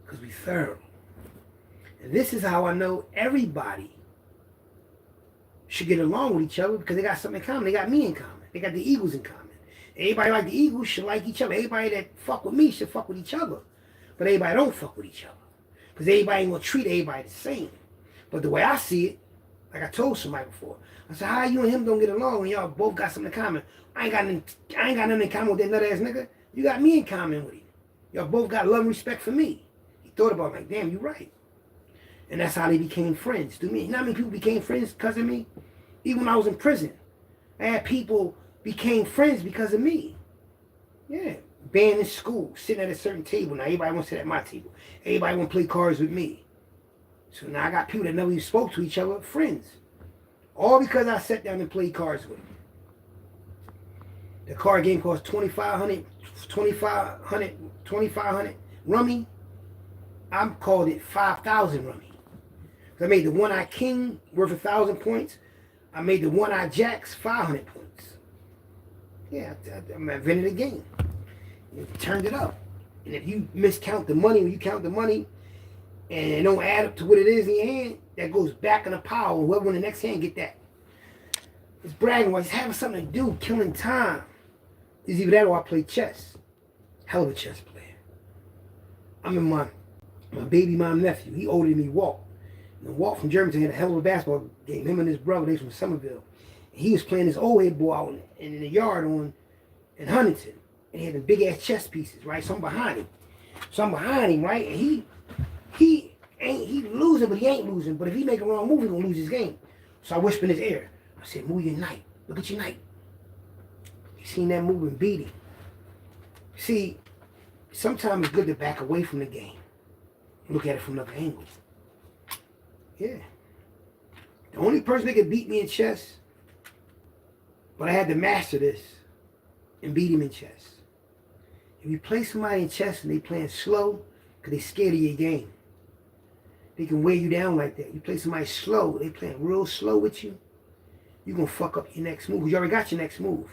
Because we thorough. And this is how I know everybody should get along with each other, because they got something in common. They got me in common. They got the Eagles in common. Everybody like the Eagles should like each other. Everybody that fuck with me should fuck with each other. But everybody don't fuck with each other. Because everybody ain't going to treat everybody the same. But the way I see it, like I told somebody before, I said, how you and him don't get along when y'all both got something in common? I ain't got nothing in common with that nut ass nigga. You got me in common with him. Y'all both got love and respect for me. He thought about it like, damn, you right. And that's how they became friends to me. You know how many people became friends because of me? Even when I was in prison, I had people became friends because of me. Yeah. Band in school, sitting at a certain table. Now everybody wants to sit at my table. Everybody want to play cards with me. So now I got people that never even spoke to each other, friends. All because I sat down and played cards with them. The card game cost $2,500 rummy. I called it 5,000 rummy. I made the one-eye king worth 1,000 points. I made the one-eye jacks 500 points. Yeah, I invented a game. And turned it up. And if you miscount the money, when you count the money, and it don't add up to what it is in your hand, that goes back in the pile. Whoever in the next hand get that. It's bragging rights, having something to do, killing time. It's either that or I play chess. Hell of a chess player. I'm in my baby mom nephew. He older than me, Walt. And Walt from Germantown had a hell of a basketball game. Him and his brother, they from Somerville. And he was playing this old head ball out in the yard in Huntington. And he had the big ass chess pieces, right? So I'm behind him. Right? And he losing, but he ain't losing. But if he make a wrong move, he gonna lose his game. So I whisper in his ear. I said, move your knight. Look at your knight. You seen that move and beat him. See, sometimes it's good to back away from the game. Look at it from another angle. Yeah. The only person that could beat me in chess, but I had to master this and beat him in chess. If you play somebody in chess and they playing slow, because they scared of your game, they can wear you down like that. You play somebody slow, they playing real slow with you, you're going to fuck up your next move, because you already got your next move.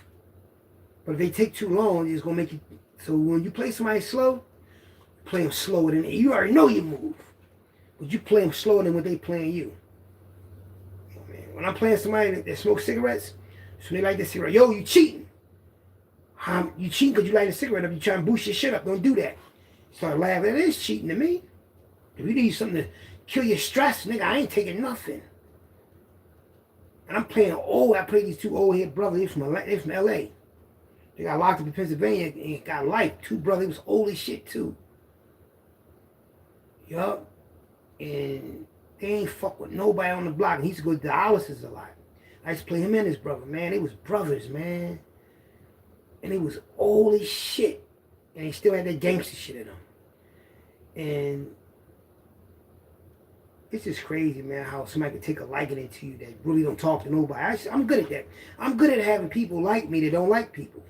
But if they take too long, it's going to make you... So when you play somebody slow, play them slower than... You already know your move. But you play them slower than what they playing you. Oh, man. When I'm playing somebody that smokes cigarettes, so they light the cigarette, yo, you cheating. You cheating because you light a cigarette up. You trying to boost your shit up. Don't do that. Start laughing. It is cheating to me. If you need something to kill your stress, nigga, I ain't taking nothing. And I'm playing I played these two old head brothers. They're from LA. They got locked up in Pennsylvania and got life. Two brothers, they was old as shit too. Yup. And they ain't fuck with nobody on the block. And he used to go to dialysis a lot. I used to play him and his brother, man. They was brothers, man. And they was old as shit. And they still had that gangster shit in them. And it's just crazy, man, how somebody can take a liking to you that really don't talk to nobody. I'm good at that. I'm good at having people like me that don't like people.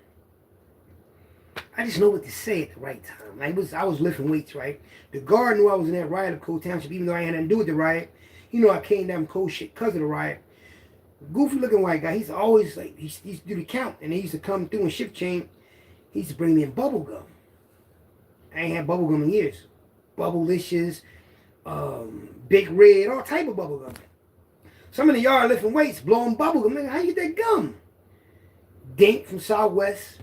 I just know what to say at the right time. I was lifting weights, right? The guard knew I was in that riot of Cold Township, even though I had nothing to do with the riot. You know, I came down cold shit because of the riot. Goofy looking white guy, he's always like, he used to do the count, and he used to come through and shift change. He used to bring me in bubble gum. I ain't had bubble gum in years. Bubblicious, Big Red, all type of bubble gum. Some in the yard lifting weights, blowing bubble gum. Nigga, how you get that gum? Dink from Southwest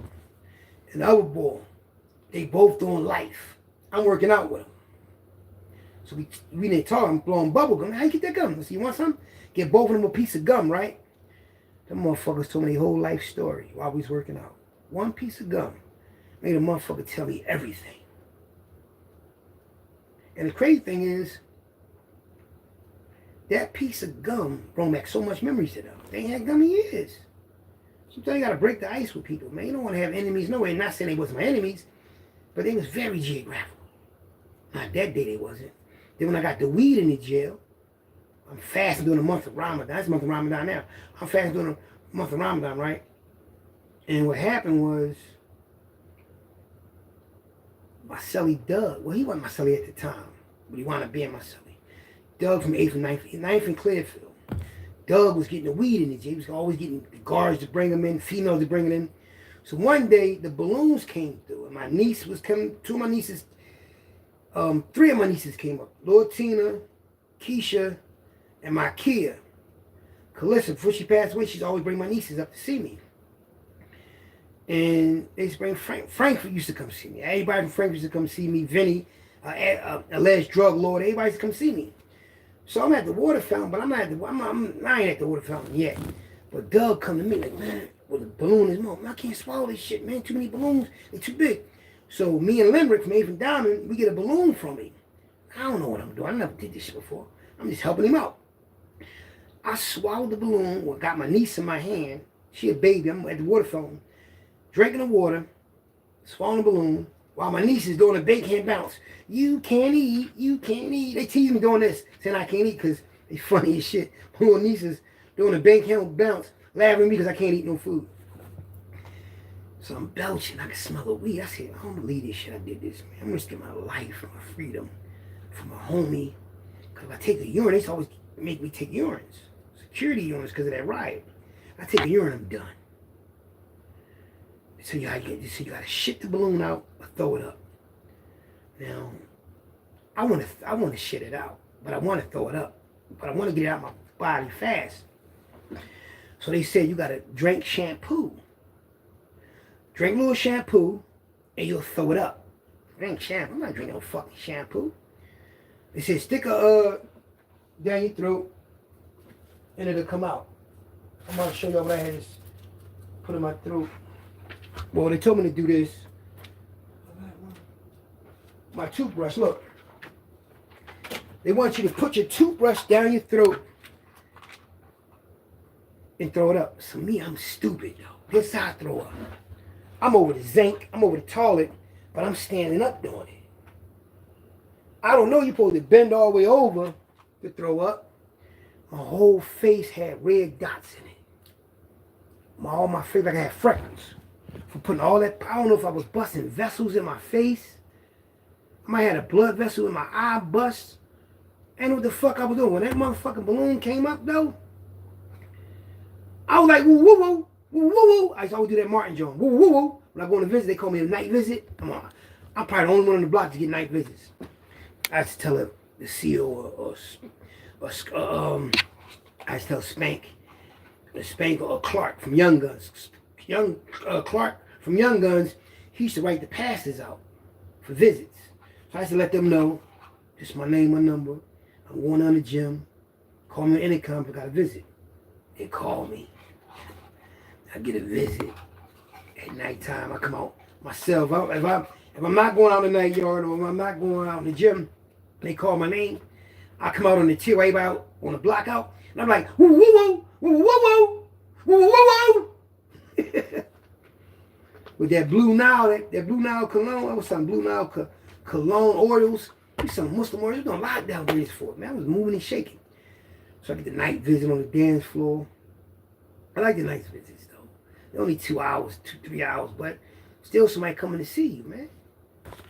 and the other boy, they both doing life. I'm working out with them. So we didn't talk. I'm blowing bubble gum. How you get that gum? So you want some? Get both of them a piece of gum, right? Them motherfuckers told me their whole life story while we was working out. One piece of gum made a motherfucker tell me everything. And the crazy thing is, that piece of gum brought back so much memories to them. They ain't had gum in years. Sometimes you gotta break the ice with people, man. You don't want to have enemies. No way. Not saying they wasn't my enemies, but they was very geographical. Not that day they wasn't. Then when I got the weed in the jail, I'm fasting during the month of Ramadan. That's the month of Ramadan now. I'm fasting during the month of Ramadan, right? And what happened was, my celly Doug, well, he wasn't my celly at the time, but he wound up being my celly. Doug from 8th and 9th in Clearfield. Doug was getting the weed in the jail. He was always getting the guards to bring him in, females to bring it in. So one day, the balloons came through, and my niece was coming, three of my nieces came up. Lord Tina, Keisha, and my Kia. Calissa, before she passed away, she'd always bring my nieces up to see me. And they used to bring Frankfurt used to come see me. Everybody from Frankfurt used to come see me. Vinny, alleged drug lord, everybody used to come see me. So I'm at the water fountain, but I ain't at the water fountain yet. But Doug come to me like, man, with a balloon in his mouth. I can't swallow this shit, man. Too many balloons. They're too big. So me and Limerick from 8th and Diamond, we get a balloon from him. I don't know what I'm doing. I never did this shit before. I'm just helping him out. I swallowed the balloon, or got my niece in my hand. She a baby. I'm at the water fountain, drinking the water, swallowing the balloon, while my niece is doing a big hand bounce. You can't eat, you can't eat. They tease me doing this, saying I can't eat because they funny as shit. My little niece is doing a big hand bounce, laughing at me because I can't eat no food. So I'm belching. I can smell the weed. I said, I don't believe this shit. I did this, man. I'm risking my life for my freedom, for my homie. Because if I take a urine, they always make me take urines. Security urines because of that riot. I take a urine, I'm done. So you gotta shit the balloon out or throw it up. Now, I want to shit it out, but I want to throw it up. But I want to get it out of my body fast. So they said you gotta drink shampoo. Drink a little shampoo, and you'll throw it up. Drink shampoo. I'm not drinking no fucking shampoo. They said stick a down your throat, and it'll come out. I'm gonna show y'all what I had to put in my throat. Well, they told me to do this. My toothbrush, look. They want you to put your toothbrush down your throat and throw it up. So me, I'm stupid, though. This is how I throw up. I'm over the zinc, I'm over the toilet, but I'm standing up doing it. I don't know you're supposed to bend all the way over to throw up. My whole face had red dots in it. All my face, like I had freckles. For putting all that, I don't know if I was busting vessels in my face. I might have had a blood vessel in my eye bust. I know what the fuck I was doing. When that motherfucking balloon came up, though, I was like, woo, woo, woo, woo, woo, woo. I used to always do that Martin Jones. Woo, woo, woo. When I go on a visit, they call me a night visit. Come on. I'm probably the only one on the block to get night visits. I used to tell the CEO I used to tell Spank or Clark from Young Guns. Clark from Young Guns, he used to write the passes out for visits. So I used to let them know, this is my name, my number. I'm going on the gym. Call me on intercom if I got a visit. They call me. I get a visit at nighttime. I come out myself. If I'm not going out in the night yard or if I'm not going out in the gym, they call my name. I come out on the tier right out on the block out, and I'm like, woo woo woo woo woo woo woo woo. With that Blue Nile, that Blue Nile cologne, that was some Blue Nile cologne oils. These some Muslim oils. We was on lockdown during this for man. I was moving and shaking. So I get the night visit on the dance floor. I like the night visits though. They're only 2 hours, 3 hours, but still somebody coming to see you, man.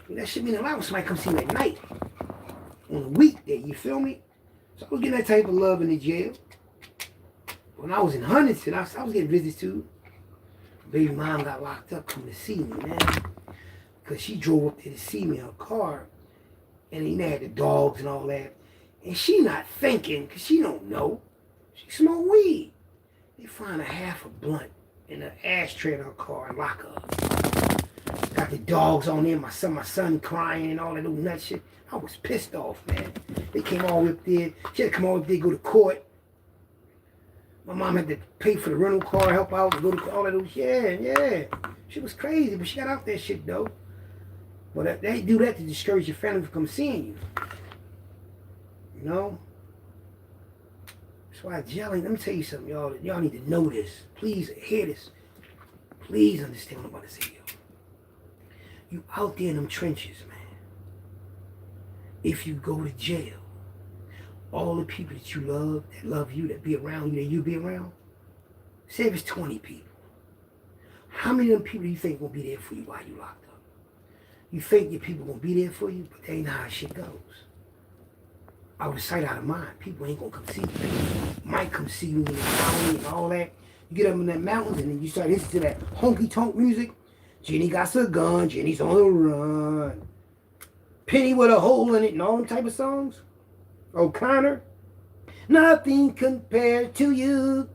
That shit mean a lot when somebody comes see you at night. On a weekday, you feel me? So I was getting that type of love in the jail. When I was in Huntington, I was getting visits too. Baby mom got locked up coming to see me, man. Because she drove up there to see me in her car. And they had the dogs and all that. And she not thinking, because she don't know. She smoked weed. They find a half a blunt in an ashtray in her car and lock her up. Got the dogs on there, my son crying and all that little nut shit. I was pissed off, man. They came all up there. She had to come all up there, go to court. My mom had to pay for the rental car, help out, go to all that little shit. Yeah. She was crazy, but she got out that shit, though. But they do that to discourage your family from seeing you. You know? That's why gelling, let me tell you something, y'all. Y'all need to know this. Please hear this. Please understand what I'm about to say, yo. You out there in them trenches, man. If you go to jail, all the people that you love you, that be around you, that you be around, say if it's 20 people. How many of them people do you think will be there for you while you locked up? You think your people gonna be there for you, but they ain't how shit goes. Out of sight, out of mind. People ain't gonna come see you. People might come see you in the county and all that. You get up in that mountains and then you start listening to that honky-tonk music. Jenny got a gun, Jenny's on the run. Penny with a hole in it and all them type of songs. O'Connor, nothing compared to you.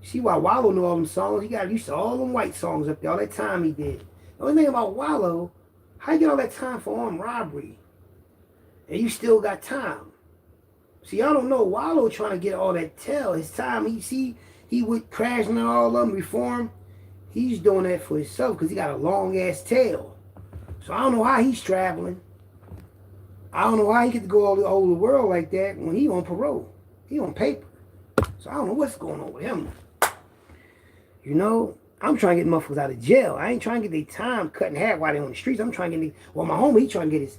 See why Wallow know all them songs? He got used to all them white songs up there, all that time he did. The only thing about Wallow, how you get all that time for armed robbery? And you still got time. See, y'all don't know, Wallow trying to get all that tail. His time, he would crash and all of them, reform. He's doing that for himself because he got a long ass tail. So I don't know how he's traveling. I don't know how he get to go all over the world like that when he on parole. He on paper. So I don't know what's going on with him. You know, I'm trying to get motherfuckers out of jail. I ain't trying to get their time cut in half while they on the streets. I'm trying to get my homie, he trying to get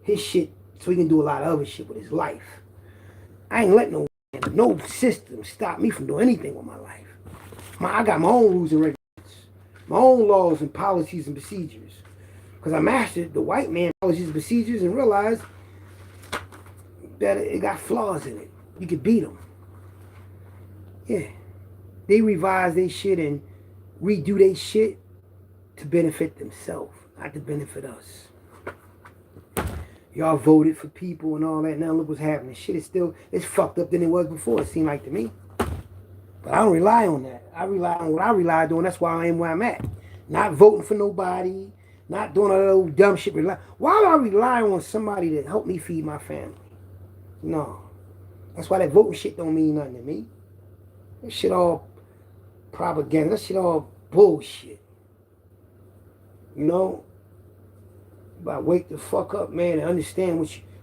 his shit so he can do a lot of other shit with his life. I ain't letting no system stop me from doing anything with my life. I got my own rules and regulations, my own laws and policies and procedures. Because I mastered the white man policies and procedures and realized that it got flaws in it. You could beat them. Yeah. They revise their shit and redo their shit to benefit themselves, not to benefit us. Y'all voted for people and all that. Now look what's happening. Shit is it's fucked up than it was before, it seemed like to me. But I don't rely on that. I rely on what I relied on. That's why I am where I'm at. Not voting for nobody. Not doing all that old dumb shit. Why do I rely on somebody to help me feed my family? No. That's why that voting shit don't mean nothing to me. That shit all propaganda. That shit all bullshit. You know? But wake the fuck up, man, and understand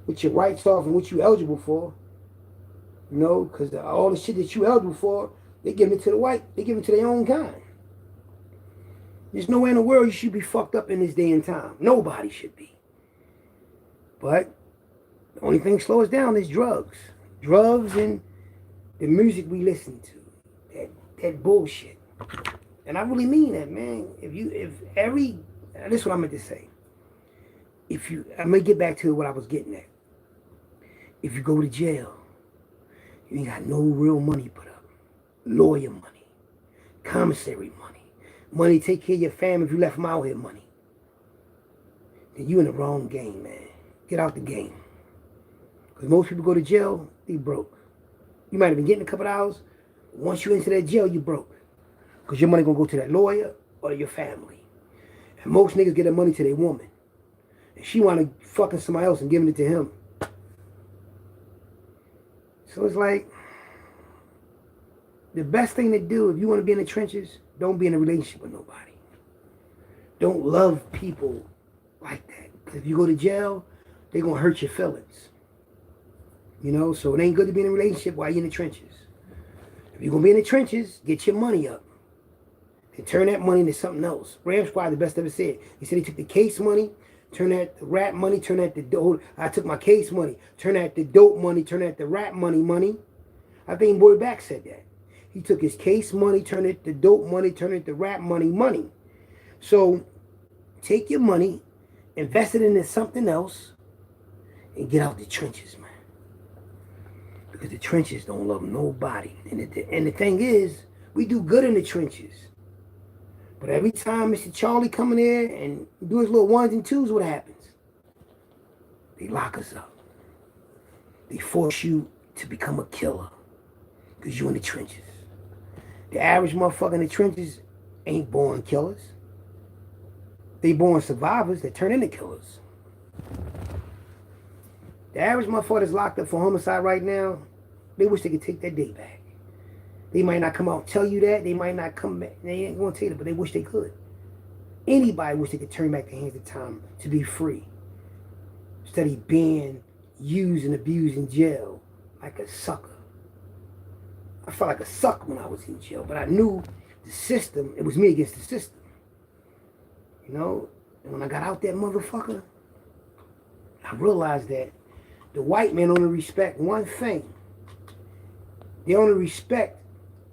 what your rights are and what you eligible for. You know? Because all the shit that you eligible for, they give it to the white. They give it to their own kind. There's nowhere in the world you should be fucked up in this day and time. Nobody should be. But the only thing slow us down is drugs. Drugs and the music we listen to. That bullshit. And I really mean that, man. This is what I meant to say. I'm going to get back to what I was getting at. If you go to jail, you ain't got no real money put up. Lawyer money. Commissary money. Money to take care of your family if you left them out here money. Then you in the wrong game, man. Get out the game. Because most people go to jail, they broke. You might have been getting a couple of hours. Once you're into that jail, you broke. Because your money going to go to that lawyer or to your family. And most niggas get their money to their woman. And she want to fucking somebody else and giving it to him. So it's like, the best thing to do if you want to be in the trenches, don't be in a relationship with nobody. Don't love people like that. Because if you go to jail, they're going to hurt your feelings. You know, so it ain't good to be in a relationship while you're in the trenches. If you're going to be in the trenches, get your money up. And turn that money into something else. Ram Squad, the best ever said. He said he took the case money, turn that to rap money, turn that to dope. I took my case money, turn that to dope money, turn that to rap money. I think Boy Back said that. He took his case money, turned it to dope money, turned it to rap money. So take your money, invest it into something else, and get out the trenches, man. Because the trenches don't love nobody. And the thing is, we do good in the trenches. But every time Mr. Charlie come in there and do his little ones and twos, what happens? They lock us up. They force you to become a killer. Because you're in the trenches. The average motherfucker in the trenches ain't born killers. They born survivors that turn into killers. The average motherfucker that's locked up for homicide right now, they wish they could take that day back. They might not come out and tell you that. They might not come back. They ain't going to tell you that, but they wish they could. Anybody wish they could turn back the hands of time to be free. Instead of being used and abused in jail like a sucker. I felt like a sucker when I was in jail, but I knew the system, it was me against the system. You know, and when I got out that motherfucker, I realized that the white men only respect one thing. They only respect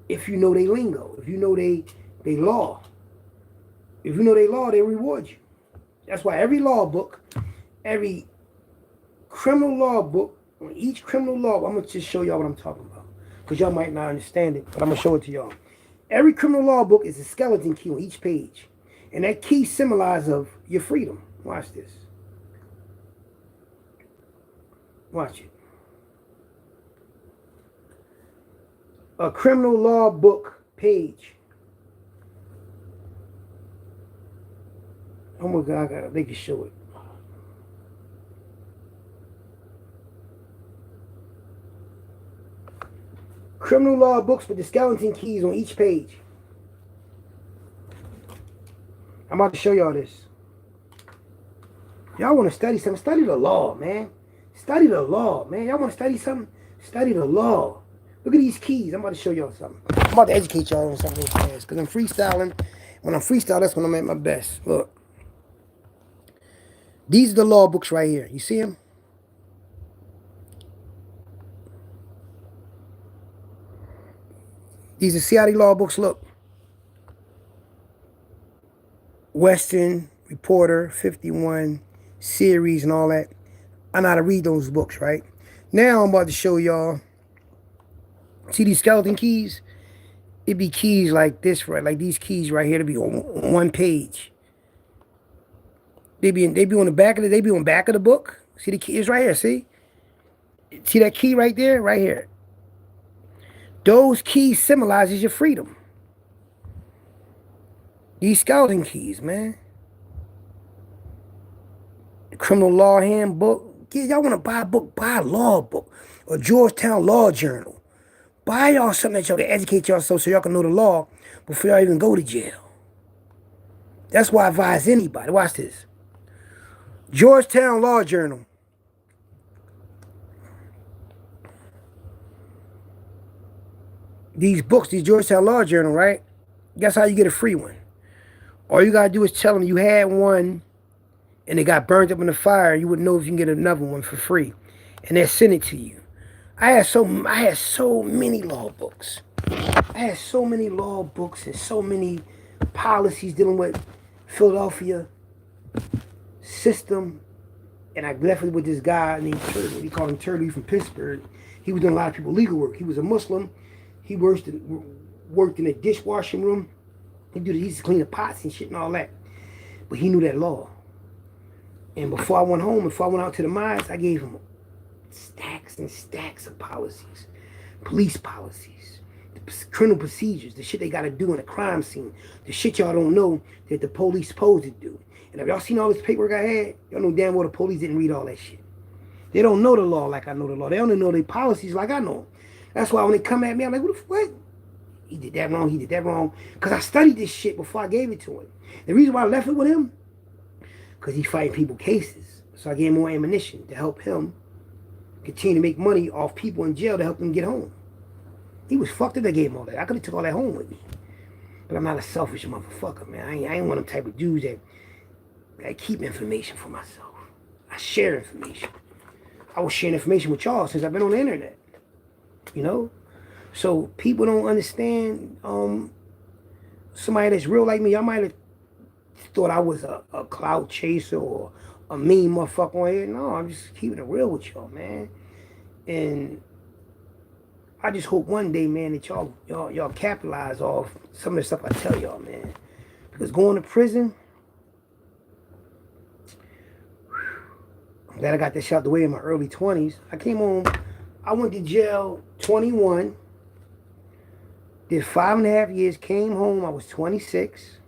if you know they lingo, if you know they law. If you know they law, they reward you. That's why every law book, every criminal law book, on each criminal law, I'm going to just show y'all what I'm talking about. Because y'all might not understand it, but I'm going to show it to y'all. Every criminal law book is a skeleton key on each page. And that key symbolizes of your freedom. Watch this. Watch it. A criminal law book page. Oh my God, they can show it. Criminal law books with the skeleton keys on each page. I'm about to show y'all this. Y'all want to study something? Study the law, man. Study the law, man. Y'all want to study something? Study the law. Look at these keys. I'm about to show y'all something. I'm about to educate y'all on something real fast. Because I'm freestyling. When I'm freestyling, that's when I'm at my best. Look. These are the law books right here. You see them? These are CID law books. Look. Western, Reporter, 51, Series, and all that. I know how to read those books, right? Now I'm about to show y'all. See these skeleton keys? It'd be keys like this, right? Like these keys right here to be on one page. They be on the back of the book. See the keys right here, see? See that key right there? Right here. Those keys symbolizes your freedom. These skeleton keys, man. The criminal law handbook. Yeah, y'all want to buy a book? Buy a law book. Or Georgetown Law Journal. Buy y'all something that y'all can educate y'all so y'all can know the law before y'all even go to jail. That's why I advise anybody. Watch this. Georgetown Law Journal. These books, these Georgetown Law Journal, right? That's how you get a free one. All you got to do is tell them you had one and it got burned up in the fire. You wouldn't know if you can get another one for free. And they'll send it to you. I had so many law books. I had so many law books and so many policies dealing with Philadelphia system. And I left it with this guy named Turtle. He called him Turtle from Pittsburgh. He was doing a lot of people legal work. He was a Muslim. He worked in a dishwashing room. He used to clean the pots and shit and all that. But he knew that law. And before I went home, before I went out to the mines, I gave him stacks and stacks of policies. Police policies. The criminal procedures. The shit they got to do in a crime scene. The shit y'all don't know that the police supposed to do. And if y'all seen all this paperwork I had, y'all know damn well the police didn't read all that shit. They don't know the law like I know the law. They only know their policies like I know them. That's why when they come at me, I'm like, what? he did that wrong, he did that wrong. Because I studied this shit before I gave it to him. The reason why I left it with him, because he's fighting people cases. So I gave him more ammunition to help him continue to make money off people in jail to help them get home. He was fucked up. I gave him all that. I could have took all that home with me. But I'm not a selfish motherfucker, man. I ain't one of them type of dudes that keep information for myself. I share information. I was sharing information with y'all since I've been on the internet. You know? So people don't understand somebody that's real like me. Y'all might have thought I was a clout chaser or a mean motherfucker on here. No, I'm just keeping it real with y'all, man. And I just hope one day, man, that y'all capitalize off some of the stuff I tell y'all, man. Because going to prison, I'm glad I got that shit out the way in my early 20s. I came home, I went to jail 21, did 5.5 years, came home, I was 26,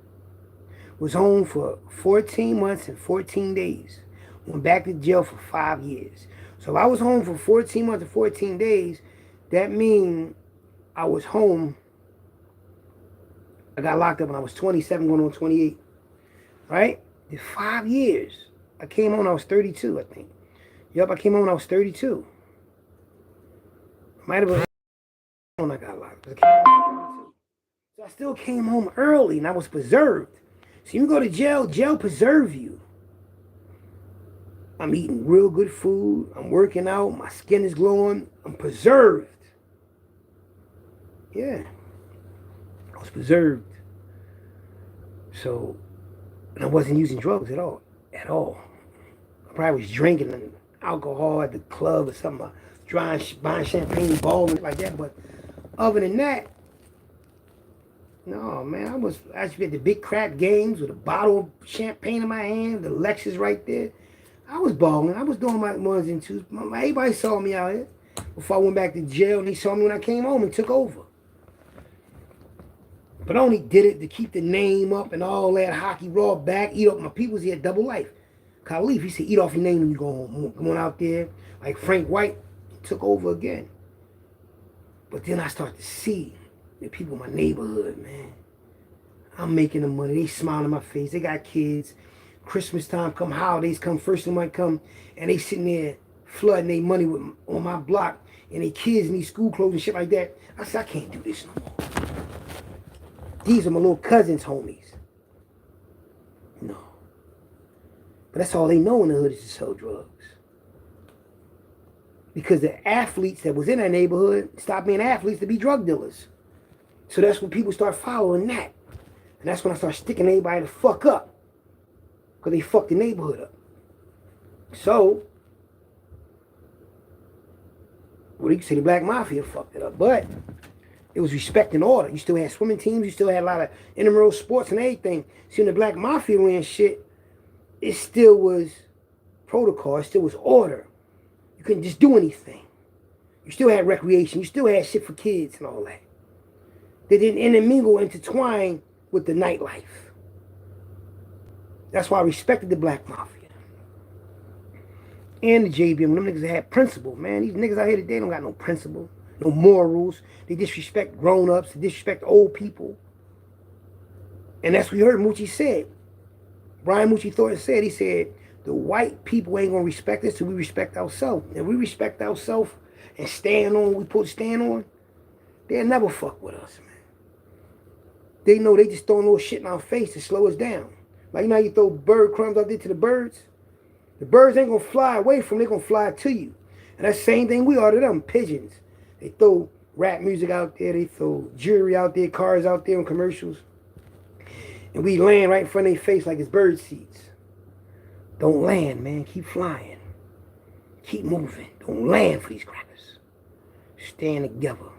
was home for 14 months and 14 days. Went back to jail for 5 years. So if I was home for 14 months and 14 days, that means I was home. I got locked up when I was 27 going on 28. Right? Did 5 years. I came home when I was 32, I think. Yup, I came home when I was 32. Might have been when I got locked up. So I still came home early and I was preserved. So you go to jail, jail preserve you. I'm eating real good food. I'm working out. My skin is glowing. I'm preserved. Yeah. I was preserved. So, and I wasn't using drugs at all. At all. I probably was drinking alcohol at the club or something. Buying champagne, balling like that. But other than that, no, man, I was actually at the big crap games with a bottle of champagne in my hand, the Lexus right there. I was balling. I was doing my ones and twos. Everybody saw me out here before I went back to jail, and they saw me when I came home and took over. But I only did it to keep the name up and all that. Hockey raw back, eat up my people's here, double life. Khalif, he said, eat off your name when you go home. Come on out there, like Frank White, took over again. But then I start to see the people in my neighborhood, man. I'm making the money. They smile in my face. They got kids. Christmas time come, holidays come, first of the month come, and they sitting there flooding their money on my block, and their kids need school clothes and shit like that. I said, I can't do this no more. These are my little cousins' homies. No. But that's all they know in the hood is to sell drugs. Because the athletes that was in that neighborhood stopped being athletes to be drug dealers. So that's when people start following that. And that's when I start sticking everybody the fuck up. Because they fucked the neighborhood up. So, well, you can say the Black Mafia fucked it up. But it was respect and order. You still had swimming teams. You still had a lot of intramural sports and everything. See, when the Black Mafia ran shit, it still was protocol. It still was order. You couldn't just do anything. You still had recreation. You still had shit for kids and all that. They didn't intermingle, intertwine with the nightlife. That's why I respected the Black Mafia. And the JBM. Them niggas had principle, man. These niggas out here today don't got no principle. No morals. They disrespect grown-ups. They disrespect old people. And that's what you heard Moochie said. Brian Moochie Thornton said, he said, the white people ain't going to respect us till we respect ourselves. And we respect ourselves and stand on what we supposed to stand on, they'll never fuck with us, man. They know they just throwing little shit in our face to slow us down. Like, you know how you throw bird crumbs out there to the birds? The birds ain't going to fly away from them. They're going to fly to you. And that's the same thing we are to them, pigeons. They throw rap music out there. They throw jewelry out there, cars out there in commercials. And we land right in front of their face like it's bird seeds. Don't land, man. Keep flying. Keep moving. Don't land for these crackers. Stand together.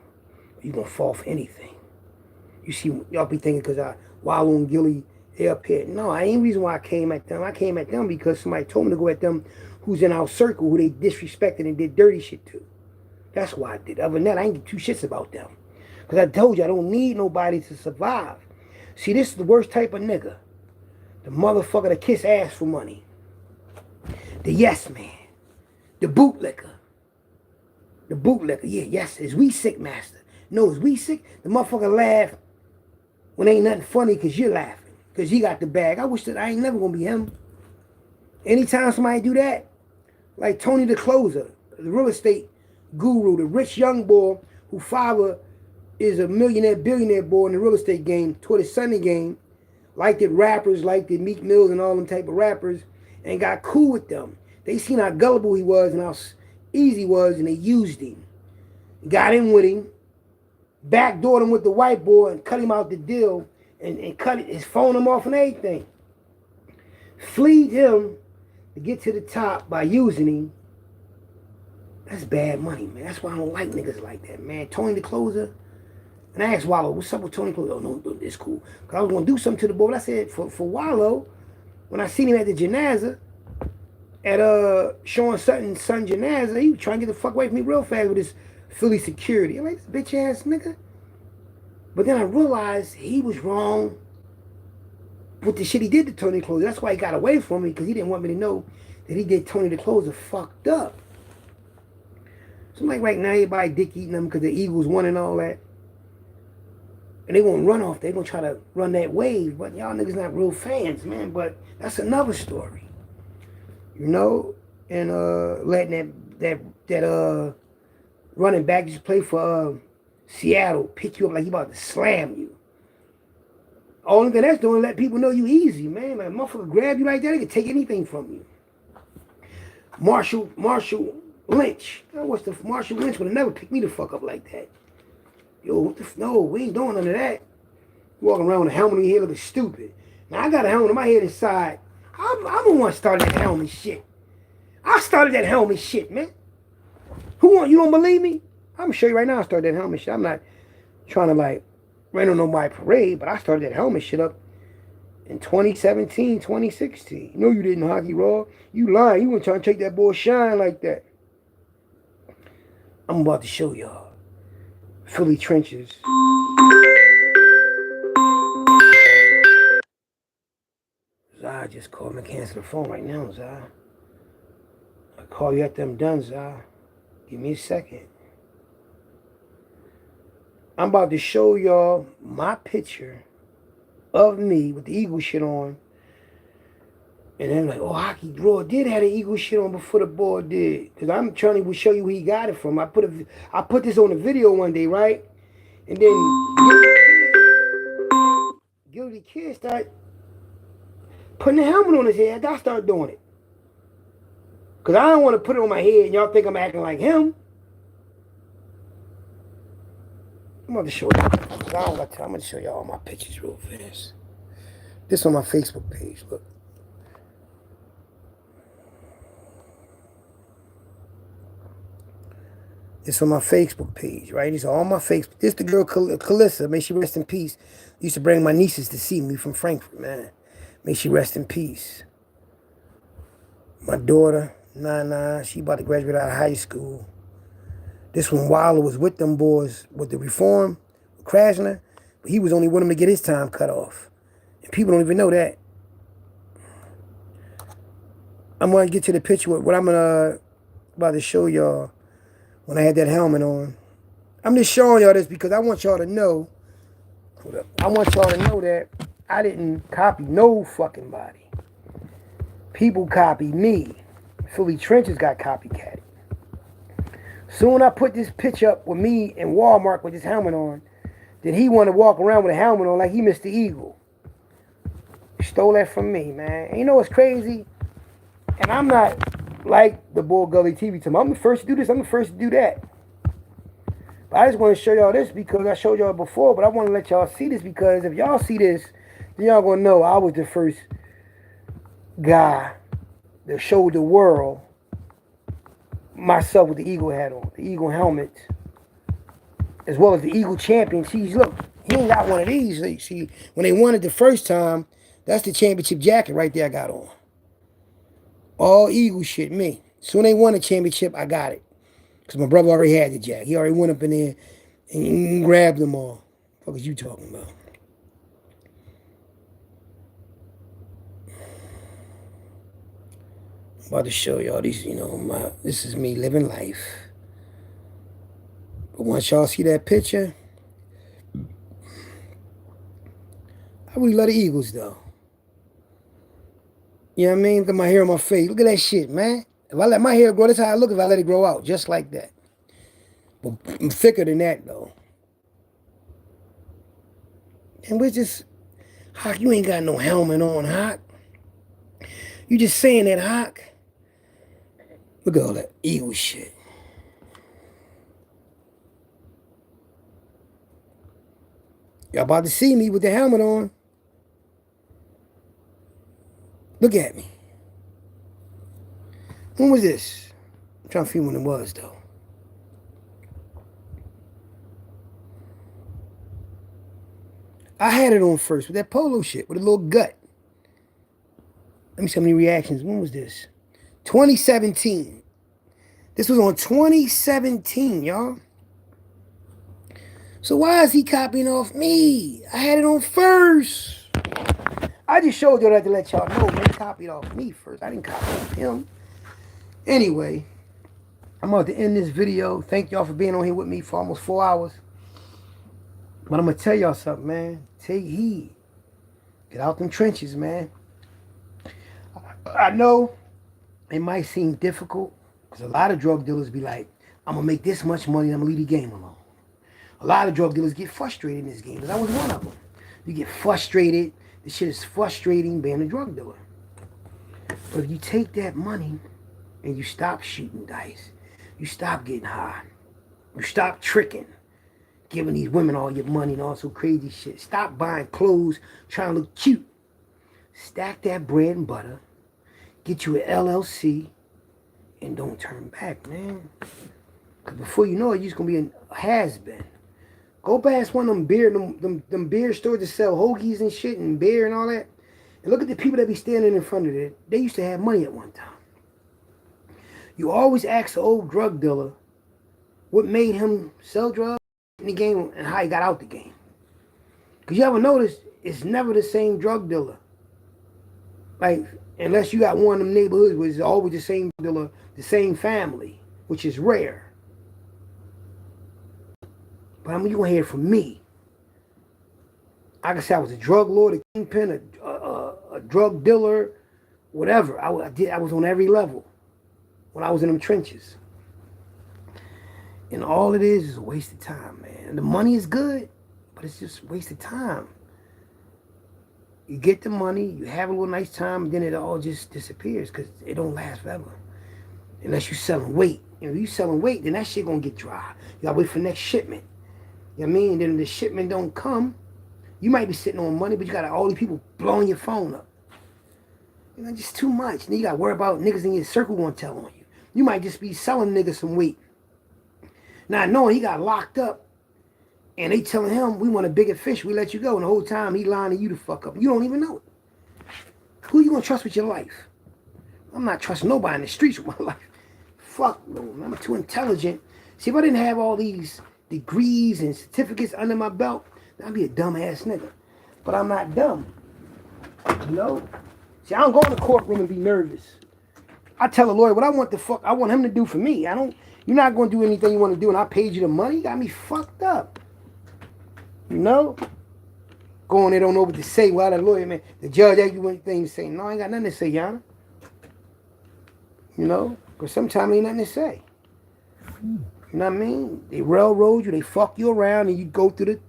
You're going to fall for anything. You see, y'all be thinking because I Wallow and Gilly, they up here. No, I ain't reason why I came at them. I came at them because somebody told me to go at them who's in our circle, who they disrespected and did dirty shit to. That's why I did. Other than that, I ain't give two shits about them. Because I told you, I don't need nobody to survive. See, this is the worst type of nigga. The motherfucker that kiss ass for money. The yes man. The bootlicker. The bootlicker, yeah, yes, is we sick master. No, is we sick? The motherfucker laugh when ain't nothing funny because you're laughing. Because he got the bag. I wish that I ain't never going to be him. Anytime somebody do that, like Tony the Closer, the real estate guru, the rich young boy who father is a millionaire, billionaire boy in the real estate game, toward his Sunday game, liked it rappers, liked it Meek Mills and all them type of rappers, and got cool with them. They seen how gullible he was and how easy he was, and they used him. Got in with him, backdoored him with the white boy and cut him out the deal and cut his phone him off and everything. Fleed him to get to the top by using him. That's bad money, man. That's why I don't like niggas like that, man. Tony the Closer. And I asked Wallow, what's up with Tony Closer? Oh, no, it's cool. Because I was going to do something to the boy. But I said, for Wallow, when I seen him at the janaza, at Sean Sutton's son janaza, he was trying to get the fuck away from me real fast with his Philly security. I'm like, this bitch ass nigga. But then I realized he was wrong with the shit he did to Tony the Closer. That's why he got away from me, because he didn't want me to know that he did Tony the Closer fucked up. So I'm like, right now, everybody dick eating them because the Eagles won and all that. And they won't run off. They're going to try to run that wave. But y'all niggas not real fans, man. But that's another story. You know? And letting that running back just play for Seattle pick you up like he about to slam you. Only thing that's doing is let people know you easy, man. Like a motherfucker grab you like that, they can take anything from you. Marshall Lynch. Marshall Lynch would have never picked me the fuck up like that. Yo, what the no, we ain't doing none of that. Walking around with a helmet in your head looking stupid. Now I got a helmet in my head inside. I'm the one started that helmet shit. I started that helmet shit, man. You don't believe me? I'm gonna show you right now I started that helmet shit. I'm not trying to like rain on my parade, but I started that helmet shit up in 2017, 2016. No, you didn't, Hockey Raw. You lying. You weren't trying to take that boy shine like that. I'm about to show y'all. Philly trenches. Zah just called me. Cancel the phone right now, Zah. I'll call you after I'm done, Zah. Give me a second. I'm about to show y'all my picture of me with the Eagle shit on. And then like, oh, Hockey Raw did have the Eagle shit on before the boy did. Because I'm trying to show you where he got it from. I put this on a video one day, right? And then Guilty Kid started putting the helmet on his head. I started doing it. Because I don't want to put it on my head and y'all think I'm acting like him. I'm about to show you. I'm going to show y'all all my pictures real fast. This on my Facebook page. Look. It's on my Facebook page, right? It's all my Facebook. This the girl, Calissa. May she rest in peace. Used to bring my nieces to see me from Frankfurt, man. May she rest in peace. My daughter, Nana, she about to graduate out of high school. This one, Wilder was with them boys with the reform, Krasner, but he was only with them to get his time cut off. And people don't even know that. I'm going to get to the picture with what I'm about to show y'all. When I had that helmet on. I'm just showing y'all this because I want y'all to know. Hold up. I want y'all to know that I didn't copy no fucking body. People copied me. Philly Trenches got copycatted. Soon I put this picture up with me in Walmart with this helmet on. Then he wanted to walk around with a helmet on like he Mr. Eagle. He stole that from me, man. And you know what's crazy? And I'm not like the Bull Gully TV team. I'm the first to do this. I'm the first to do that. But I just want to show y'all this because I showed y'all before. But I want to let y'all see this because if y'all see this, then y'all going to know I was the first guy that showed the world myself with the Eagle hat on. The Eagle helmet. As well as the Eagle champion. See, look, he ain't got one of these. See, when they won it the first time, that's the championship jacket right there I got on. All Eagle shit, me. So when they won the championship, I got it. Because my brother already had the jacket. He already went up in there and grabbed them all. What was you talking about? I'm about to show y'all these, this is me living life. But once y'all see that picture, I really love the Eagles, though. You know what I mean? Look at my hair on my face. Look at that shit, man. If I let my hair grow, that's how I look if I let it grow out, just like that. But I'm thicker than that, though. And we're just, Hawk, you ain't got no helmet on, Hawk. You just saying that, Hawk. Look at all that Eagle shit. Y'all about to see me with the helmet on. Look at me. When was this? I'm trying to figure when it was, though. I had it on first with that polo shit, with a little gut. Let me see how many reactions. When was this? 2017. This was on 2017, y'all. So why is he copying off me? I had it on first. I just showed y'all that to let y'all know, man. He copied off me first. I didn't copy off him. Anyway, I'm about to end this video. Thank y'all for being on here with me for almost 4 hours. But I'm going to tell y'all something, man. Take heed. Get out them trenches, man. I know it might seem difficult because a lot of drug dealers be like, I'm going to make this much money and I'm going to leave the game alone. A lot of drug dealers get frustrated in this game because I was one of them. You get frustrated. This shit is frustrating being a drug dealer. But if you take that money and you stop shooting dice, you stop getting high, you stop tricking, giving these women all your money and all some crazy shit. Stop buying clothes, trying to look cute. Stack that bread and butter. Get you an LLC and don't turn back, man. Because before you know it, you're just going to be a has-been. Go past one of them beer stores that sell hoagies and shit and beer and all that. And look at the people that be standing in front of it. They used to have money at one time. You always ask the old drug dealer what made him sell drugs in the game and how he got out the game. Because you ever notice, it's never the same drug dealer. Like, unless you got one of them neighborhoods where it's always the same dealer, the same family, which is rare. But I mean, you're going to hear from me. Like I said, I was a drug lord, a kingpin, a drug dealer, whatever. I was on every level when I was in them trenches. And all it is a waste of time, man. And the money is good, but it's just a waste of time. You get the money, you have a little nice time, and then it all just disappears because it don't last forever. Unless you're selling weight. You know, if you're selling weight, then that shit going to get dry. You got to wait for the next shipment. You know what I mean? Then if the shipment don't come, you might be sitting on money, but you got all these people blowing your phone up. You know, just too much. Then you got to worry about niggas in your circle going to tell on you. You might just be selling niggas some weight. Not knowing he got locked up, and they telling him, we want a bigger fish, we let you go. And the whole time he lying to you to fuck up. You don't even know it. Who you going to trust with your life? I'm not trusting nobody in the streets with my life. Fuck no, man. I'm too intelligent. See, if I didn't have all these degrees and certificates under my belt, I'd be a dumbass nigga. But I'm not dumb. You know? See, I don't go in the courtroom and be nervous. I tell a lawyer what I want I want him to do for me. You're not going to do anything you want to do, and I paid you the money. You got me fucked up. You know? Going there, don't know what to say. Well, that lawyer, man, the judge asked you anything to say. No, I ain't got nothing to say, Yana. You know? Because sometimes ain't nothing to say. You know what I mean? They railroad you, they fuck you around, and you go through the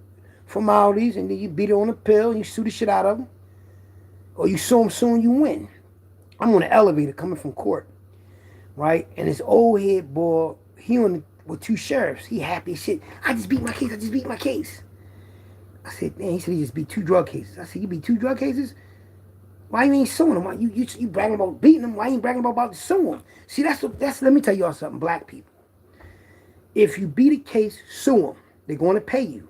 formalities, and then you beat it on a pill, and you sue the shit out of them. Or you sue them soon, you win. I'm on the elevator coming from court, right? And this old head boy, he with two sheriffs. He happy as shit. I just beat my case. I said, man, he said he just beat 2 drug cases. I said, you beat 2 drug cases? Why you ain't suing him? Why you bragging about beating him? Why you ain't bragging about suing him? See, that's let me tell y'all something, black people. If you beat a case, sue them. They're going to pay you.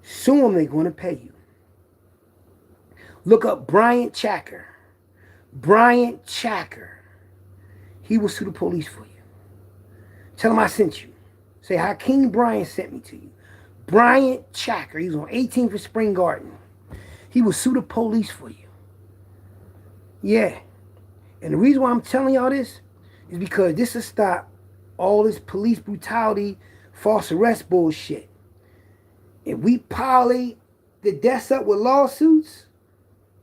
Sue them, they're going to pay you. Look up Bryant Chacker. Bryant Chacker. He will sue the police for you. Tell him I sent you. Say Hakeem Bryant sent me to you. Bryant Chacker. He was on 18th for Spring Garden. He will sue the police for you. Yeah. And the reason why I'm telling y'all this is because this will stop all this police brutality, false arrest bullshit. If we parley the desk up with lawsuits,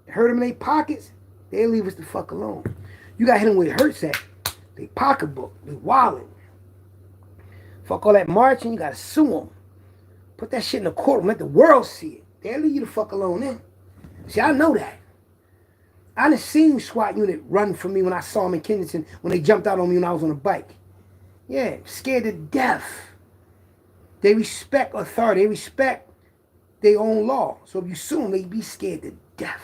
hurt them in their pockets, they leave us the fuck alone. You got to hit them where it hurts at. They pocketbook, they wallet. Fuck all that marching, you got to sue them. Put that shit in the courtroom, let the world see it. They'll leave you the fuck alone then. See, I know that. I done seen SWAT unit run from me when I saw them in Kensington when they jumped out on me when I was on a bike. Yeah, scared to death. They respect authority. They respect their own law. So if you sue them, they be scared to death.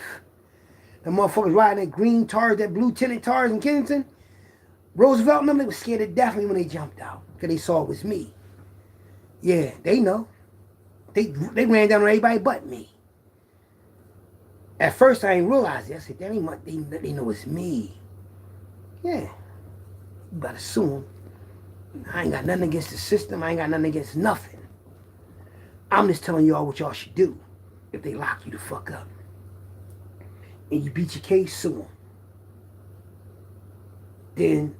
The motherfuckers riding that green Tars, that blue tinted Tars in Kensington, Roosevelt and them, they were scared to death when they jumped out because they saw it was me. Yeah, they know. They ran down on everybody but me. At first, I didn't realize it. I said, they know it's me. Yeah. You better sue them. I ain't got nothing against the system. I ain't got nothing against nothing. I'm just telling y'all what y'all should do if they lock you the fuck up. And you beat your case, sue them. Then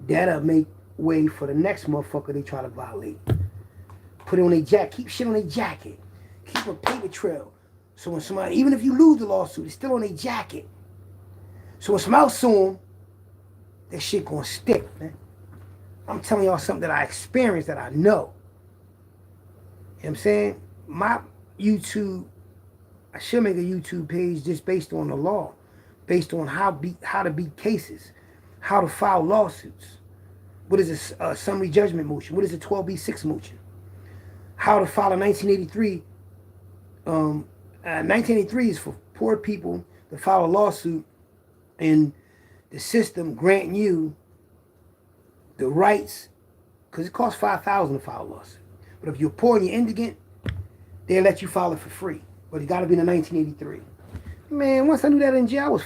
that'll make way for the next motherfucker they try to violate. Put it on their jacket. Keep shit on their jacket. Keep a paper trail. So when somebody, even if you lose the lawsuit, it's still on their jacket. So when somebody else sue them, that shit gonna stick, man. I'm telling y'all something that I experienced, that I know. You know what I'm saying? My YouTube, I should make a YouTube page just based on the law, based on how to beat cases, how to file lawsuits. What is a summary judgment motion? What is a 12B6 motion? How to file a 1983. 1983 is for poor people to file a lawsuit and the system granting you the rights, because it costs $5,000 to file a lawsuit. But if you're poor and you're indigent, they'll let you file it for free. But it got to be in the 1983. Man, once I knew that in jail, I was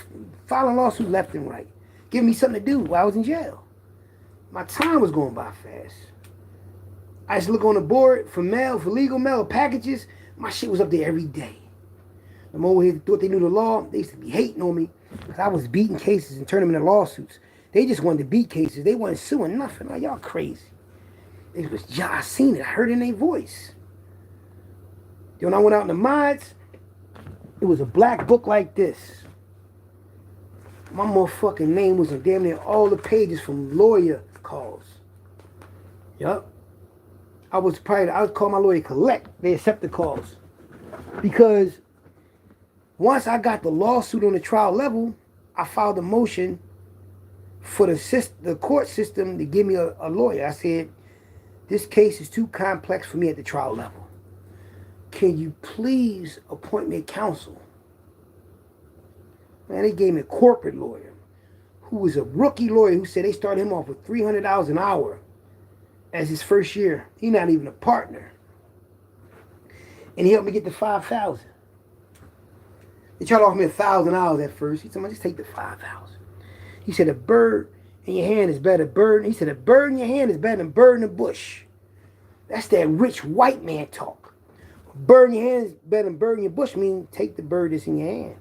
filing lawsuits left and right. Giving me something to do while I was in jail. My time was going by fast. I used to look on the board for mail, for legal mail, packages. My shit was up there every day. Them over here thought they knew the law. They used to be hating on me because I was beating cases and turning them into lawsuits. They just wanted to beat cases. They wasn't suing nothing. Like, y'all crazy. It was, I seen it. I heard it in their voice. Then when I went out in the mods, it was a black book like this. My motherfucking name was in damn near all the pages from lawyer calls. Yup. I would call my lawyer collect. They accept the calls. Because once I got the lawsuit on the trial level, I filed a motion for the court system to give me a lawyer. I said, this case is too complex for me at the trial level. Can you please appoint me a counsel? Man, they gave me a corporate lawyer who was a rookie lawyer who said they started him off with $300 an hour as his first year. He's not even a partner. And he helped me get the $5,000. They tried to offer me $1,000 at first. He said, just take the $5,000. He said, a bird in your hand is better than bird. He said, a bird in your hand is better than a bird in the bush. That's that rich white man talk. Bird in your hand is better than bird in your bush. Mean take the bird that's in your hand.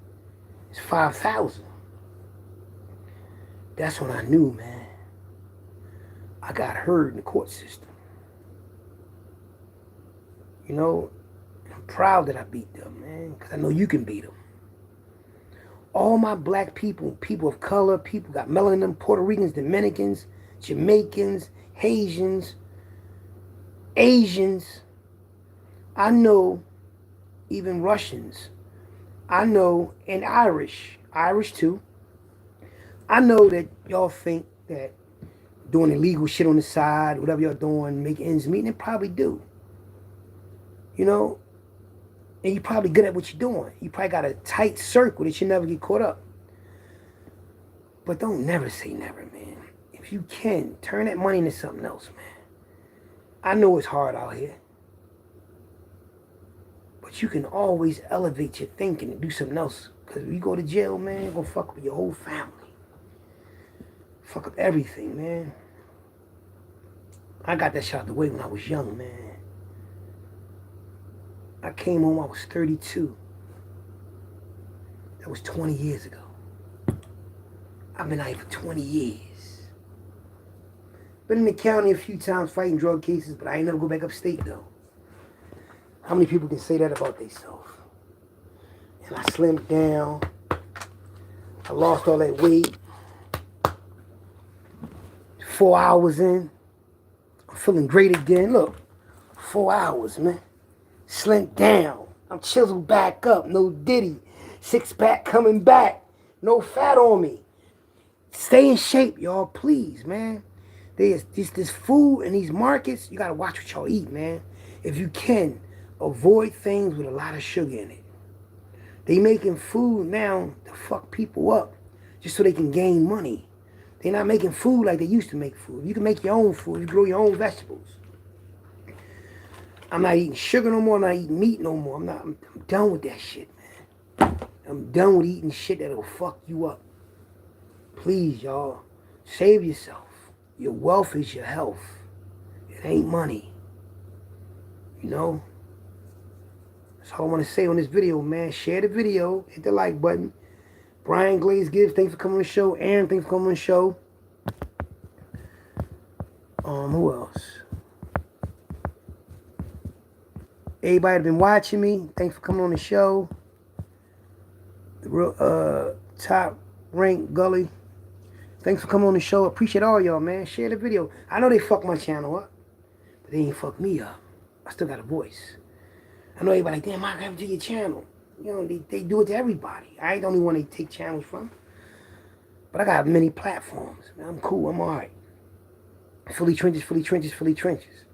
It's $5,000. That's when I knew, man. I got heard in the court system. You know, I'm proud that I beat them, man, because I know you can beat them. All my black people, people of color, people got melanin in them, Puerto Ricans, Dominicans, Jamaicans, Haitians, Asians. I know even Russians. I know, and Irish too. I know that y'all think that doing illegal shit on the side, whatever y'all doing, make ends meet, and they probably do. You know? And you're probably good at what you're doing. You probably got a tight circle that you never get caught up. But don't never say never, man. If you can, turn that money into something else, man. I know it's hard out here. But you can always elevate your thinking and do something else. Because when you go to jail, man, you're going to fuck up your whole family. Fuck up everything, man. I got that shot out the way when I was young, man. I came home, I was 32. That was 20 years ago. I've been out here for 20 years. Been in the county a few times fighting drug cases, but I ain't never go back upstate, though. How many people can say that about themselves? and I slimmed down. I lost all that weight. 4 hours in, I'm feeling great again. Look, 4 hours, man. Slimmed down. I'm chiseled back up. No Diddy. Six pack coming back. No fat on me. Stay in shape, y'all. Please, man. There's this food in these markets. You got to watch what y'all eat, man. If you can, avoid things with a lot of sugar in it. They making food now to fuck people up just so they can gain money. They're not making food like they used to make food. You can make your own food. You grow your own vegetables. I'm not eating sugar no more. I'm not eating meat no more. I'm done with that shit, man. I'm done with eating shit that'll fuck you up. Please, y'all, save yourself. Your wealth is your health. It ain't money. You know? That's all I want to say on this video, man. Share the video. Hit the like button. Brian Glaze Gibbs, thanks for coming on the show. Aaron, thanks for coming on the show. Who else? Everybody that been watching me, thanks for coming on the show. The real top rank Gully, thanks for coming on the show. Appreciate all y'all, man. Share the video. I know they fucked my channel up, but they ain't fucked me up. I still got a voice. I know everybody like, damn, I got to your channel. You know, they do it to everybody. I ain't the only one they take channels from. But I got many platforms. Man, I'm cool. I'm all right. Philly Trenches, Philly Trenches, Philly Trenches.